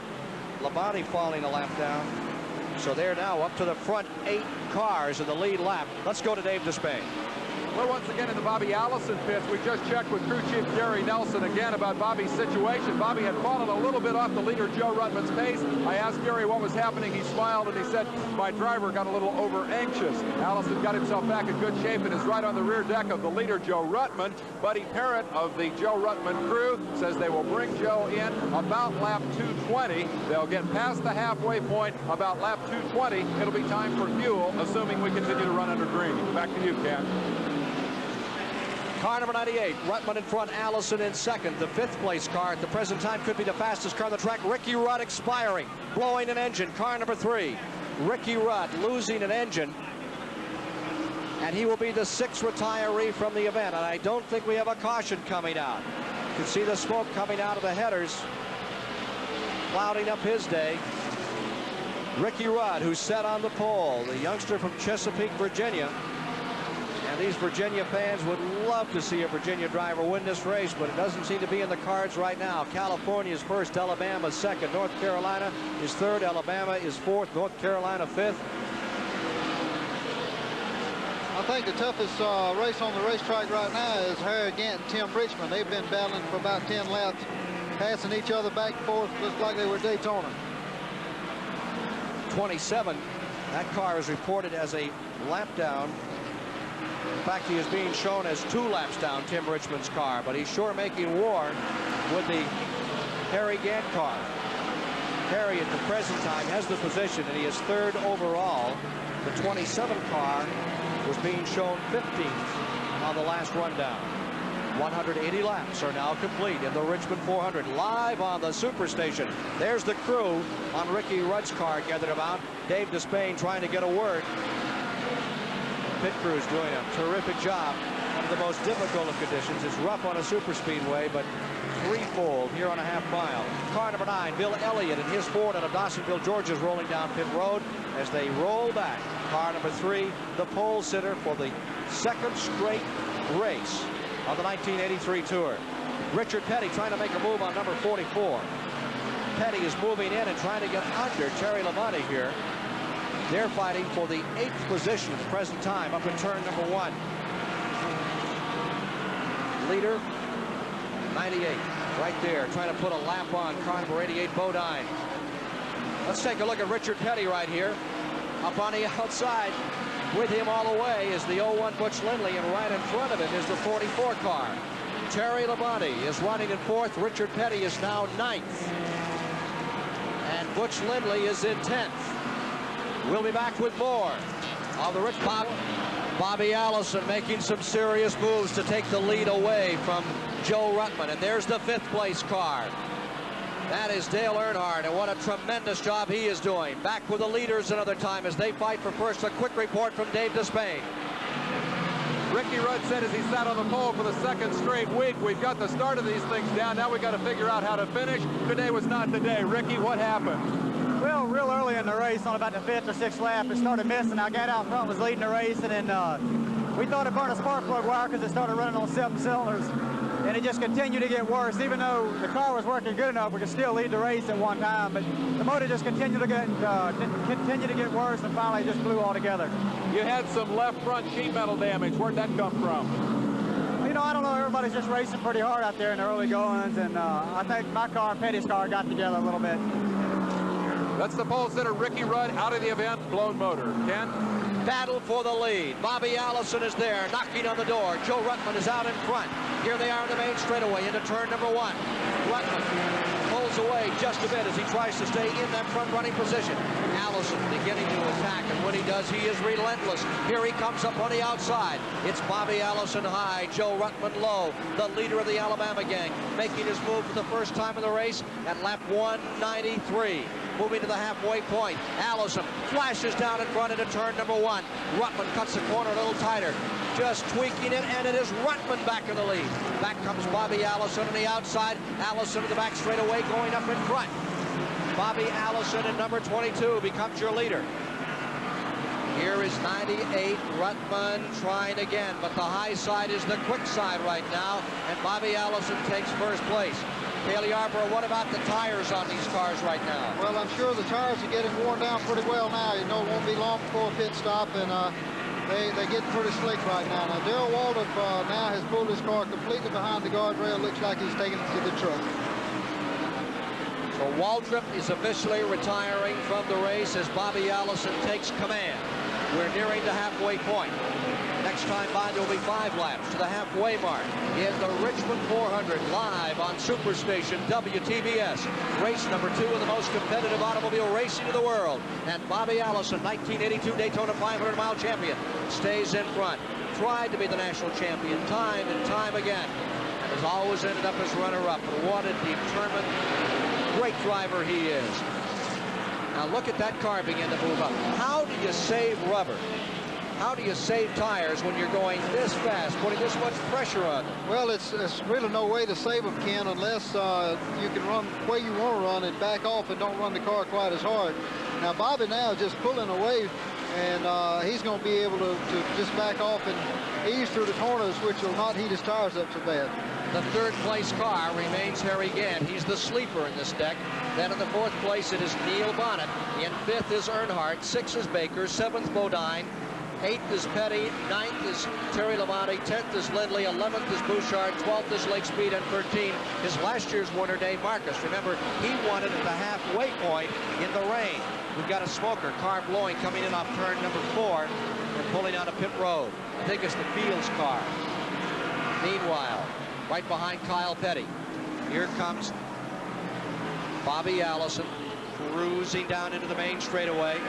Labonte falling a lap down. So they're now up to the front 8 cars in the lead lap. Let's go to Dave Despain. Well, once again in the Bobby Allison pits, we just checked with crew chief Gary Nelson again about Bobby's situation. Bobby had fallen a little bit off the leader Joe Rutman's pace. I asked Gary what was happening. He smiled and he said, my driver got a little over anxious. Allison got himself back in good shape and is right on the rear deck of the leader Joe Rutman. Buddy Parrott of the Joe Rutman crew says they will bring Joe in about lap 220. They'll get past the halfway point about lap 220. It'll be time for fuel, assuming we continue to run under green. Back to you, Ken. Car number 98, Rutman in front, Allison in second. The 5th place car at the present time could be the fastest car on the track. Ricky Rudd expiring, blowing an engine. Car number 3, Ricky Rudd losing an engine. And he will be the 6th retiree from the event. And I don't think we have a caution coming out. You can see the smoke coming out of the headers, clouding up his day. Ricky Rudd, who's set on the pole, the youngster from Chesapeake, Virginia. And these Virginia fans would love to see a Virginia driver win this race, but it doesn't seem to be in the cards right now. California is first, Alabama is second, North Carolina is third, Alabama is fourth, North Carolina fifth. I think the toughest race on the racetrack right now is Harry Gant and Tim Richmond. They've been battling for about 10 laps, passing each other back and forth, just like they were Daytona. 27, that car is reported as a lap down. In fact, he is being shown as 2 laps down, Tim Richmond's car, but he's sure making war with the Harry Gant car. Harry at the present time has the position, and he is 3rd overall. The 27 car was being shown 15th on the last rundown. 180 laps are now complete in the Richmond 400. Live on the Superstation. There's the crew on Ricky Rudd's car gathered about. Dave Despain trying to get a word. Pit crew's doing a terrific job under the most difficult of conditions. It's rough on a super speedway, but threefold here on a half mile. Car number 9, Bill Elliott and his Ford out of Dawsonville, Georgia, is rolling down pit road as they roll back. Car number 3, the pole sitter for the 2nd straight race of the 1983 Tour. Richard Petty trying to make a move on number 44. Petty is moving in and trying to get under Terry Labonte here. They're fighting for the 8th position at the present time up in turn number 1. Leader, 98, right there, trying to put a lap on car number 88, Bodine. Let's take a look at Richard Petty right here. Up on the outside, with him all the way is the 01 Butch Lindley, and right in front of him is the 44 car. Terry Labonte is running in 4th. Richard Petty is now 9th. And Butch Lindley is in 10th. We'll be back with more of the Richmond. Bobby Allison making some serious moves to take the lead away from Joe Rutman. And there's the 5th place car. That is Dale Earnhardt, and what a tremendous job he is doing. Back with the leaders another time as they fight for first. A quick report from Dave Despain. Ricky Rudd said as he sat on the pole for the 2nd straight week, we've got the start of these things down. Now we got to figure out how to finish. Today was not the day. Ricky, what happened? Well, real early in the race, on about the 5th or 6th lap, it started missing. Our guy out front was leading the race, and then we thought it burned a spark plug wire because it started running on 7 cylinders. And it just continued to get worse. Even though the car was working good enough, we could still lead the race at one time. But the motor just continued to get worse, and finally it just blew altogether. You had some left front sheet metal damage. Where'd that come from? You know, I don't know. Everybody's just racing pretty hard out there in the early goings, and I think my car and Petty's car got together a little bit. That's the pole sitter, Ricky Rudd, out of the event, blown motor. Ken? Battle for the lead. Bobby Allison is there, knocking on the door. Joe Ruttman is out in front. Here they are in the main straightaway into turn number 1. Ruttman pulls away just a bit as he tries to stay in that front running position. Allison beginning to attack, and when he does, he is relentless. Here he comes up on the outside. It's Bobby Allison high, Joe Ruttman low, the leader of the Alabama gang, making his move for the first time in the race at lap 193. Moving to the halfway point. Allison flashes down in front into turn number 1. Ruttman cuts the corner a little tighter. Just tweaking it, and it is Ruttman back in the lead. Back comes Bobby Allison on the outside. Allison to the back straightaway going up in front. Bobby Allison in number 22 becomes your leader. Here is 98, Ruttman trying again, but the high side is the quick side right now, and Bobby Allison takes first place. Cale Yarborough, what about the tires on these cars right now? Well, I'm sure the tires are getting worn down pretty well now. You know, it won't be long before a pit stop, and they get pretty slick right now. Now, Darrell Waltrip now has pulled his car completely behind the guardrail. Looks like he's taking it to the truck. So Waltrip is officially retiring from the race as Bobby Allison takes command. We're nearing the halfway point. Next time by, there will be 5 laps to the halfway mark in the Richmond 400 live on Superstation WTBS. Race number 2 of the most competitive automobile racing in the world. And Bobby Allison, 1982 Daytona 500-mile champion, stays in front. Tried to be the national champion time and time again, and has always ended up as runner-up. But what a determined, great driver he is. Now look at that car begin to move up. How do you save rubber? How do you save tires when you're going this fast, putting this much pressure on them? Well, it's really no way to save them, Ken, unless you can run the way you want to run and back off and don't run the car quite as hard. Now, Bobby now is just pulling away, and he's going to be able to just back off and ease through the corners, which will not heat his tires up so bad. The 3rd place car remains Harry Gant. He's the sleeper in this deck. Then in the 4th place, it is Neil Bonnet. In 5th is Earnhardt. 6th is Baker. 7th, Bodine. 8th is Petty, 9th is Terry Labonte, 10th is Lindley, 11th is Bouchard, 12th is Lake Speed, and 13 is last year's winner, Dave Marcus. Remember, he won it at the halfway point in the rain. We've got a smoker, car blowing, coming in off turn number 4 and pulling out a pit road. I think it's the Fields car. Meanwhile, right behind Kyle Petty, here comes Bobby Allison cruising down into the main straightaway.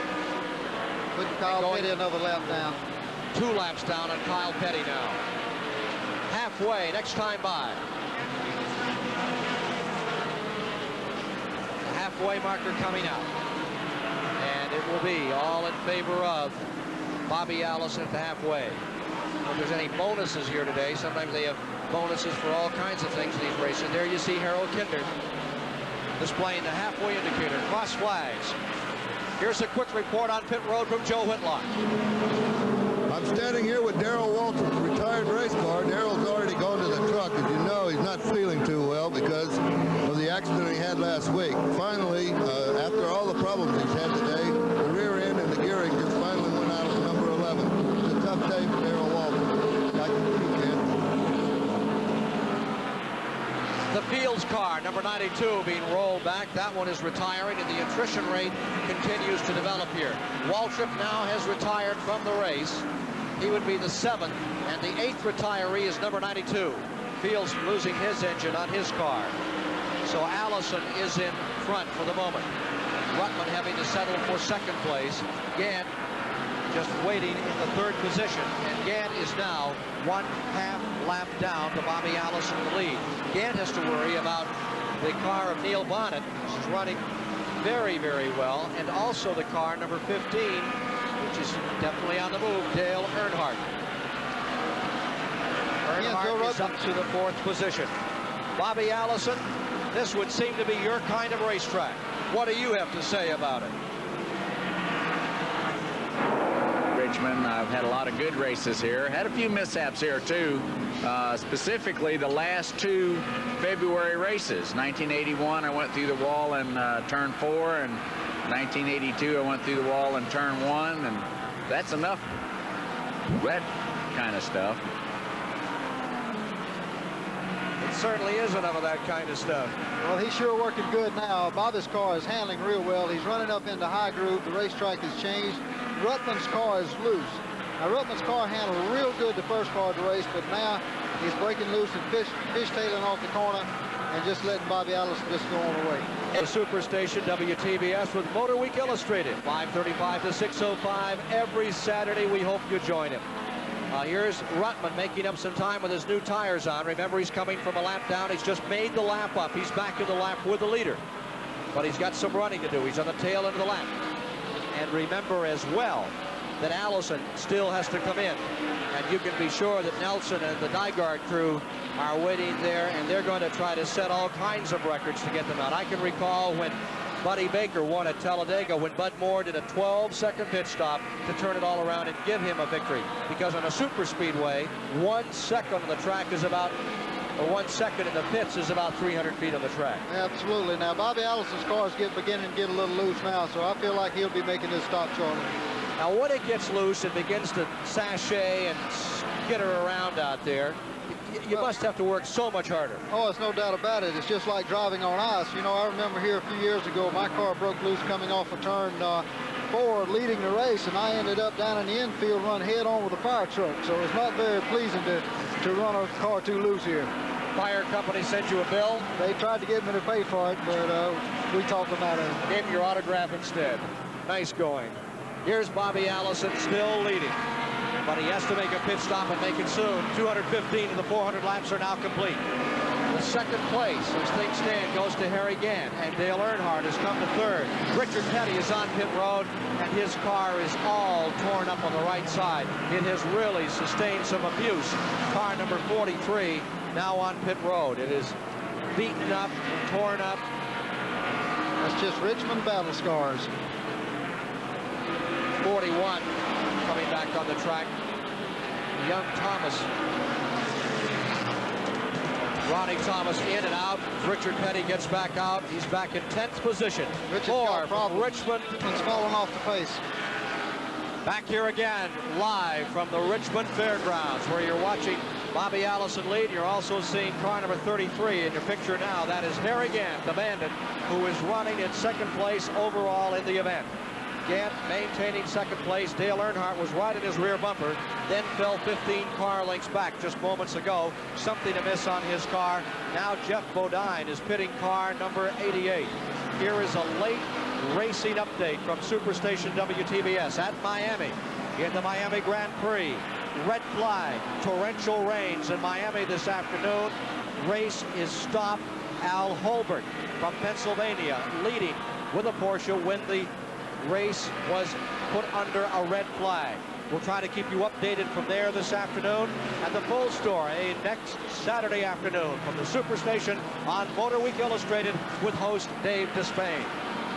Putting Kyle Petty another lap down. 2 laps down on Kyle Petty now. Halfway, next time by. The halfway marker coming out. And it will be all in favor of Bobby Allison at the halfway. If there's any bonuses here today, sometimes they have bonuses for all kinds of things in these races. There you see Harold Kinder displaying the halfway indicator. Cross flags. Here's a quick report on pit road from Joe Whitlock. I'm standing here with Darrell Waltrip's retired race car. Darrell's already gone to the truck. As you know, he's not feeling too well because of the accident he had last week. Finally, after all the problems he's had today, the rear end and the gearing just finally went out of number 11. It's a tough day for Darrell Waltrip. Like you can. The Fields car, number 92, being rolled back. That one is retiring, and the attrition rate continues to develop here. Waltrip now has retired from the race. He would be the 7th, and the 8th retiree is number 92. Fields losing his engine on his car. So Allison is in front for the moment. Ruttman having to settle for 2nd place. Gant just waiting in the 3rd position, and Gant is now 1/2 lap down to Bobby Allison in the lead. Gant has to worry about the car of Neil Bonnet, which is running very, very well, and also the car number 15, which is definitely on the move, Dale Earnhardt. Earnhardt is up to the 4th position. Bobby Allison, this would seem to be your kind of racetrack. What do you have to say about it? Richmond, I've had a lot of good races here. Had a few mishaps here too, specifically the last 2 February races. 1981 I went through the wall in turn 4, and 1982 I went through the wall in turn 1, and that's enough that kind of stuff. It certainly is enough of that kind of stuff. Well, he's sure working good now. Bobby's car is handling real well. He's running up into high groove. The racetrack has changed. Rutland's car is loose. Now, Rutland's car handled real good the first part of the race, but now he's breaking loose and fishtailing off the corner and just letting Bobby Allison just go on away. The Superstation WTBS with Motor Week Illustrated, 5:35 to 6:05 every Saturday. We hope you join him. Here's Rutland making up some time with his new tires on. Remember, he's coming from a lap down. He's just made the lap up. He's back in the lap with the leader. But he's got some running to do. He's on the tail end of the lap. And remember as well that Allison still has to come in. And you can be sure that Nelson and the Nygaard crew are waiting there, and they're going to try to set all kinds of records to get them out. I can recall when Buddy Baker won at Talladega, when Bud Moore did a 12-second pit stop to turn it all around and give him a victory. Because on a super speedway, 1 second on the track is about, or 1 second in the pits is about 300 feet on the track. Absolutely. Now, Bobby Allison's car is beginning to get a little loose now, so I feel like he'll be making this stop shortly. Now, when it gets loose and begins to sashay and skitter around out there, you must have to work so much harder. Oh, it's no doubt about it. It's just like driving on ice. You know, I remember here a few years ago, my car broke loose coming off of turn 4, leading the race, and I ended up down in the infield, run head on with a fire truck. So it's not very pleasing to run a car too loose here. Fire company sent you a bill? They tried to get me to pay for it, but we talked them out of it. Gave you your autograph instead. Nice going. Here's Bobby Allison still leading, but he has to make a pit stop and make it soon. 215 of the 400 laps are now complete. The second place, as things stand, goes to Harry Gant, and Dale Earnhardt has come to third. Richard Petty is on pit road, and his car is all torn up on the right side. It has really sustained some abuse. Car number 43 now on pit road. It is beaten up, torn up. That's just Richmond battle scars. 41 coming back on the track. Young Thomas. Ronnie Thomas in and out. Richard Petty gets back out. He's back in 10th position. Four from Richmond. It's falling off the pace. Back here again, live from the Richmond Fairgrounds, where you're watching Bobby Allison lead. You're also seeing car number 33 in your picture now. That is Harry Gant, the Bandit, who is running in second place overall in the event. Gant maintaining second place. Dale Earnhardt was right in his rear bumper, then fell 15 car lengths back just moments ago. Something amiss on his car. Now Jeff Bodine is pitting car number 88. Here is a late racing update from Superstation WTBS at Miami in the Miami Grand Prix. Red flag, torrential rains in Miami this afternoon. Race is stopped. Al Holbert from Pennsylvania leading with a Porsche when the race was put under a red flag. We'll try to keep you updated from there this afternoon, and the full story next Saturday afternoon from the Superstation on Motor Week Illustrated with host Dave Despain.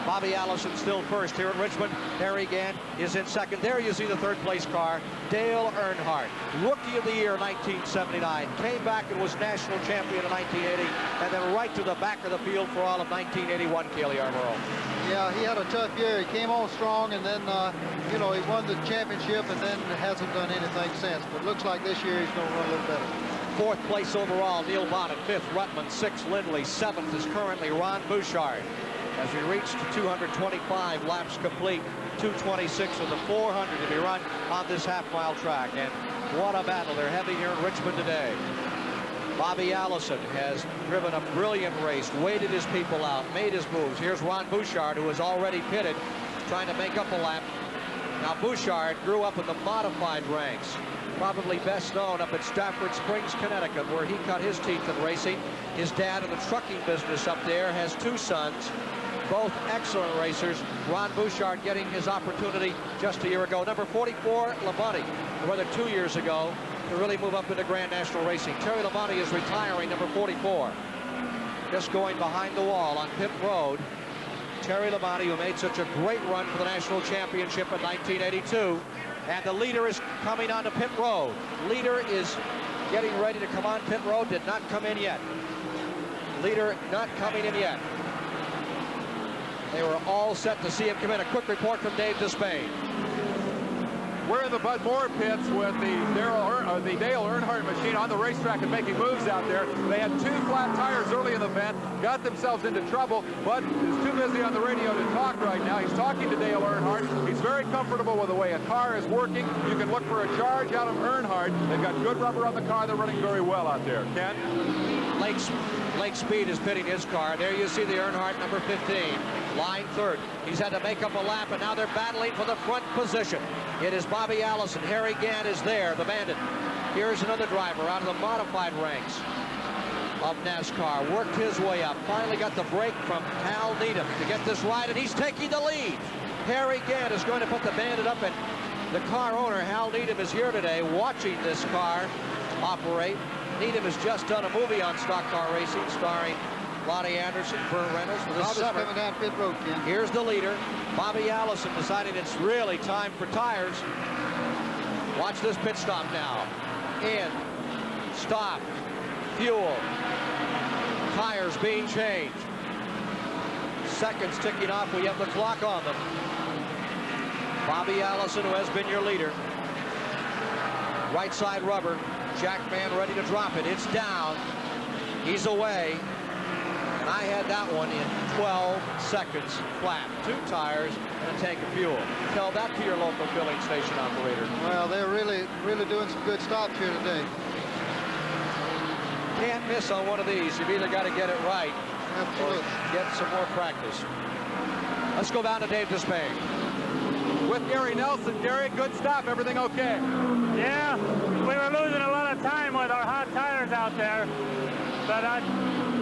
Bobby Allison still first here at Richmond. Harry Gant is in second. There you see the third place car, Dale Earnhardt, Rookie of the Year 1979, came back and was national champion in 1980, and then right to the back of the field for all of 1981, Cale Yarborough. Yeah, he had a tough year. He came on strong, and then, you know, he won the championship, and then hasn't done anything since. But looks like this year he's going to run a little better. Fourth place overall, Neil Bonnet. Fifth, Rutland. Sixth, Lindley. Seventh is currently Ron Bouchard. As we reach to 225 laps complete, 226 of the 400 to be run on this half-mile track. And what a battle they're having here in Richmond today. Bobby Allison has driven a brilliant race, waited his people out, made his moves. Here's Ron Bouchard, who has already pitted, trying to make up a lap. Now, Bouchard grew up in the modified ranks, probably best known up at Stafford Springs, Connecticut, where he cut his teeth in racing. His dad in the trucking business up there has two sons, both excellent racers. Ron Bouchard getting his opportunity just a year ago. Number 44, Labonte, rather 2 years ago, to really move up into Grand National Racing. Terry Labonte is retiring, number 44. Just going behind the wall on pit road Terry Labonte, who made such a great run for the national championship in 1982. And the leader is coming onto pit road. Leader is getting ready to come on pit road, did not come in yet. Leader not coming in yet. They were all set to see him come in. A quick report from Dave Despain. We're in the Bud Moore pits with the Dale Earnhardt machine on the racetrack and making moves out there. They had 2 flat tires early in the event, got themselves into trouble. Bud is too busy on the radio to talk right now. He's talking to Dale Earnhardt. He's very comfortable with the way a car is working. You can look for a charge out of Earnhardt. They've got good rubber on the car. They're running very well out there. Ken? Lake Speed is pitting his car. There you see the Earnhardt number 15, line third. He's had to make up a lap, and now they're battling for the front position. It is Bobby Allison. Harry Gant is there, the Bandit. Here's another driver out of the modified ranks of NASCAR. Worked his way up. Finally got the break from Hal Needham to get this right, and he's taking the lead. Harry Gant is going to put the Bandit up, and the car owner, Hal Needham, is here today watching this car operate. Needham has just done a movie on stock car racing starring Lonnie Anderson, Burt Reynolds for this summer. Coming down pit road, Ken. Here's the leader, Bobby Allison, deciding it's really time for tires. Watch this pit stop now. In, stop, fuel, tires being changed. Seconds ticking off. We have the clock on them. Bobby Allison, who has been your leader. Right side rubber. Jackman ready to drop it. It's down. He's away. And I had that one in 12 seconds flat. 2 tires and a tank of fuel. Tell that to your local filling station operator. Well, they're really doing some good stops here today. Can't miss on one of these. You've either got to get it right or get some more practice. Let's go down to Dave Despain. With Gary Nelson. Gary, good stop. Everything okay? Yeah, we were losing a lot of time with our hot tires out there, but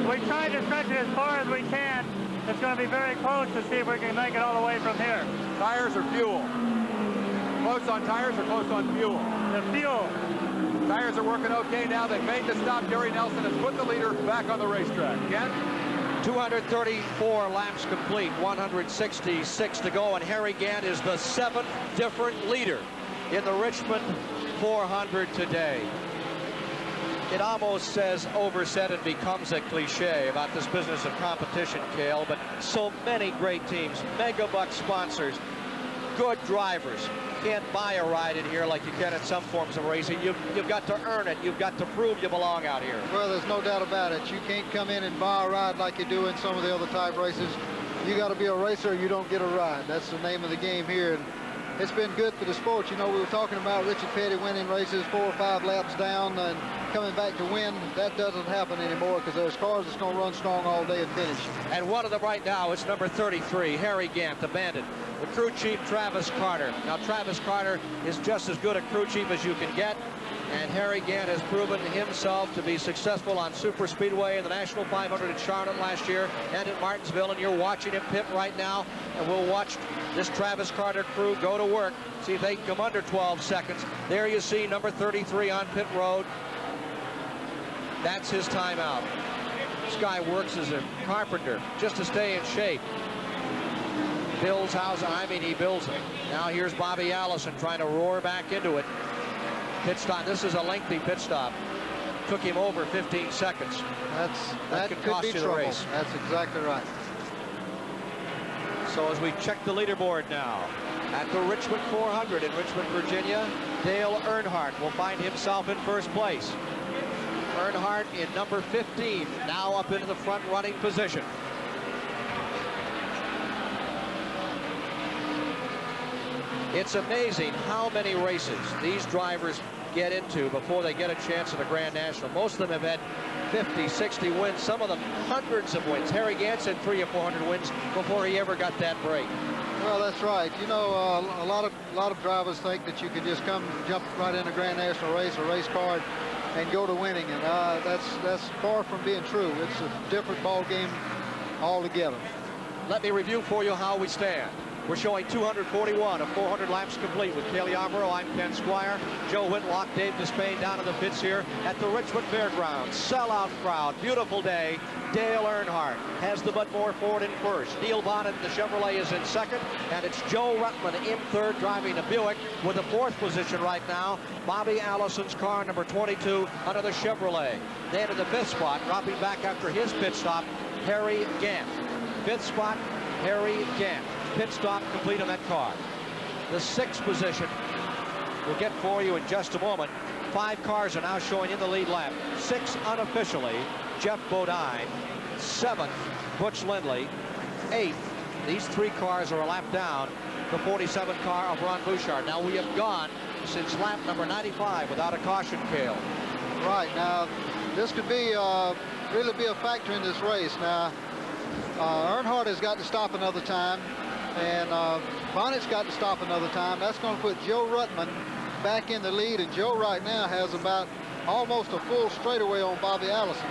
we tried to stretch it as far as we can. It's going to be very close to see if we can make it all the way from here. Tires or fuel? Close on tires or close on fuel? The fuel. Tires are working okay now. They've made the stop. Gary Nelson has put the leader back on the racetrack. Ken? 234 laps complete, 166 to go, and Harry Gant is the 7th different leader in the Richmond 400 today. It almost says oversaid and becomes a cliche about this business of competition, Cale, but so many great teams, mega buck sponsors, good drivers. Can't buy a ride in here like you can in some forms of racing. You've got to earn it. You've got to prove you belong out here. Well, there's no doubt about it. You can't come in and buy a ride like you do in some of the other type races. You got to be a racer or you don't get a ride. That's the name of the game here. And it's been good for the sport. You know, we were talking about Richard Petty winning races 4 or 5 laps down and coming back to win. That doesn't happen anymore because there's cars that's going to run strong all day and finish. And one of them right now is number 33, Harry Gant, the Bandit. The crew chief, Travis Carter. Now, Travis Carter is just as good a crew chief as you can get. And Harry Gant has proven himself to be successful on Super Speedway in the National 500 at Charlotte last year and at Martinsville. And you're watching him pit right now. And we'll watch this Travis Carter crew go to work, see if they can come under 12 seconds. There you see number 33 on pit road. That's his timeout. This guy works as a carpenter just to stay in shape. Builds houses. I mean, he builds them. Now here's Bobby Allison trying to roar back into it. Pit stop. This is a lengthy pit stop. Took him over 15 seconds. That could cost be you the trouble. race. That's exactly right. So as we check the leaderboard now, at the Richmond 400 in Richmond, Virginia, Dale Earnhardt will find himself in first place. Earnhardt in number 15, now up into the front running position. It's amazing how many races these drivers get into before they get a chance at a Grand National. Most of them have had 50, 60 wins, some of them hundreds of wins. Harry Gant had 300 or 400 wins before he ever got that break. Well, that's right. You know, a lot of drivers think that you can just come jump right in a Grand National race or race car and go to winning, and that's far from being true. It's a different ball game altogether. Let me review for you how we stand. We're showing 241 of 400 laps complete with Cale Yarborough. I'm Ken Squire. Joe Whitlock, Dave Despain down in the pits here at the Richmond Fairgrounds. Sellout crowd, beautiful day. Dale Earnhardt has the Bud Moore Ford in first. Neil Bonnet, the Chevrolet, is in second, and it's Joe Ruttman in third, driving a Buick with the fourth position right now. Bobby Allison's car, number 22, under the Chevrolet. Then in the fifth spot, dropping back after his pit stop, Harry Gant. Fifth spot, Harry Gant. Pit stop complete on that car. The sixth position we'll get for you in just a moment. 5 cars are now showing in the lead lap. 6 unofficially, Jeff Bodine. 7th, Butch Lindley. 8th, these 3 cars are a lap down, the 47 car of Ron Bouchard. Now we have gone since lap number 95 without a caution, Cale. Right, now this could be really be a factor in this race. Now Earnhardt has got to stop another time, and Bonnet's got to stop another time. That's going to put Joe Ruttman back in the lead, and Joe right now has about almost a full straightaway on Bobby Allison.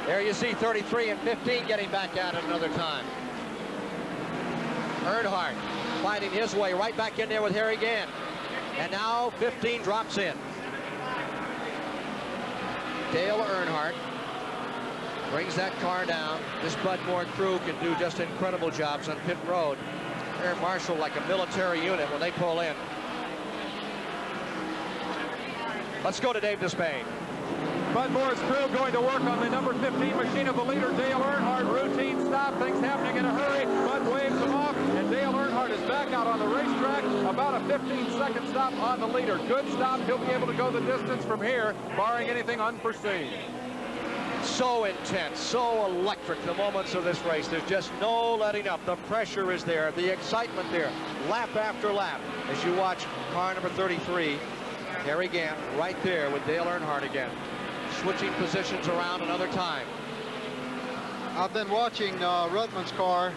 There you see 33 and 15 getting back at it another time. Earnhardt fighting his way right back in there with Harry Gant. And now 15 drops in. Dale Earnhardt brings that car down. This Bud Moore crew can do just incredible jobs on pit road. They're marshaled like a military unit when they pull in. Let's go to Dave Despain. Bud Moore's crew going to work on the number 15 machine of the leader, Dale Earnhardt. Routine stop, things happening in a hurry. Bud waves them off, and Dale Earnhardt is back out on the racetrack. About a 15-second stop on the leader. Good stop. He'll be able to go the distance from here, barring anything unforeseen. So intense, so electric, the moments of this race. There's just no letting up. The pressure is there, the excitement there, lap after lap. As you watch car number 33, Harry Gant, right there with Dale Earnhardt again. Switching positions around another time. I've been watching Ruttman's car.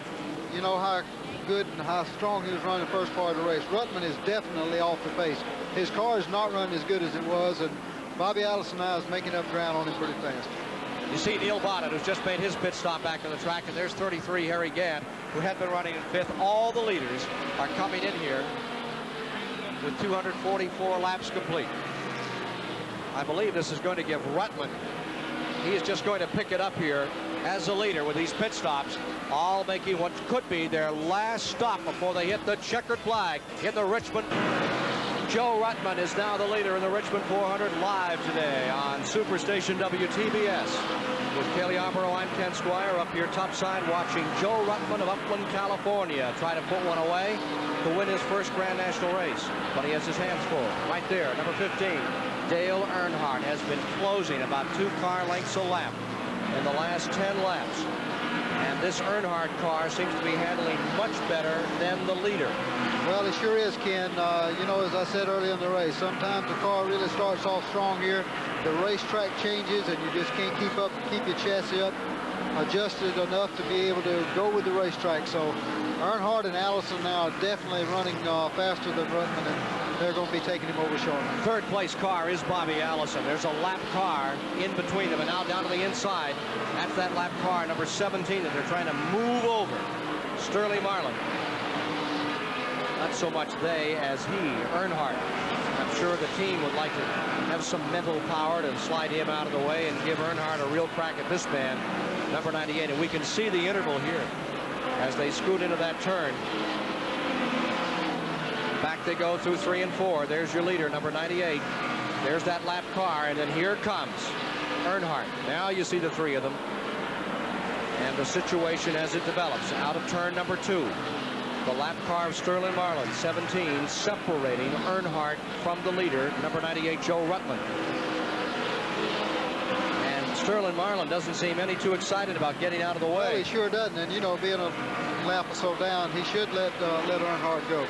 You know how good and how strong he was running the first part of the race. Ruttman is definitely off the pace. His car is not running as good as it was, and Bobby Allison now is making up ground on him pretty fast. You see Neil Bonnet, who's just made his pit stop back on the track, and there's 33, Harry Gant, who had been running in 5th. All the leaders are coming in here with 244 laps complete. I believe this is going to give Ruttman, he is just going to pick it up here as a leader with these pit stops, all making what could be their last stop before they hit the checkered flag in the Richmond. Joe Ruttman is now the leader in the Richmond 400 live today on Superstation WTBS. With Cale Yarborough, I'm Ken Squire up here topside watching Joe Ruttman of Upland, California try to put one away to win his first Grand National race. But he has his hands full. Right there, number 15, Dale Earnhardt has been closing about 2 car lengths a lap in the last 10 laps. And this Earnhardt car seems to be handling much better than the leader. Well, it sure is, Ken. You know, as I said earlier in the race, sometimes the car really starts off strong here. The racetrack changes, and you just can't keep up, keep your chassis up adjusted enough to be able to go with the racetrack. So Earnhardt and Allison now are definitely running faster than Ruttman, and they're going to be taking him over shortly. Third place car is Bobby Allison. There's a lap car in between them, and now down to the inside. That's that lap car, number 17, that they're trying to move over. Sterling Marlin. Not so much they as he, Earnhardt. I'm sure the team would like to have some mental power to slide him out of the way and give Earnhardt a real crack at this man, number 98. And we can see the interval here as they scoot into that turn. Back they go through 3 and 4. There's your leader, number 98. There's that lap car, and then here comes Earnhardt. Now you see the 3 of them. And the situation as it develops. Out of turn number 2. The lap car of Sterling Marlin, 17, separating Earnhardt from the leader, number 98, Joe Ruttman. And Sterling Marlin doesn't seem any too excited about getting out of the way. Well, he sure doesn't. And, you know, being a lap or so down, he should let Earnhardt go.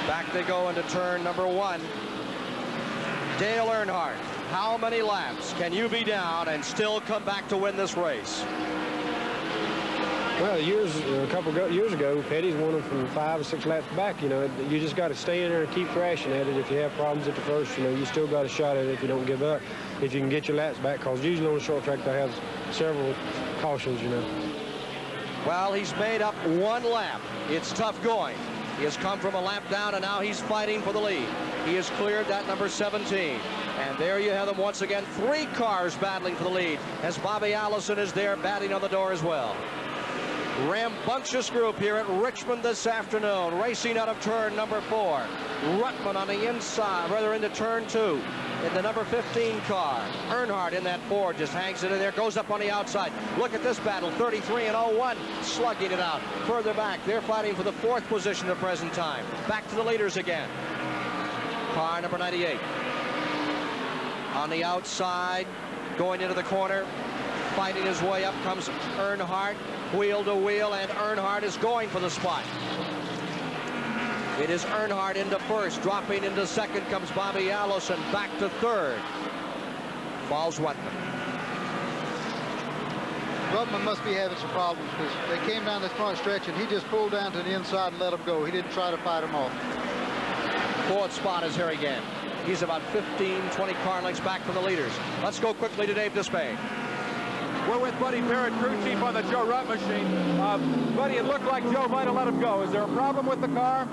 Back they go into turn number 1. Dale Earnhardt, how many laps can you be down and still come back to win this race? Well, a couple years ago, Petty's won them from 5 or 6 laps back. You know, you just got to stay in there and keep crashing at it. If you have problems at the first, you know, you still got a shot at it if you don't give up. If you can get your laps back, because usually on a short track they have several cautions, you know. Well, he's made up one lap. It's tough going. He has come from a lap down, and now he's fighting for the lead. He has cleared that number 17. And there you have them once again. 3 cars battling for the lead as Bobby Allison is there batting on the door as well. Rambunctious group here at Richmond this afternoon, racing out of turn number 4. Ruttman on the inside, rather into turn 2. In the number 15 car. Earnhardt in that 4 just hangs it in there, goes up on the outside. Look at this battle, 33 and 01, slugging it out. Further back, they're fighting for the 4th position at the present time. Back to the leaders again. Car number 98. On the outside, going into the corner, fighting his way up comes Earnhardt, wheel to wheel, and Earnhardt is going for the spot. It is Earnhardt into first, dropping into second comes Bobby Allison, back to third. Falls Ruttman. Ruttman must be having some problems because they came down this front stretch and he just pulled down to the inside and let them go. He didn't try to fight them off. 4th spot is here again. He's about 15, 20 car lengths back from the leaders. Let's go quickly to Dave Despain. We're with Buddy Barrett, crew chief on the Joe Rutt machine. Buddy, it looked like Joe might have let him go. Is there a problem with the car?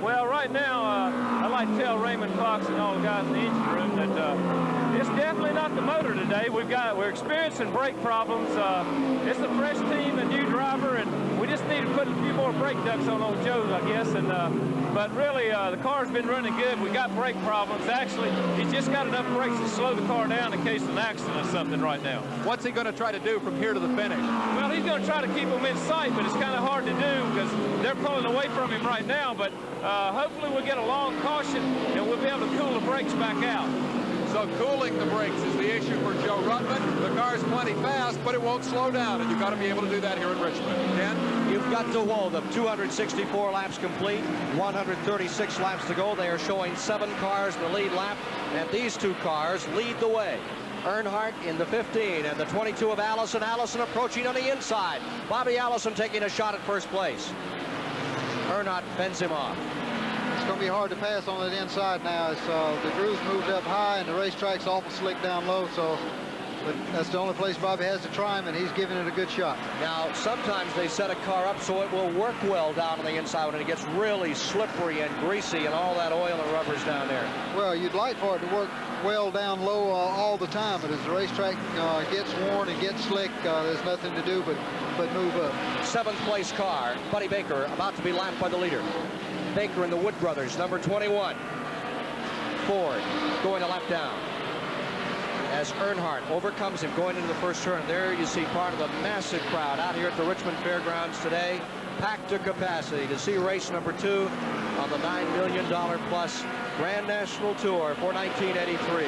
Well, right now, I'd like to tell Raymond Fox and all the guys in the engine room that it's definitely not the motor today. We're experiencing brake problems. It's a fresh team, a new driver, and we just need to put a few more brake ducts on old Joe's, I guess. And but really, the car's been running good. We got brake problems. Actually, he's just got enough brakes to slow the car down in case of an accident or something right now. What's he going to try to do from here to the finish? Well, he's going to try to keep them in sight, but it's kind of hard to do because they're pulling away from him right now. But hopefully we'll get a long caution and we'll be able to cool the brakes back out. So cooling the brakes is the issue for Joe Ruttman. The car's plenty fast, but it won't slow down, and you've got to be able to do that here in Richmond. Ken? You've got to whoa them. 264 laps complete, 136 laps to go. They are showing 7 cars in the lead lap, and these 2 cars lead the way. Earnhardt in the 15 and the 22 of Allison. Allison approaching on the inside. Bobby Allison taking a shot at first place. Earnhardt fends him off. It's going to be hard to pass on the inside now. It's, the groove's moved up high and the racetrack's awful slick down low, so but that's the only place Bobby has to try him, and he's giving it a good shot. Now, sometimes they set a car up so it will work well down on the inside when it gets really slippery and greasy and all that oil and rubber's down there. Well, you'd like for it to work well down low all the time, but as the racetrack gets worn and gets slick, there's nothing to do but move up. 7th place car, Buddy Baker, about to be lapped by the leader. Baker and the Wood brothers, number 21. Ford going a lap down as Earnhardt overcomes him going into the first turn. There you see part of the massive crowd out here at the Richmond Fairgrounds today, packed to capacity to see race number 2 on the $9 million plus Grand National Tour for 1983.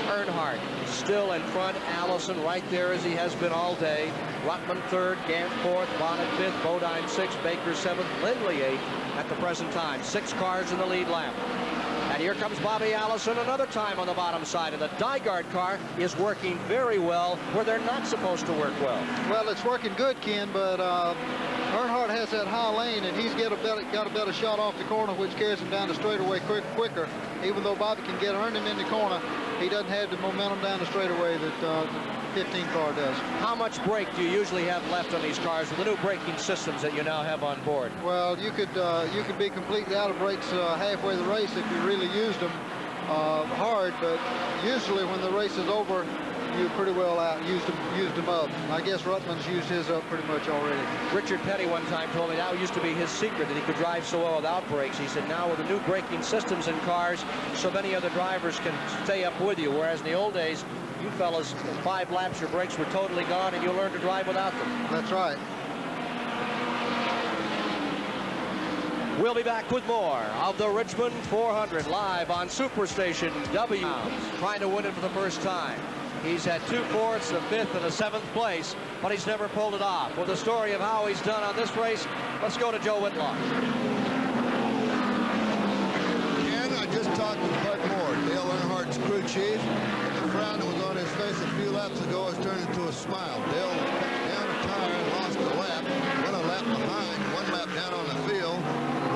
Earnhardt still in front, Allison right there as he has been all day. Ruttman 3rd, Gant 4th, Bonnet 5th, Bodine 6th, Baker 7th, Lindley 8th at the present time. 6 cars in the lead lap. And here comes Bobby Allison another time on the bottom side, and the Dygard car is working very well where they're not supposed to work well. Well, it's working good, Ken, but Earnhardt has that high lane, and he's got a better shot off the corner, which carries him down the straightaway quicker. Even though Bobby can earn him in the corner, he doesn't have the momentum down the straightaway that 15 car does. How much brake do you usually have left on these cars with the new braking systems that you now have on board? Well, you could be completely out of brakes halfway the race if you really used them hard, but usually when the race is over, you pretty well used them up. I guess Ruttman's used his up pretty much already. Richard Petty one time told me that used to be his secret, that he could drive so well without brakes. He said now with the new braking systems in cars, so many other drivers can stay up with you, whereas in the old days, you fellas, in 5 laps, your brakes were totally gone, and you learned to drive without them. That's right. We'll be back with more of the Richmond 400 live on Superstation W. Trying to win it for the first time. He's had 2 fourths, a 5th, and a 7th place, but he's never pulled it off. With the story of how he's done on this race, let's go to Joe Whitlock. Ken, I just talked with Bud Moore, Dale Earnhardt's crew chief. The frown that was on his face a few laps ago has turned into a smile. Dale cut down a tire and lost a lap, went a lap behind, 1 lap down on the field.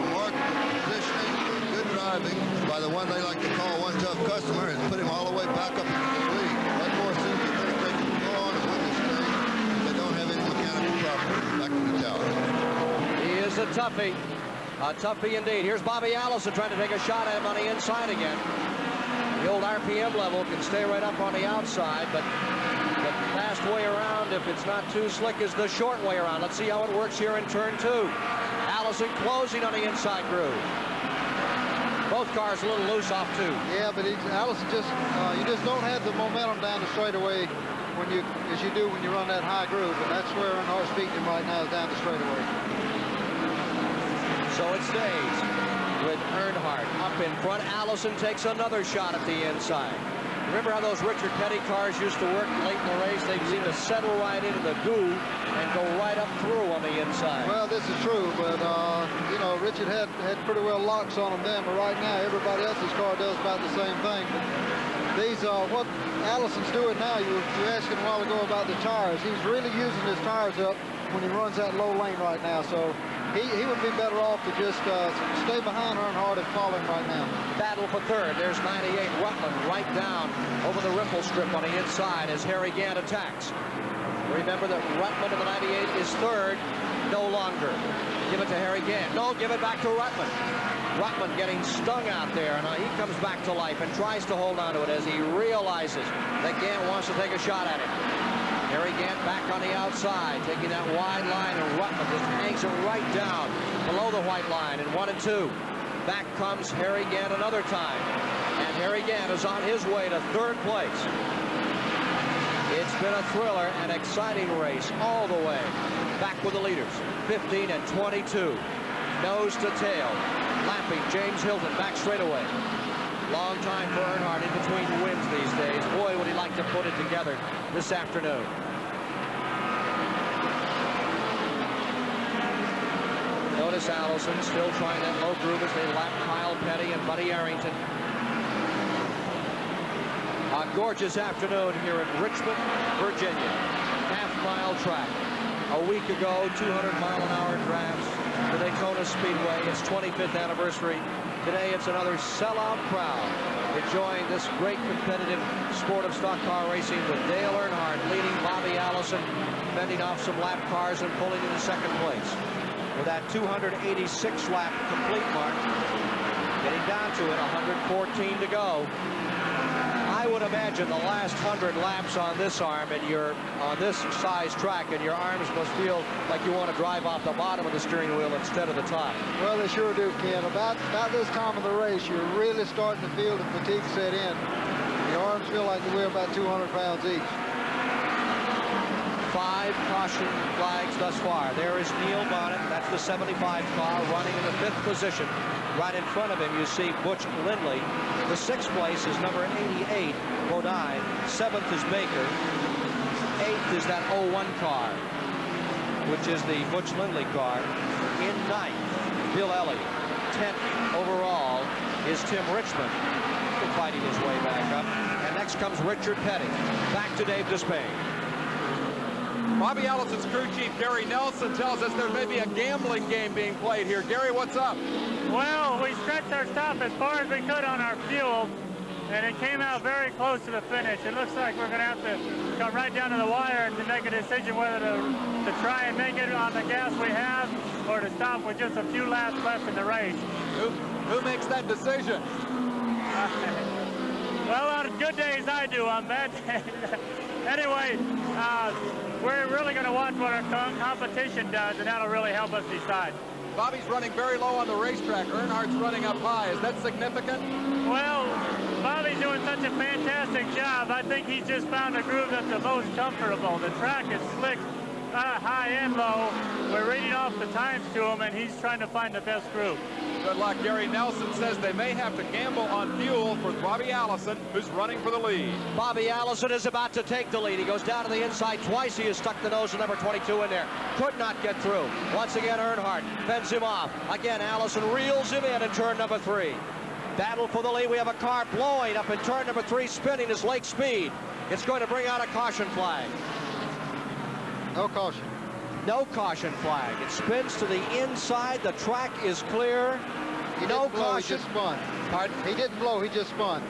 Remarkable positioning, good driving by the one they like to call one tough customer, and put him all the way back up into the lead. Bud Moore seems to think they can go on and win this thing if they don't have any mechanical problems. Back to the tower. a toughie. A toughie indeed. Here's Bobby Allison trying to take a shot at him on the inside again. The old RPM level can stay right up on the outside, but the fast way around, if it's not too slick, is the short way around. Let's see how it works here in turn 2. Allison closing on the inside groove. Both cars a little loose off 2. Yeah, but Allison just, you just don't have the momentum down the straightaway as you do when you run that high groove, and that's where Earnhardt's beating him right now, is down the straightaway. So it stays with Earnhardt up in front. Allison takes another shot at the inside. Remember how those Richard Petty cars used to work late in the race? They seem to settle right into the goo and go right up through on the inside. Well, this is true, but, you know, Richard had pretty well locks on them then, but right now everybody else's car does about the same thing. These, what Allison's doing now, you were asking a while ago about the tires. He's really using his tires up when he runs that low lane right now, so he would be better off to just stay behind Earnhardt and follow him right now. Battle for third. There's 98 Rutland right down over the ripple strip on the inside as Harry Gant attacks. Remember that Rutland in the 98 is third, no longer. Give it to Harry Gant. No, give it back to Rutland. Rutland getting stung out there, and he comes back to life and tries to hold on to it as he realizes that Gant wants to take a shot at him. Harry Gant back on the outside, taking that wide line, and Rutland just hangs it right down below the white line in 1 and 2. Back comes Harry Gant another time, and Harry Gant is on his way to third place. It's been a thriller and exciting race all the way. Back with the leaders, 15 and 22. Nose to tail, lapping James Hilton back straightaway. Long time for Earnhardt in between wins these days. Boy, would he like to put it together this afternoon. Notice Allison still trying that low groove as they lap Kyle Petty and Buddy Arrington. A gorgeous afternoon here in Richmond, Virginia. Half-mile track. A week ago, 200-mile-an-hour drafts. The Daytona Speedway, its 25th anniversary. Today, it's another sellout crowd enjoying this great competitive sport of stock car racing with Dale Earnhardt leading Bobby Allison, fending off some lap cars and pulling into second place. With that 286-lap complete mark, getting down to it, 114 to go. I would imagine the last 100 laps on this arm and on this size track, and your arms must feel like you want to drive off the bottom of the steering wheel instead of the top. Well, they sure do, Ken. About this time of the race, you're really starting to feel the fatigue set in. Your arms feel like they weigh about 200 pounds each. 5 caution flags thus far. There is Neil Bonnet. That's the 75 car running in the 5th position. Right in front of him, you see Butch Lindley. The 6th place is number 88, Bodine. 7th is Baker. 8th is that 01 car, which is the Butch Lindley car. In 9th, Bill Elliott. 10th overall is Tim Richmond, fighting his way back up. And next comes Richard Petty. Back to Dave Despain. Bobby Allison's crew chief, Gary Nelson, tells us there may be a gambling game being played here. Gary, what's up? Well, we stretched our stuff as far as we could on our fuel, and it came out very close to the finish. It looks like we're going to have to come right down to the wire to make a decision whether to try and make it on the gas we have or to stop with just a few laps left in the race. Who makes that decision? Well, on good days I do, on bad days. Anyway, we're really going to watch what our competition does, and that'll really help us decide. Bobby's running very low on the racetrack. Earnhardt's running up high. Is that significant? Well, Bobby's doing such a fantastic job. I think he's just found a groove that's the most comfortable. The track is slick, high and low. We're reading off the times to him, and he's trying to find the best groove. Good luck. Gary Nelson says they may have to gamble on fuel for Bobby Allison, who's running for the lead. Bobby Allison is about to take the lead. He goes down to the inside twice. He has stuck the nose of number 22 in there. Could not get through. Once again, Earnhardt fends him off. Again, Allison reels him in turn number 3. Battle for the lead. We have a car blowing up in turn number 3, spinning his lake speed. It's going to bring out a caution flag. No caution. No caution flag. It spins to the inside. The track is clear. He no didn't blow, caution. he just spun. Pardon? He didn't blow, he just spun.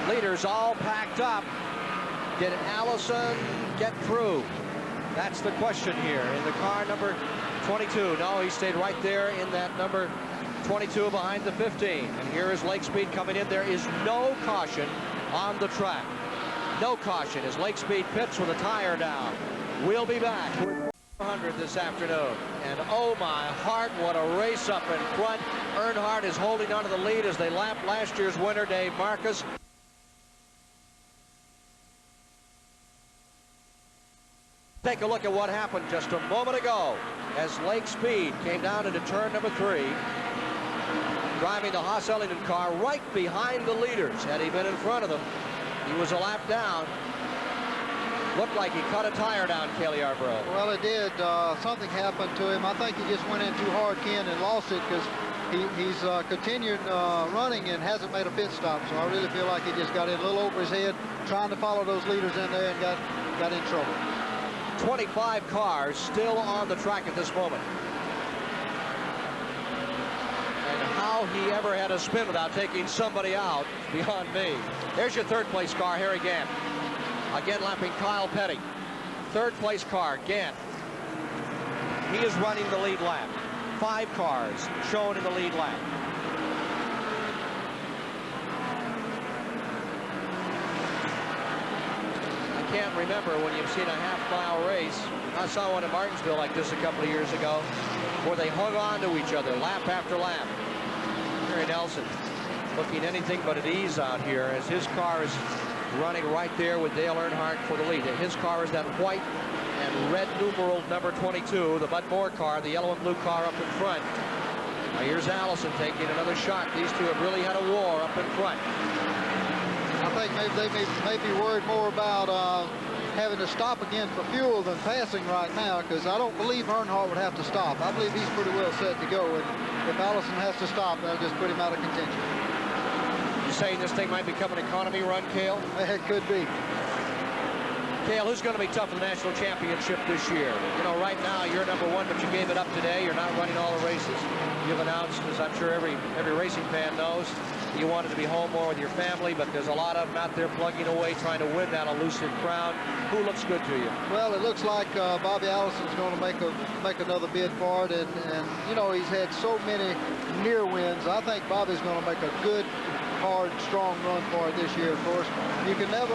Leaders all packed up. Did Allison get through? That's the question here. In the car number 22. No, he stayed right there in that number 22 behind the 15. And here is Lake Speed coming in. There is no caution on the track. No caution as Lake Speed pits with a tire down. We'll be back with 400 this afternoon. And oh my heart, what a race up in front. Earnhardt is holding on to the lead as they lap last year's winner, Dave Marcus. Take a look at what happened just a moment ago as Lake Speed came down into turn number 3, driving the Haas Ellington car right behind the leaders. Had he been in front of them, he was a lap down. Looked like he cut a tire down, Cale Yarborough. Well, it did. Something happened to him. I think he just went in too hard, Ken, and lost it because he's continued running and hasn't made a pit stop. So I really feel like he just got in a little over his head, trying to follow those leaders in there and got in trouble. 25 cars still on the track at this moment. And how he ever had a spin without taking somebody out is beyond me. There's your third place car, Harry Gant. Again lapping Kyle Petty. Third place car, Gant. He is running the lead lap. 5 cars shown in the lead lap. I can't remember when you've seen a half-mile race. I saw one in Martinsville like this a couple of years ago where they hung on to each other lap after lap. Harry Nelson looking anything but at ease out here as his car is running right there with Dale Earnhardt for the lead. His car is that white and red numeral number 22, the Bud Moore car, the yellow and blue car up in front. Now here's Allison taking another shot. These two have really had a war up in front. I think maybe they may be worried more about having to stop again for fuel than passing right now, because I don't believe Earnhardt would have to stop. I believe he's pretty well set to go, and if Allison has to stop, that'll just put him out of contention. You saying this thing might become an economy run, Cale? It could be. Cale, who's going to be tough for the national championship this year? You know, right now you're number 1, but you gave it up today. You're not running all the races. You've announced, as I'm sure every racing fan knows, you wanted to be home more with your family, but there's a lot of them out there plugging away trying to win that elusive crown. Who looks good to you? Well, it looks like Bobby Allison's going to make another bid for it, and you know, he's had so many near wins. I think Bobby's going to make a good, hard, strong run for it this year. Of course, you can never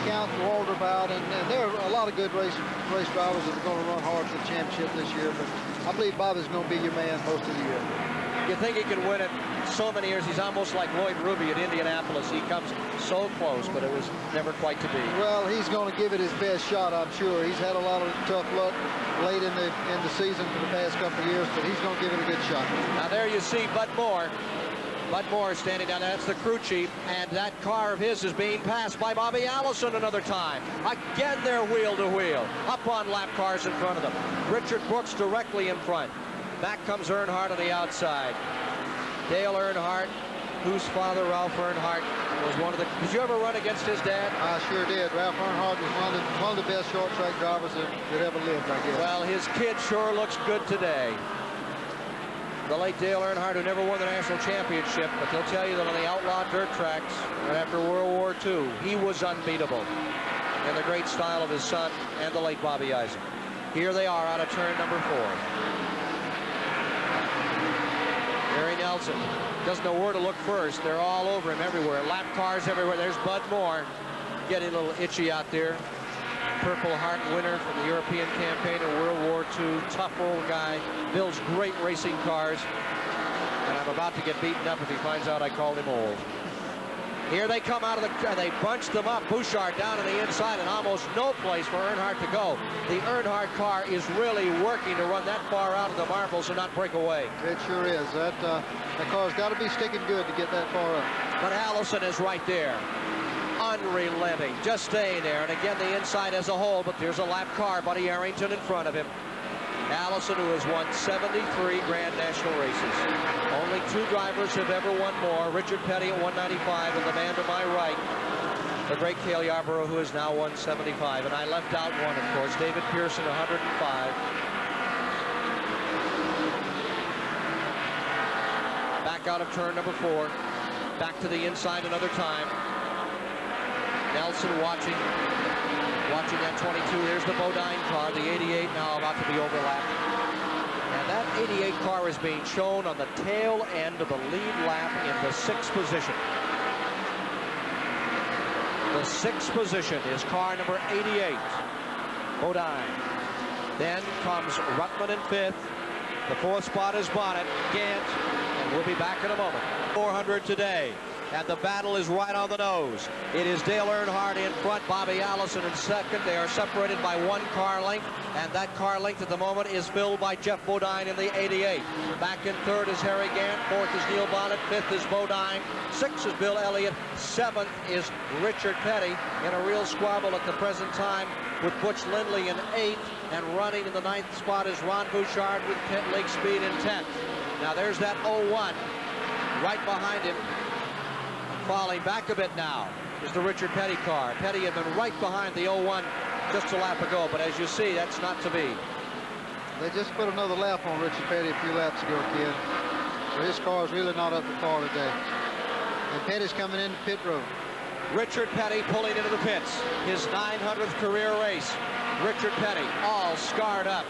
count Walter out, and there are a lot of good race drivers that are going to run hard for the championship this year, but I believe Bobby's going to be your man most of the year. You think he can win it so many years? He's almost like Lloyd Ruby at Indianapolis. He comes so close, but it was never quite to be. Well, he's going to give it his best shot, I'm sure. He's had a lot of tough luck late in the season for the past couple of years, but he's going to give it a good shot. Now there you see Bud Moore. Bud Moore is standing down there. That's the crew chief, and that car of his is being passed by Bobby Allison another time. Again, they're wheel to wheel, up on lap cars in front of them. Richard Brooks directly in front. Back comes Earnhardt on the outside. Dale Earnhardt, whose father, Ralph Earnhardt, was one of the... Did you ever run against his dad? I sure did. Ralph Earnhardt was one of the best short track drivers that ever lived, I guess. Well, his kid sure looks good today. The late Dale Earnhardt, who never won the national championship, but they'll tell you that on the outlaw dirt tracks right after World War II, he was unbeatable in the great style of his son and the late Bobby Isaac. Here they are out of turn number 4. Harry Nelson doesn't know where to look first. They're all over him everywhere. Lap cars everywhere. There's Bud Moore getting a little itchy out there. Purple Heart winner from the European campaign in World War II. Tough old guy. Builds great racing cars. And I'm about to get beaten up if he finds out I called him old. Here they come out of the... They bunch them up. Bouchard down on the inside and almost no place for Earnhardt to go. The Earnhardt car is really working to run that far out of the marbles and not break away. It sure is. That car's got to be sticking good to get that far up. But Allison is right there. Unrelenting, just staying there. And again, the inside as a whole, but there's a lap car, Buddy Arrington in front of him. Allison, who has won 73 Grand National races. Only 2 drivers have ever won more. Richard Petty at 195, and the man to my right, the great Cale Yarborough, who has now won 75. And I left out one, of course, David Pearson, 105. Back out of turn number 4. Back to the inside another time. Nelson watching that 22. There's the Bodine car, the 88 now about to be overlapped. And that 88 car is being shown on the tail end of the lead lap in the 6th position. The 6th position is car number 88, Bodine. Then comes Rutman in 5th. The 4th spot is Bonnet, Gant, and we'll be back in a moment. 400 today. And the battle is right on the nose. It is Dale Earnhardt in front, Bobby Allison in second. They are separated by 1 car length, and that car length at the moment is filled by Jeff Bodine in the 88. Back in 3rd is Harry Gant, 4th is Neil Bonnet, 5th is Bodine, 6th is Bill Elliott, 7th is Richard Petty in a real squabble at the present time with Butch Lindley in 8th, and running in the 9th spot is Ron Bouchard with Pit Lake Speed in 10th. Now there's that 01 right behind him. Falling back a bit now is the Richard Petty car. Petty had been right behind the 01 just a lap ago, but as you see, that's not to be. They just put another lap on Richard Petty a few laps ago, kid. So his car is really not up to par today. And Petty's coming into pit road. Richard Petty pulling into the pits. His 900th career race. Richard Petty all scarred up.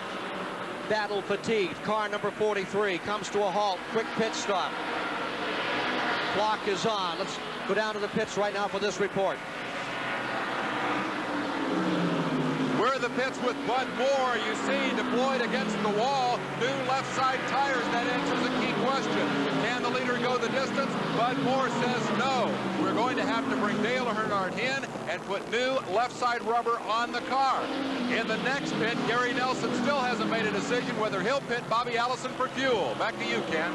Battle fatigued. Car number 43 comes to a halt. Quick pit stop. Clock is on. Let's go down to the pits right now for this report. We're in the pits with Bud Moore. You see deployed against the wall. New left side tires. That answers a key question. Can the leader go the distance? Bud Moore says no. We're going to have to bring Dale Earnhardt in and put new left side rubber on the car. In the next pit, Gary Nelson still hasn't made a decision whether he'll pit Bobby Allison for fuel. Back to you, Ken.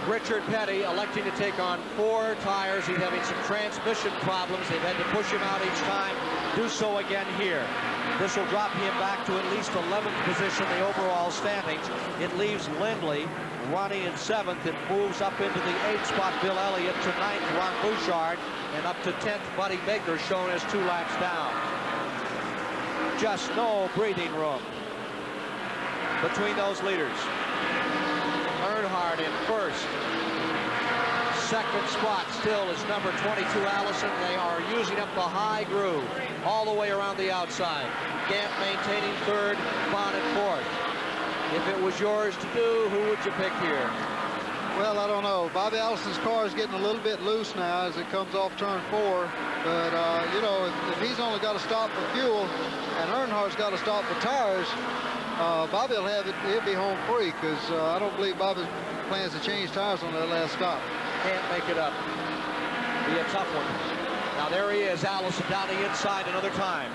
Richard Petty electing to take on 4 tires. He's having some transmission problems. They've had to push him out each time. Do so again here. This will drop him back to at least 11th position in the overall standings. It leaves Lindley running in 7th. It moves up into the 8th spot, Bill Elliott, to 9th, Ron Bouchard, and up to 10th, Buddy Baker, shown as 2 laps down. Just no breathing room between those leaders. Earnhardt in 1st. 2nd spot still is number 22, Allison. They are using up the high groove all the way around the outside. Gant maintaining 3rd, Bonnet 4th. If it was yours to do, who would you pick here? Well, I don't know. Bobby Allison's car is getting a little bit loose now as it comes off turn 4. But, you know, if he's only got to stop for fuel and Earnhardt's got to stop for tires, Bobby will have it. He'll be home free because I don't believe Bobby plans to change tires on that last stop. Can't make it up. Be a tough one. Now there he is, Allison down the inside another time.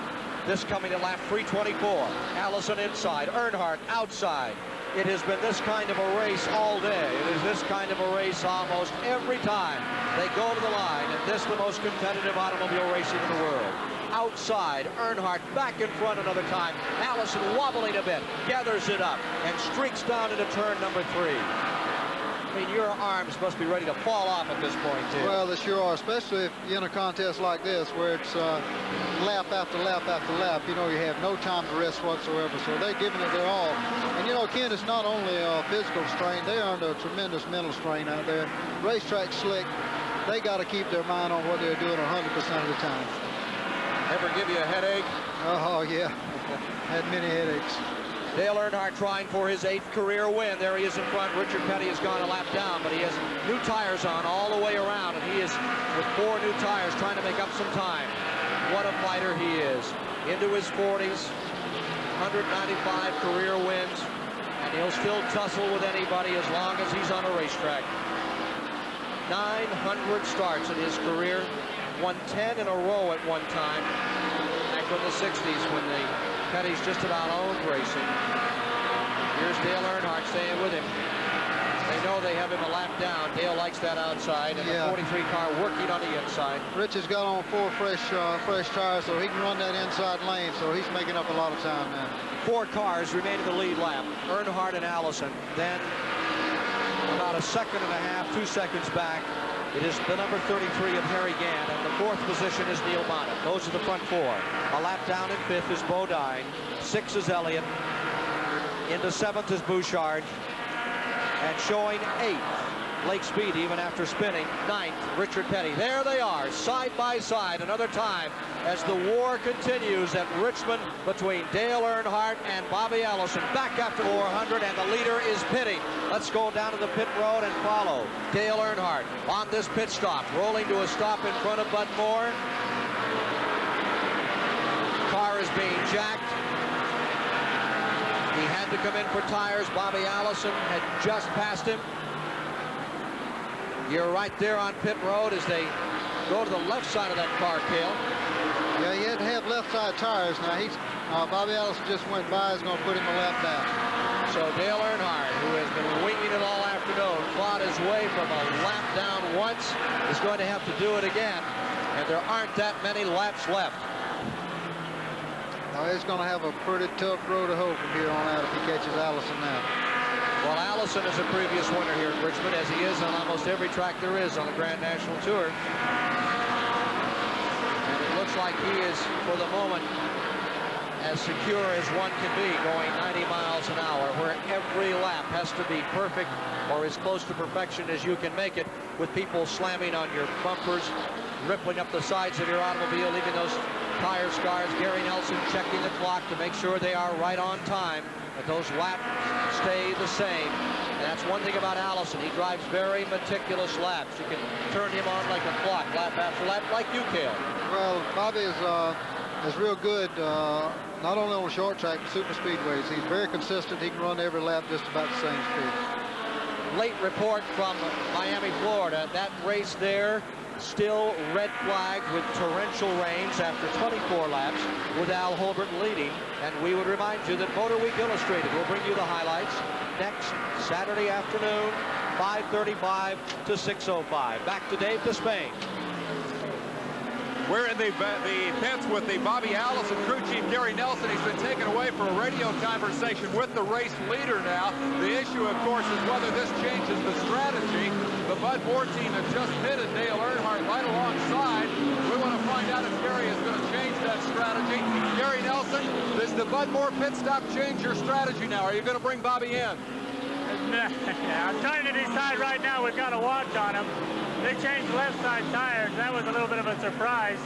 This coming at lap 324. Allison inside, Earnhardt outside. It has been this kind of a race all day. It is this kind of a race almost every time they go to the line, and this is the most competitive automobile racing in the world. Outside, Earnhardt back in front another time. Allison wobbling a bit, gathers it up, and streaks down into turn number 3. I mean, your arms must be ready to fall off at this point, too. Well, they sure are, especially if you're in a contest like this where it's lap after lap after lap. You know, you have no time to rest whatsoever, so they're giving it their all. And, you know, Ken, it's not only physical strain. They're under a tremendous mental strain out there. Racetrack slick. They got to keep their mind on what they're doing 100% of the time. Ever give you a headache? Oh, yeah. Had many headaches. Dale Earnhardt trying for his 8th career win. There he is in front. Richard Petty has gone a lap down, but he has new tires on all the way around, and he is with 4 new tires trying to make up some time. What a fighter he is. Into his 40s, 195 career wins, and he'll still tussle with anybody as long as he's on a racetrack. 900 starts in his career, won 10 in a row at one time, back in the 60s when the Petty's just about owned racing. Here's Dale Earnhardt staying with him. They know they have him a lap down. Dale likes that outside, and the 43 car working on the inside. Rich has got on 4 fresh tires, so he can run that inside lane, so he's making up a lot of time now. 4 cars remain in the lead lap. Earnhardt and Allison. Then about a second and a half, 2 seconds back, it is the number 33 of Harry Gant, and the 4th position is Neil Bonnet. Those are the front 4. A lap down in 5th is Bodine. 6 is Elliott. Into 7th is Bouchard. And showing 8th Lake speed even after spinning. 9th, Richard Petty. There they are, side by side, another time as the war continues at Richmond between Dale Earnhardt and Bobby Allison. Back after 400, and the leader is pitting. Let's go down to the pit road and follow Dale Earnhardt on this pit stop, rolling to a stop in front of Bud Moore. Car is being jacked. He had to come in for tires. Bobby Allison had just passed him. You're right there on pit road as they go to the left side of that car, Cale. Yeah, he had to have left side tires. Now Bobby Allison just went by, is going to put him a lap down. So Dale Earnhardt, who has been winging it all afternoon, fought his way from a lap down once, is going to have to do it again. And there aren't that many laps left. Now he's going to have a pretty tough road to hoe from here on out if he catches Allison now. Well, Allison is a previous winner here at Richmond, as he is on almost every track there is on the Grand National Tour. And it looks like he is, for the moment, as secure as one can be, going 90 miles an hour, where every lap has to be perfect or as close to perfection as you can make it, with people slamming on your bumpers, rippling up the sides of your automobile, leaving those tire scars. Gary Nelson checking the clock to make sure they are right on time, that those laps stay the same. And that's one thing about Allison. He drives very meticulous laps. You can turn him on like a clock, lap after lap, like you, Cale. Well, Bobby is real good, not only on the short track, but super speedways. He's very consistent. He can run every lap just about the same speed. Late report from Miami, Florida. That race there, still red flagged with torrential rains after 24 laps, with Al Holbert leading. And we would remind you that Motor Week Illustrated will bring you the highlights next Saturday afternoon, 5:35 to 6:05. Back to Dave Despain. We're in the pits with the Bobby Allison crew chief, Gary Nelson. He's been taken away for a radio conversation with the race leader now. The issue, of course, is whether this changes the strategy. The Bud Moore team has just pitted Dale Earnhardt right alongside. We want to find out if Gary is going to change that strategy. Gary Nelson, does the Bud Moore pit stop change your strategy now? Are you going to bring Bobby in? I'm trying to decide right now. We've got a watch on him. They changed left side tires. That was a little bit of a surprise.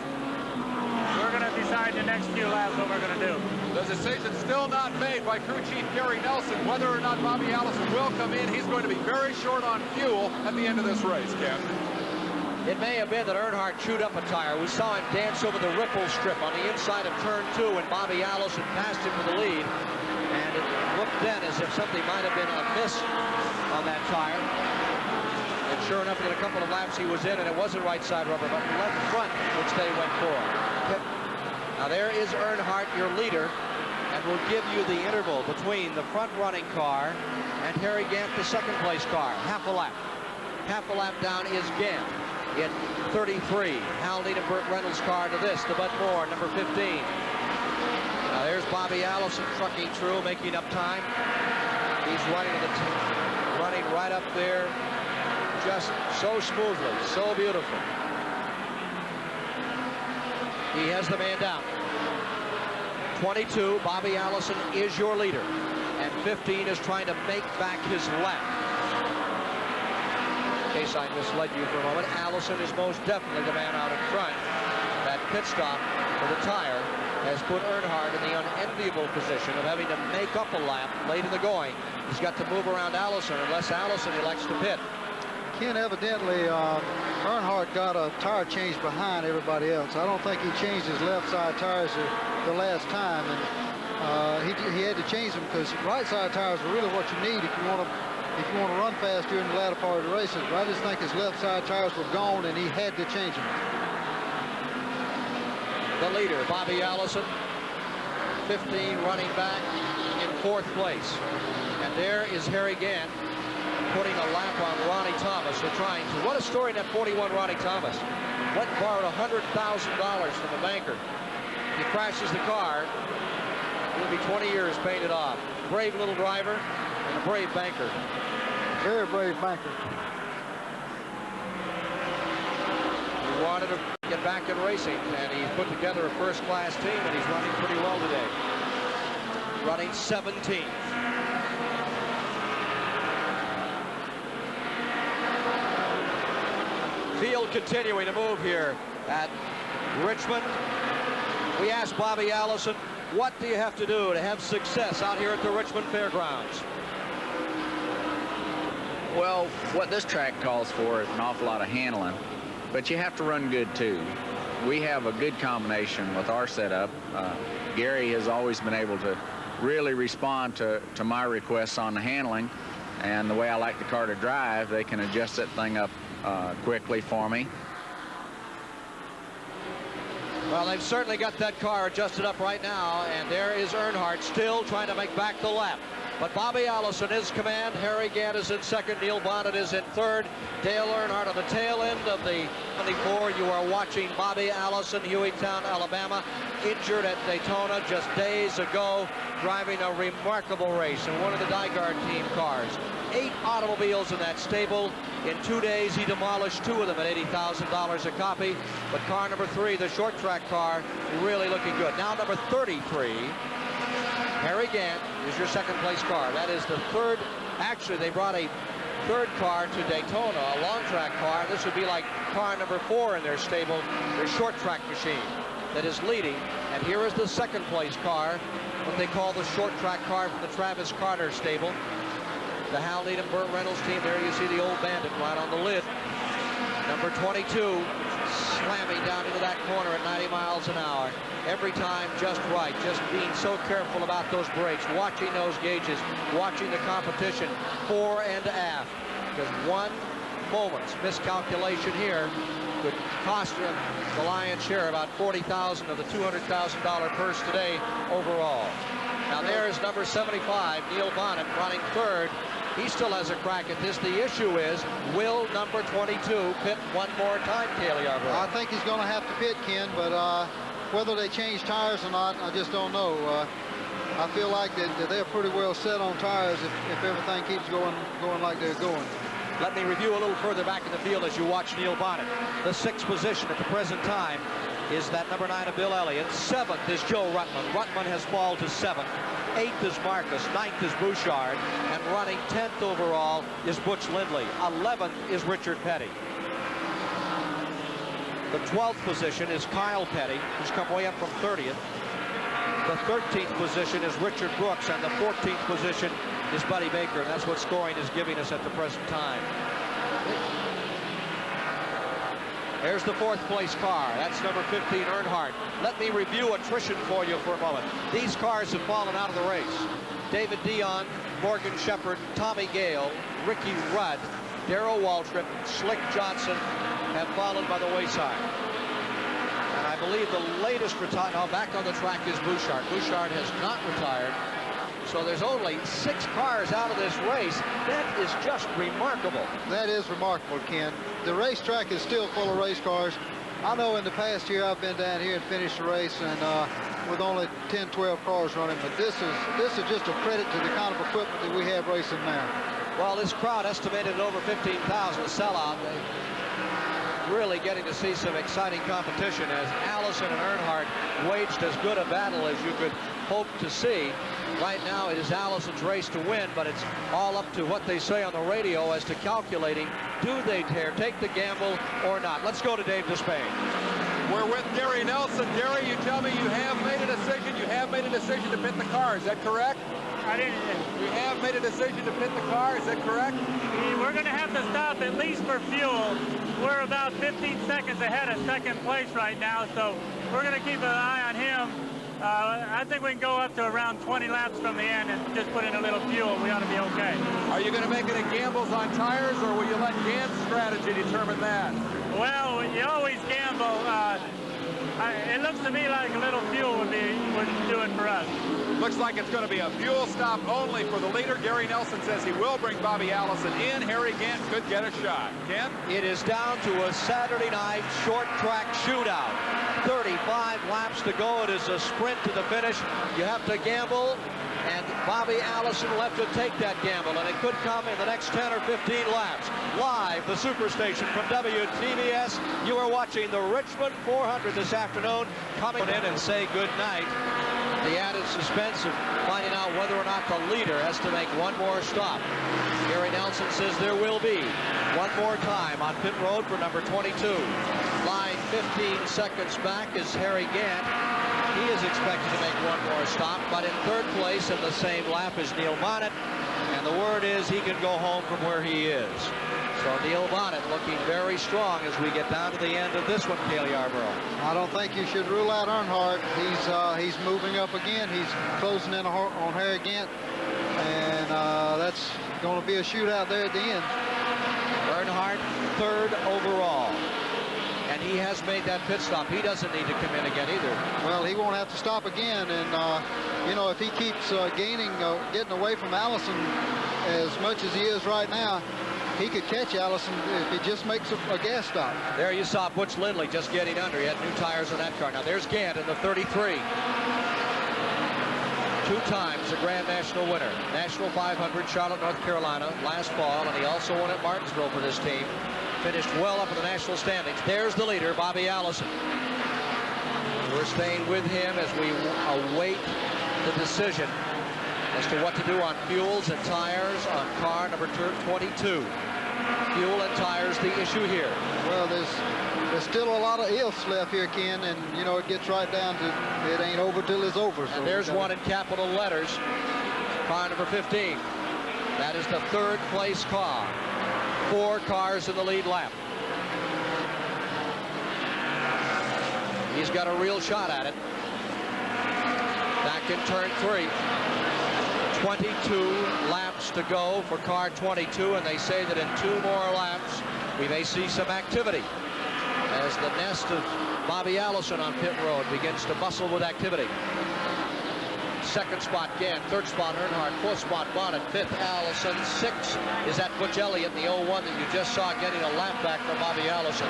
We're going to decide the next few laps what we're going to do. The decision still not made by crew chief Gary Nelson whether or not Bobby Allison will come in. He's going to be very short on fuel at the end of this race, Ken. It may have been that Earnhardt chewed up a tire. We saw him dance over the ripple strip on the inside of turn 2 when Bobby Allison passed him for the lead. And it looked then as if something might have been amiss on that tire. And sure enough, in a couple of laps he was in, and it wasn't right side rubber, but left front, which they went for. Now there is Earnhardt, your leader, and will give you the interval between the front running car and Harry Gant, the second place car. Half a lap. Half a lap down is Gant in 33. Hal Needham, Burt Reynolds' car to this, the Bud Moore, number 15. Now there's Bobby Allison trucking through, making up time. He's running right up there, just so smoothly, so beautiful. He has the man down. 22, Bobby Allison is your leader, and 15 is trying to make back his lap. In case I misled you for a moment, Allison is most definitely the man out in front. That pit stop for the tire has put Earnhardt in the unenviable position of having to make up a lap late in the going. He's got to move around Allison unless Allison elects to pit. Ken, evidently Earnhardt got a tire change behind everybody else. I don't think he changed his left side tires the last time, and he had to change them because right side tires are really what you need if you want to run fast during the latter part of the races. But I just think his left side tires were gone, and he had to change them. The leader, Bobby Allison, 15, running back in 4th place. And there is Harry Gant putting a lap on Ronnie Thomas, or trying to. What a story in that 41 Ronnie Thomas. Went and borrowed $100,000 from the banker. He crashes the car. It'll be 20 years painted off. Brave little driver and a brave banker. Very brave banker. He wanted to get back in racing, and he's put together a first-class team, and he's running pretty well today. Running 17th. field continuing to move here at Richmond. We asked Bobby Allison, what do you have to do to have success out here at the Richmond Fairgrounds? Well, what this track calls for is an awful lot of handling, but you have to run good too. We have a good combination with our setup. Gary has always been able to really respond to my requests on the handling, and the way I like the car to drive, they can adjust that thing up quickly for me. Well, they've certainly got that car adjusted up right now, and there is Earnhardt still trying to make back the lap. But Bobby Allison is command. Harry Gant is in second. Neil Bonnet is in third. Dale Earnhardt on the tail end of the 24. You are watching Bobby Allison, Hueytown, Alabama, injured at Daytona just days ago, driving a remarkable race in one of the Dygaard team cars. 8 automobiles in that stable. In 2 days, he demolished 2 of them at $80,000 a copy. But car number 3, the short track car, really looking good. Now number 33. Harry Gant is your second place car. That is the third. Actually, they brought a third car to Daytona, a long track car. This would be like car number 4 in their stable, their short track machine that is leading. And here is the second place car, what they call the short track car from the Travis Carter stable. The Hal Needham, Burt Reynolds team. There you see the old Bandit right on the lid. Number 22, slamming down into that corner at 90 miles an hour. Every time just right, just being so careful about those brakes, watching those gauges, watching the competition fore and aft. Because one moment's miscalculation here could cost you the lion's share, about $40,000 of the $200,000 purse today overall. Now there's number 75, Neil Bonnet, running third. He still has a crack at this. The issue is, will number 22 pit one more time, Cale Yarborough? I think he's going to have to pit, Ken, but whether they change tires or not, I just don't know. I feel like that they're pretty well set on tires if everything keeps going like they're going. Let me review a little further back in the field as you watch Neil Bonnet. The 6th position at the present time is that number 9 of Bill Elliott. 7th is Joe Rutman. Rutman has fallen to 7th. 8th is Marcus. 9th is Bouchard. And running 10th overall is Butch Lindley. 11th is Richard Petty. The 12th position is Kyle Petty, who's come way up from 30th. The 13th position is Richard Brooks, and the 14th position is Buddy Baker, and that's what scoring is giving us at the present time. There's the 4th place car. That's number 15, Earnhardt. Let me review attrition for you for a moment. These cars have fallen out of the race. David Dion, Morgan Shepherd, Tommy Gale, Ricky Rudd, Darrell Waltrip, Slick Johnson have fallen by the wayside. And I believe the latest retire. Now back on the track is Bouchard. Bouchard has not retired. So there's only 6 cars out of this race. That is just remarkable. That is remarkable, Ken. The racetrack is still full of race cars. I know in the past year I've been down here and finished the race and with only 10, 12 cars running, but this is just a credit to the kind of equipment that we have racing now. Well, this crowd estimated at over 15,000 sellout. Really getting to see some exciting competition as Allison and Earnhardt waged as good a battle as you could hope to see. Right now it is Allison's race to win, but it's all up to what they say on the radio as to calculating, do they dare take the gamble or not? Let's go to Dave Despain. We're with Gary Nelson. Gary, you tell me you have made a decision. You have made a decision to pit the car. Is that correct? I didn't. You have made a decision to pit the car. Is that correct? We're going to have to stop at least for fuel. We're about 15 seconds ahead of second place right now, so we're going to keep an eye on him. I think we can go up to around 20 laps from the end and just put in a little fuel. We ought to be okay. Are you going to make any gambles on tires, or will you let Gant's strategy determine that? Well, you always gamble. It looks to me like a little fuel would do it for us. Looks like it's going to be a fuel stop only for the leader. Gary Nelson says he will bring Bobby Allison in. Harry Gant could get a shot. Ken? It is down to a Saturday night short track shootout. 35 laps to go. It is a sprint to the finish. You have to gamble, and Bobby Allison will have to take that gamble, and it could come in the next 10 or 15 laps. Live, the Superstation from WTBS. You are watching the Richmond 400 this afternoon. Coming in and say good night the added suspense of finding out whether or not the leader has to make one more stop. Gary Nelson says there will be one more time on pit road for number 22. Line 15 seconds back is Harry Gant. He is expected to make one more stop, but in third place in the same lap is Neil Bonnet, and the word is he can go home from where he is. So Neil Bonnet looking very strong as we get down to the end of this one, Cale Yarborough. I don't think you should rule out Earnhardt. He's moving up again. He's closing in on Harry Gant, and that's going to be a shootout there at the end. Earnhardt third overall, and he has made that pit stop. He doesn't need to come in again either. Well, he won't have to stop again, and you know, if he keeps getting away from Allison as much as he is right now, he could catch Allison if he just makes a gas stop. There you saw Butch Lindley just getting under. He had new tires on that car. Now there's Gant in the 33. 2 times a Grand National winner. National 500, Charlotte, North Carolina, last fall, and he also won at Martinsville for this team. Finished well up in the national standings. There's the leader, Bobby Allison. We're staying with him as we await the decision as to what to do on fuels and tires on car number 22. Fuel and tires, the issue here. Well, there's still a lot of ifs left here, Ken, and you know, it gets right down to it ain't over till it's over. So and there's one in capital letters, car number 15. That is the third place car. 4 cars in the lead lap. He's got a real shot at it. Back in turn 3. 22 laps to go for car 22, and they say that in 2 more laps we may see some activity as the nest of Bobby Allison on pit road begins to bustle with activity. Second spot Gant, third spot Earnhardt, fourth spot Bonnet, fifth Allison, sixth is that Butch Elliott in the 01 that you just saw getting a lap back from Bobby Allison.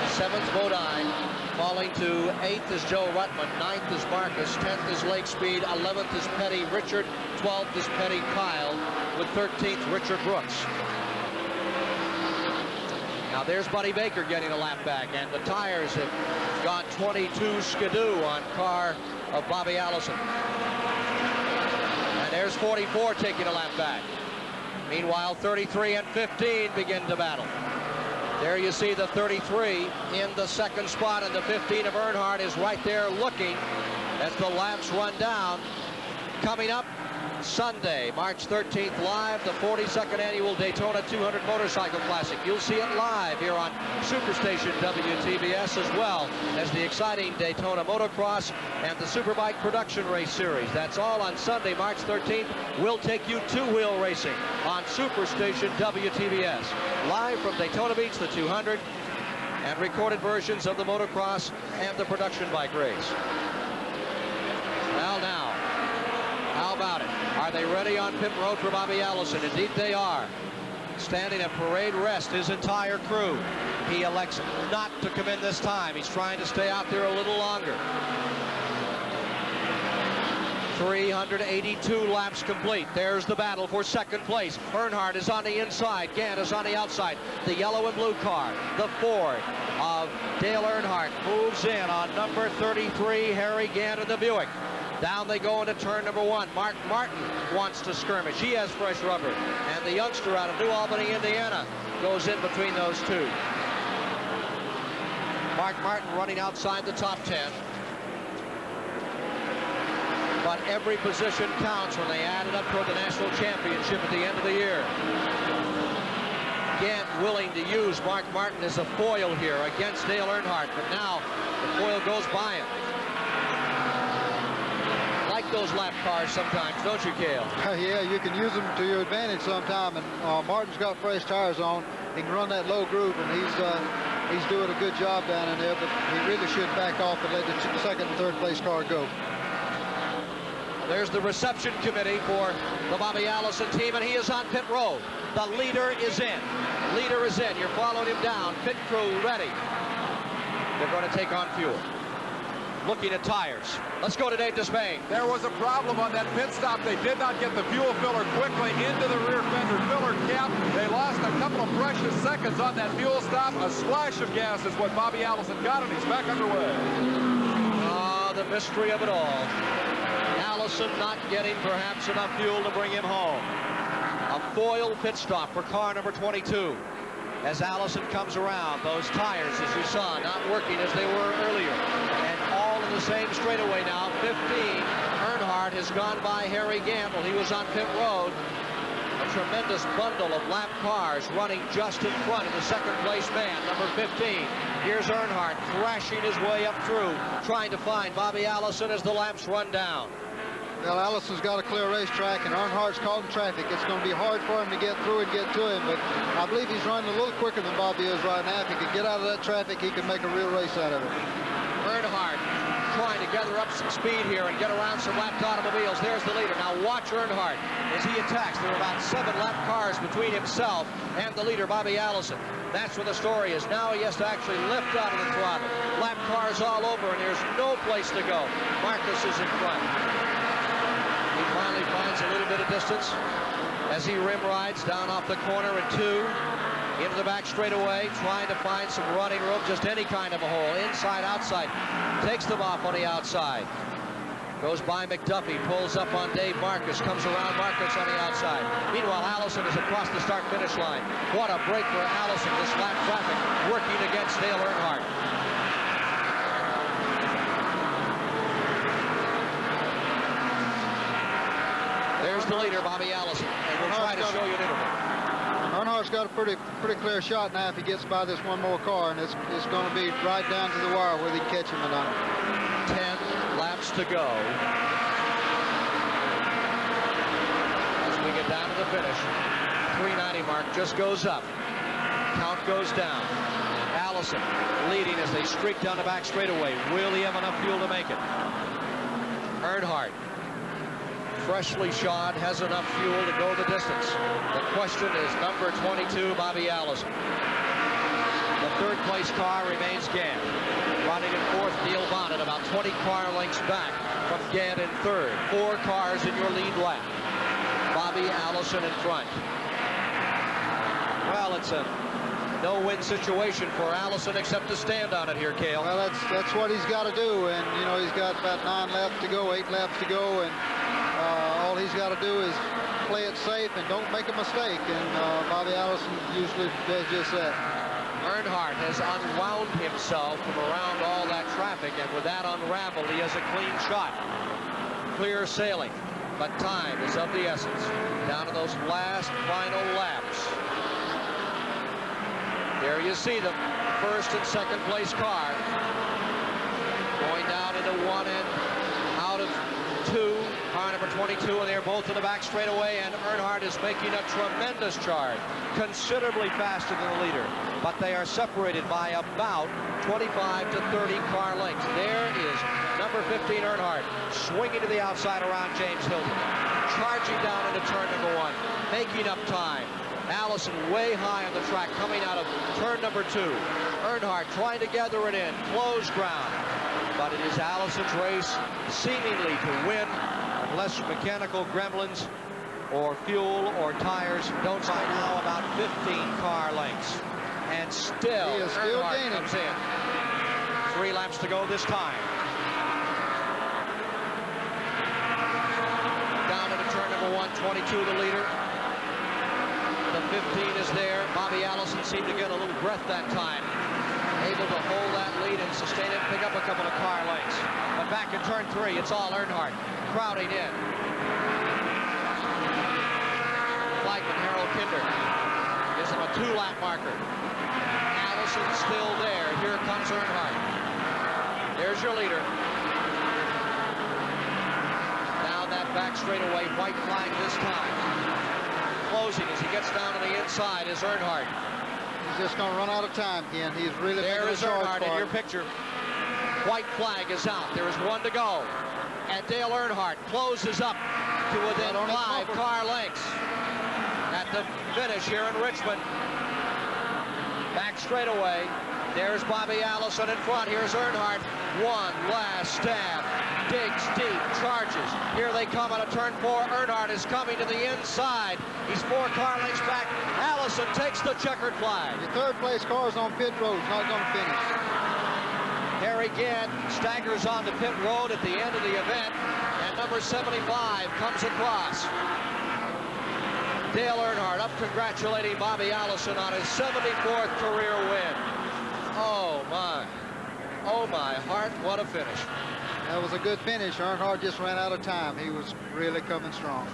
Seventh Bodine, falling to 8th is Joe Ruttman, 9th is Marcus, 10th is Lake Speed, 11th is Petty Richard, 12th is Petty Kyle, with 13th Richard Brooks. Now there's Buddy Baker getting a lap back, and the tires have gone 22 skidoo on car of Bobby Allison. And there's 44 taking a lap back. Meanwhile, 33 and 15 begin to battle. There you see the 33 in the second spot, and the 15 of Earnhardt is right there looking as the laps run down. Coming up Sunday, March 13th, live, the 42nd annual Daytona 200 Motorcycle Classic. You'll see it live here on Superstation WTBS, as well as the exciting Daytona Motocross and the Superbike Production Race Series. That's all on Sunday, March 13th. We'll take you 2-wheel racing on Superstation WTBS. Live from Daytona Beach, the 200, and recorded versions of the motocross and the production bike race. Well, now, how about it? Are they ready on pit road for Bobby Allison? Indeed they are. Standing at parade rest, his entire crew. He elects not to come in this time. He's trying to stay out there a little longer. 382 laps complete. There's the battle for second place. Earnhardt is on the inside. Gant is on the outside. The yellow and blue car, the Ford of Dale Earnhardt, moves in on number 33, Harry Gant in the Buick. Down they go into turn number 1. Mark Martin wants to skirmish. He has fresh rubber. And the youngster out of New Albany, Indiana, goes in between those two. Mark Martin running outside the top 10. But every position counts when they add it up toward the national championship at the end of the year. Gant willing to use Mark Martin as a foil here against Dale Earnhardt, but now the foil goes by him. Like those lap cars sometimes, don't you, Cale? Yeah, you can use them to your advantage sometime, and Martin's got fresh tires on. He can run that low groove, and he's doing a good job down in there, but he really should back off and let the second and third place car go. There's the reception committee for the Bobby Allison team, and he is on pit road. The leader is in. Leader is in. You're following him down. Pit crew ready. They're going to take on fuel. Looking at tires. Let's go to Dave Despain. There was a problem on that pit stop. They did not get the fuel filler quickly into the rear fender filler cap. They lost a couple of precious seconds on that fuel stop. A splash of gas is what Bobby Allison got, and he's back underway. Ah, the mystery of it all. Allison not getting perhaps enough fuel to bring him home. A foil pit stop for car number 22. As Allison comes around, those tires, as you saw, not working as they were earlier. And all in the same straightaway now. 15. Earnhardt has gone by Harry Gamble. He was on pit road. A tremendous bundle of lap cars running just in front of the second place man, number 15. Here's Earnhardt thrashing his way up through, trying to find Bobby Allison as the laps run down. Well, Allison's got a clear racetrack, and Earnhardt's caught in traffic. It's going to be hard for him to get through and get to him, but I believe he's running a little quicker than Bobby is right now. If he could get out of that traffic, he could make a real race out of it. Earnhardt trying to gather up some speed here and get around some lapped automobiles. There's the leader. Now watch Earnhardt as he attacks. There are about 7 lap cars between himself and the leader, Bobby Allison. That's where the story is. Now he has to actually lift out of the throttle. Lap cars all over, and there's no place to go. Marcus is in front. He finally finds a little bit of distance as he rim rides down off the corner in 2. Into the back straightaway, trying to find some running room, just any kind of a hole, inside, outside. Takes them off on the outside. Goes by McDuffie, pulls up on Dave Marcus, comes around Marcus on the outside. Meanwhile, Allison is across the start-finish line. What a break for Allison, this lap traffic working against Dale Earnhardt. There's the leader, Bobby Allison, and we'll try to show you an interval. Earnhardt's got a pretty clear shot now if he gets by this one more car, and it's going to be right down to the wire where they can catch him tonight. 10 laps to go as we get down to the finish. 390 mark just goes up. Count goes down. Allison leading as they streak down the back straightaway. Will he have enough fuel to make it? Earnhardt, freshly shod, has enough fuel to go the distance. The question is number 22, Bobby Allison. The third place car remains Gant. Running in fourth, Neil Bonnet, about 20 car lengths back from Gant in third. 4 cars in your lead lap. Bobby Allison in front. Well, it's a no-win situation for Allison except to stand on it here, Cale. Well, that's what he's got to do, and you know he's got about 9 laps to go, 8 laps to go, and all he's got to do is play it safe and don't make a mistake, and Bobby Allison usually does just that. Earnhardt has unwound himself from around all that traffic, and with that unraveled, he has a clean shot. Clear sailing, but time is of the essence. Down to those last final laps. There you see them, first and second place car. Going down into one end, out of 2, car number 22, and they're both in the back straightaway, and Earnhardt is making a tremendous charge, considerably faster than the leader, but they are separated by about 25 to 30 car lengths. There is number 15, Earnhardt, swinging to the outside around James Hilton, charging down into turn number 1, making up time. Allison way high on the track, coming out of turn number 2. Earnhardt trying to gather it in, close ground. But it is Allison's race, seemingly to win, unless mechanical gremlins or fuel or tires don't find now about 15 car lengths. And still, Earnhardt comes in. 3 laps to go this time. Down into turn number 1, 22 the leader. The 15 is there. Bobby Allison seemed to get a little breath that time. Able to hold that lead and sustain it, pick up a couple of car lengths. But back in turn 3, it's all Earnhardt crowding in. Flagman Harold Kinder gives him a 2-lap marker. Allison still there. Here comes Earnhardt. There's your leader. Down that back straightaway, white flag this time. Closing as he gets down to the inside is Earnhardt. He's just going to run out of time, Ken. He's really there is Earnhardt in your picture. White flag is out. There is 1 to go. And Dale Earnhardt closes up to within 5 car lengths at the finish here in Richmond. Back straightaway. There's Bobby Allison in front. Here's Earnhardt. 1 last stab. Digs deep, charges. Here they come out of turn 4. Earnhardt is coming to the inside. He's 4 car lengths back. Allison takes the checkered flag. The third place car is on pit road. It's not going to finish. Harry Gant staggers onto pit road at the end of the event, and number 75 comes across. Dale Earnhardt up congratulating Bobby Allison on his 74th career win. Oh my heart, what a finish. That was a good finish. Earnhardt just ran out of time. He was really coming strong.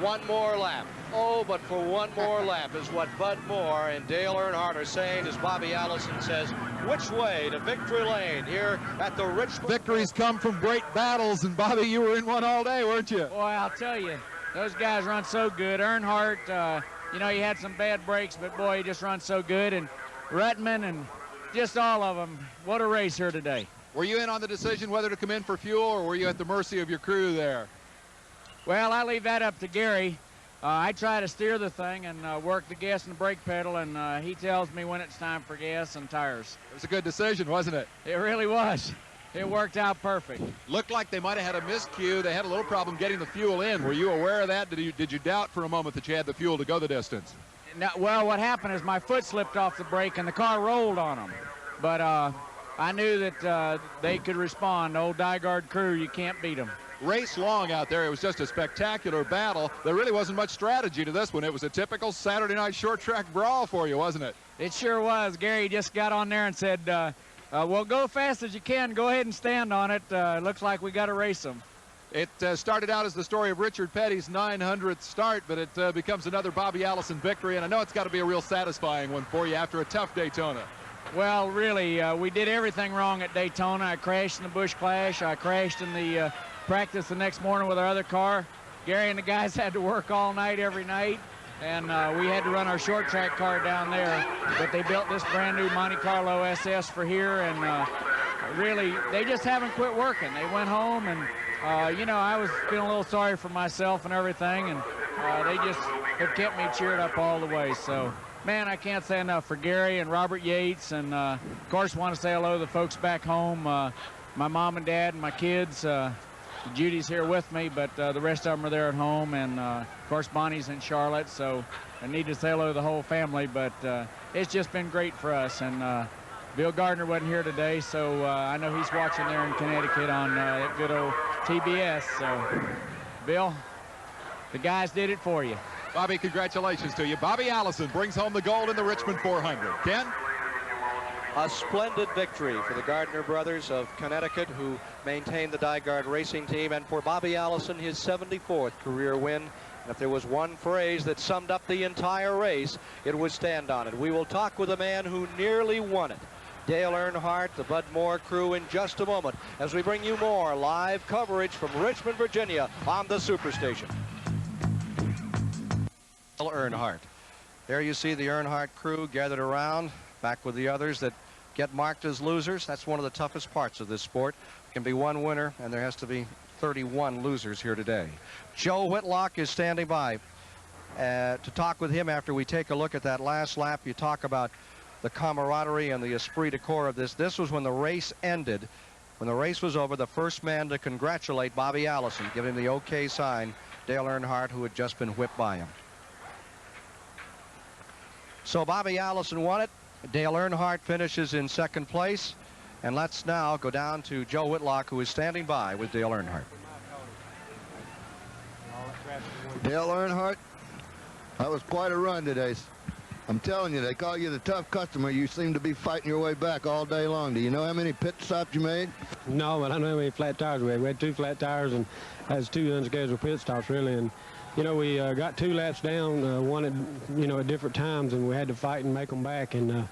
One more lap. Oh, but for one more lap is what Bud Moore and Dale Earnhardt are saying as Bobby Allison says, which way to victory lane here at the Richmond. Victories come from great battles, and Bobby, you were in one all day, weren't you? Boy, I'll tell you, those guys run so good. Earnhardt, you know, he had some bad breaks, but boy, he just runs so good. And Ruttman and just all of them. What a race here today. Were you in on the decision whether to come in for fuel, or were you at the mercy of your crew there? Well, I leave that up to Gary. I try to steer the thing and work the gas and the brake pedal, and he tells me when it's time for gas and tires. It was a good decision, wasn't it? It really was. It worked out perfect. Looked like they might have had a miscue. They had a little problem getting the fuel in. Were you aware of that? Did you doubt for a moment that you had the fuel to go the distance? No, well, what happened is my foot slipped off the brake and the car rolled on them. But I knew that they could respond. Old Dygard crew, you can't beat them. Race long out there. It was just a spectacular battle. There really wasn't much strategy to this one. It was a typical Saturday night short track brawl for you, wasn't it? It sure was. Gary just got on there and said, well, go fast as you can. Go ahead and stand on it. Looks like we got to race them. It started out as the story of Richard Petty's 900th start, but it becomes another Bobby Allison victory, and I know it's got to be a real satisfying one for you after a tough Daytona. Well, really, we did everything wrong at Daytona. I crashed in the Busch Clash. I crashed in the practice the next morning with our other car. Gary and the guys had to work all night, every night, and we had to run our short track car down there. But they built this brand new Monte Carlo SS for here, and really, they just haven't quit working. They went home, and you know, I was feeling a little sorry for myself and everything, and they just have kept me cheered up all the way. So, man, I can't say enough for Gary and Robert Yates, and of course, want to say hello to the folks back home, my mom and dad and my kids. Judy's here with me, but the rest of them are there at home, and of course Bonnie's in Charlotte, so I need to say hello to the whole family, but it's just been great for us. And Bill Gardner wasn't here today, so I know he's watching there in Connecticut on that good old TBS. So, Bill, the guys did it for you. Bobby, congratulations to you. Bobby Allison brings home the gold in the Richmond 400. Ken? A splendid victory for the Gardner brothers of Connecticut, who maintained the Dygard racing team, and for Bobby Allison, his 74th career win. And if there was one phrase that summed up the entire race, it was stand on it. We will talk with a man who nearly won it, Dale Earnhardt, the Bud Moore crew, in just a moment as we bring you more live coverage from Richmond, Virginia on the Superstation. Dale Earnhardt. There you see the Earnhardt crew gathered around, back with the others that get marked as losers. That's one of the toughest parts of this sport. There can be one winner, and there has to be 31 losers here today. Joe Whitlock is standing by to talk with him after we take a look at that last lap. You talk about the camaraderie and the esprit de corps of this. This was when the race ended. When the race was over, the first man to congratulate Bobby Allison, give him the okay sign, Dale Earnhardt, who had just been whipped by him. So Bobby Allison won it. Dale Earnhardt finishes in second place. And let's now go down to Joe Whitlock, who is standing by with Dale Earnhardt. Dale Earnhardt, that was quite a run today. I'm telling you, they call you the tough customer. You seem to be fighting your way back all day long. Do you know how many pit stops you made? No, but I know how many flat tires we had. We had 2 flat tires, and that's 2 unscheduled pit stops, really. And you know, we got 2 laps down, one at, you know, at different times, and we had to fight and make them back. And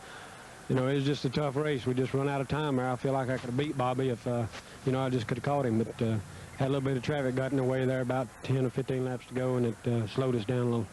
you know, it was just a tough race. We just run out of time there. I feel like I could have beat Bobby if, you know, I just could have caught him. But had a little bit of traffic got in the way there, about 10 or 15 laps to go, and it slowed us down a little.